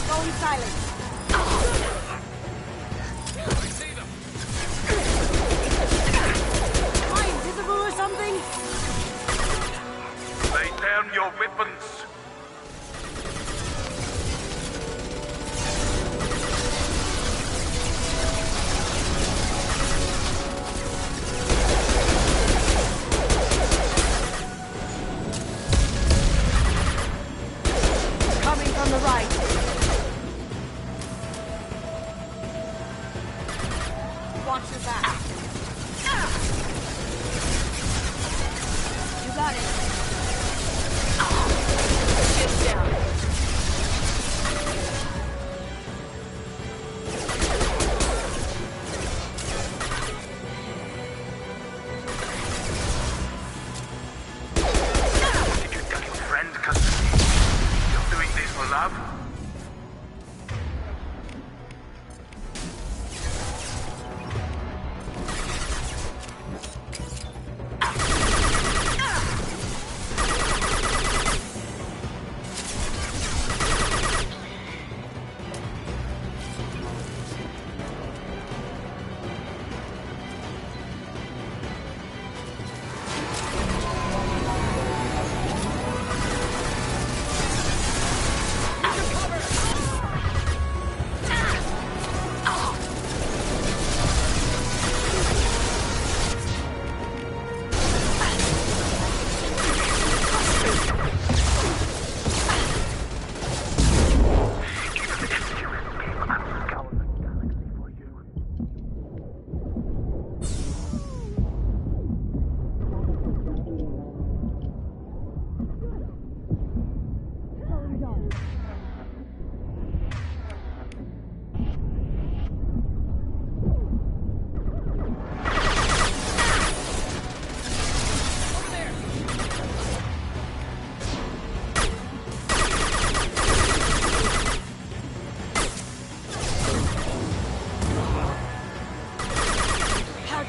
Going silent. Am I invisible or something? Lay down your weapons. Coming from the right. Watch your back. You got it. Get down. Did you duck your friend, cousin? You're doing this for love?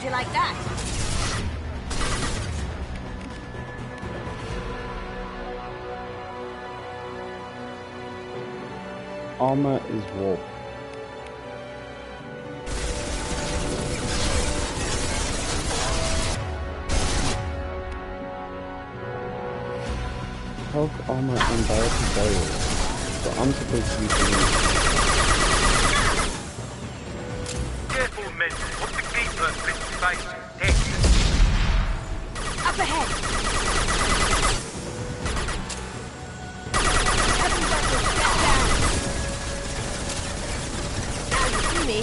you like that? Armor is warp. Health, armor, and biotic barriers. So I'm supposed to be doing. Careful, men. What the keeper been facing death. Up ahead! Now you see me.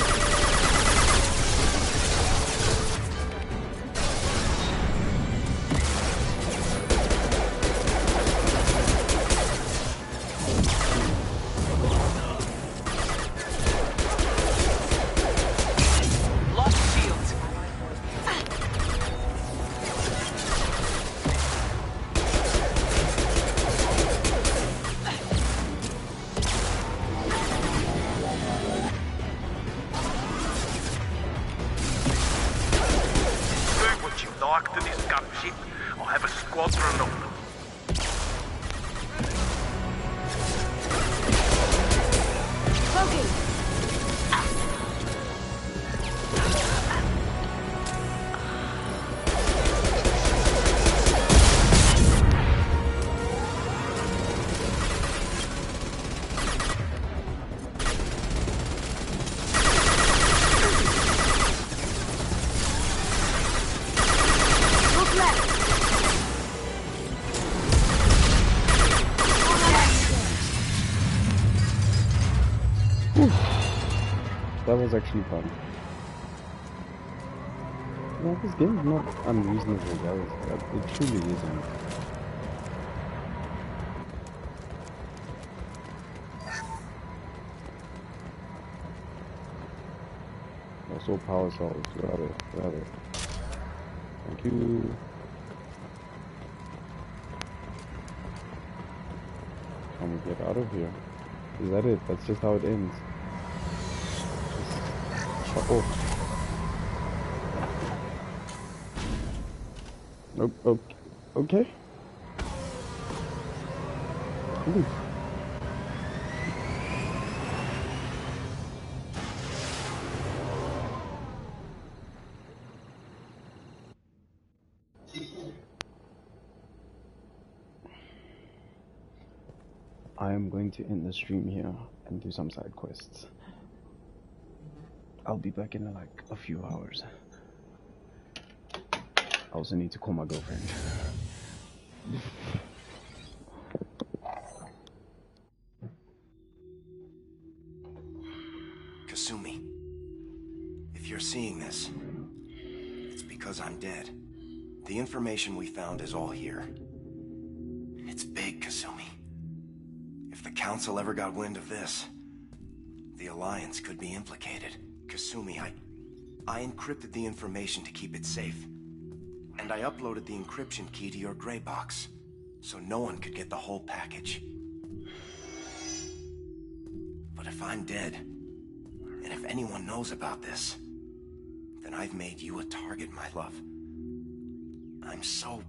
To this gunship, I'll have a squadron of them. Smoking! That was actually fun. Yeah, this game is not unreasonable, guys. It truly isn't. Also power cells, grab it. Thank you. Can we get out of here? Is that it? That's just how it ends. Just shut off. Nope. Okay. Ooh. I am going to end the stream here and do some side quests. I'll be back in like a few hours. I also need to call my girlfriend. Kasumi, if you're seeing this, it's because I'm dead. The information we found is all here. It's big, Kasumi. If the Council ever got wind of this, the Alliance could be implicated. Kasumi, I encrypted the information to keep it safe. And I uploaded the encryption key to your gray box, so no one could get the whole package. But if I'm dead, and if anyone knows about this, then I've made you a target, my love. I'm so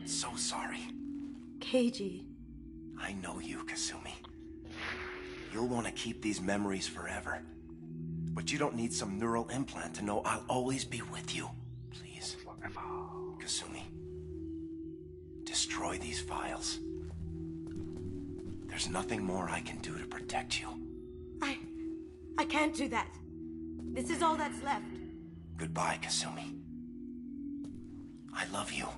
sorry. Kgetja. I know you, Kasumi. You'll want to keep these memories forever. But you don't need some neural implant to know I'll always be with you. Please. Forever. Kasumi. Destroy these files. There's nothing more I can do to protect you. I can't do that. This is all that's left. Goodbye, Kasumi. I love you.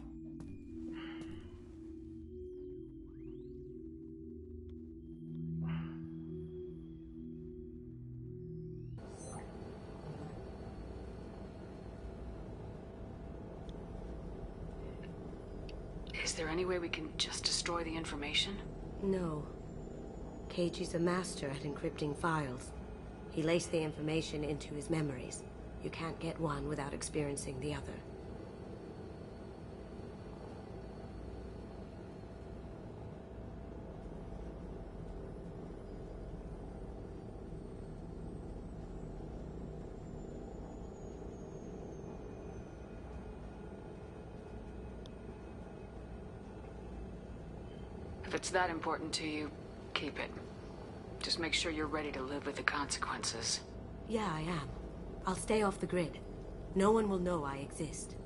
Is there any way we can just destroy the information? No. Kgetja's a master at encrypting files. He laced the information into his memories. You can't get one without experiencing the other. If it's that important to you, keep it. Just make sure you're ready to live with the consequences. Yeah, I am. I'll stay off the grid. No one will know I exist.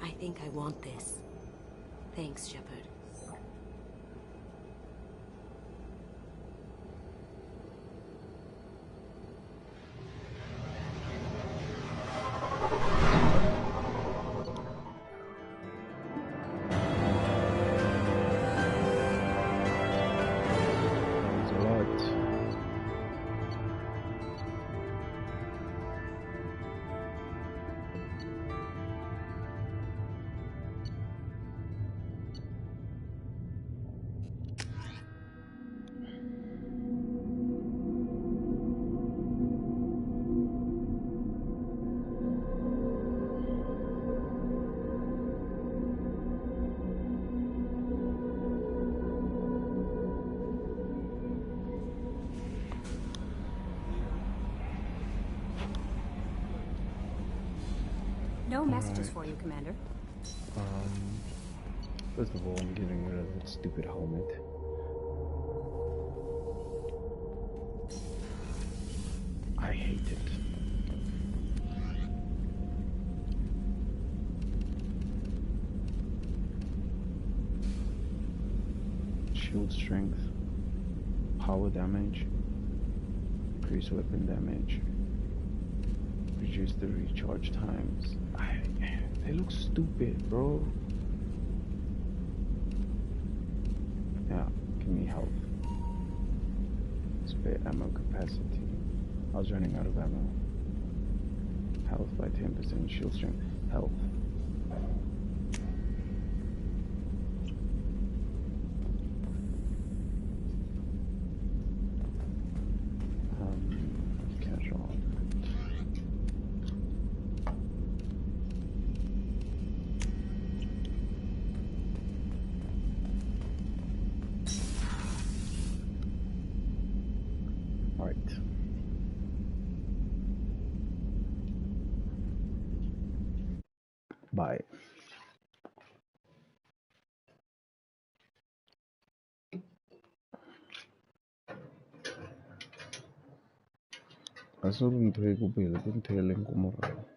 I think I want this. Thanks, Shepard. No messages for you, Commander. First of all, I'm getting rid of that stupid helmet. I hate it. Shield strength, power damage, increase weapon damage, reduce the recharge times. They look stupid, bro. Yeah, give me health. Spare ammo capacity. I was running out of ammo. Health by 10%, shield strength, health. Casual. Alright. Bye. Aso ntho e ko pele ke ntho e leng ko morao.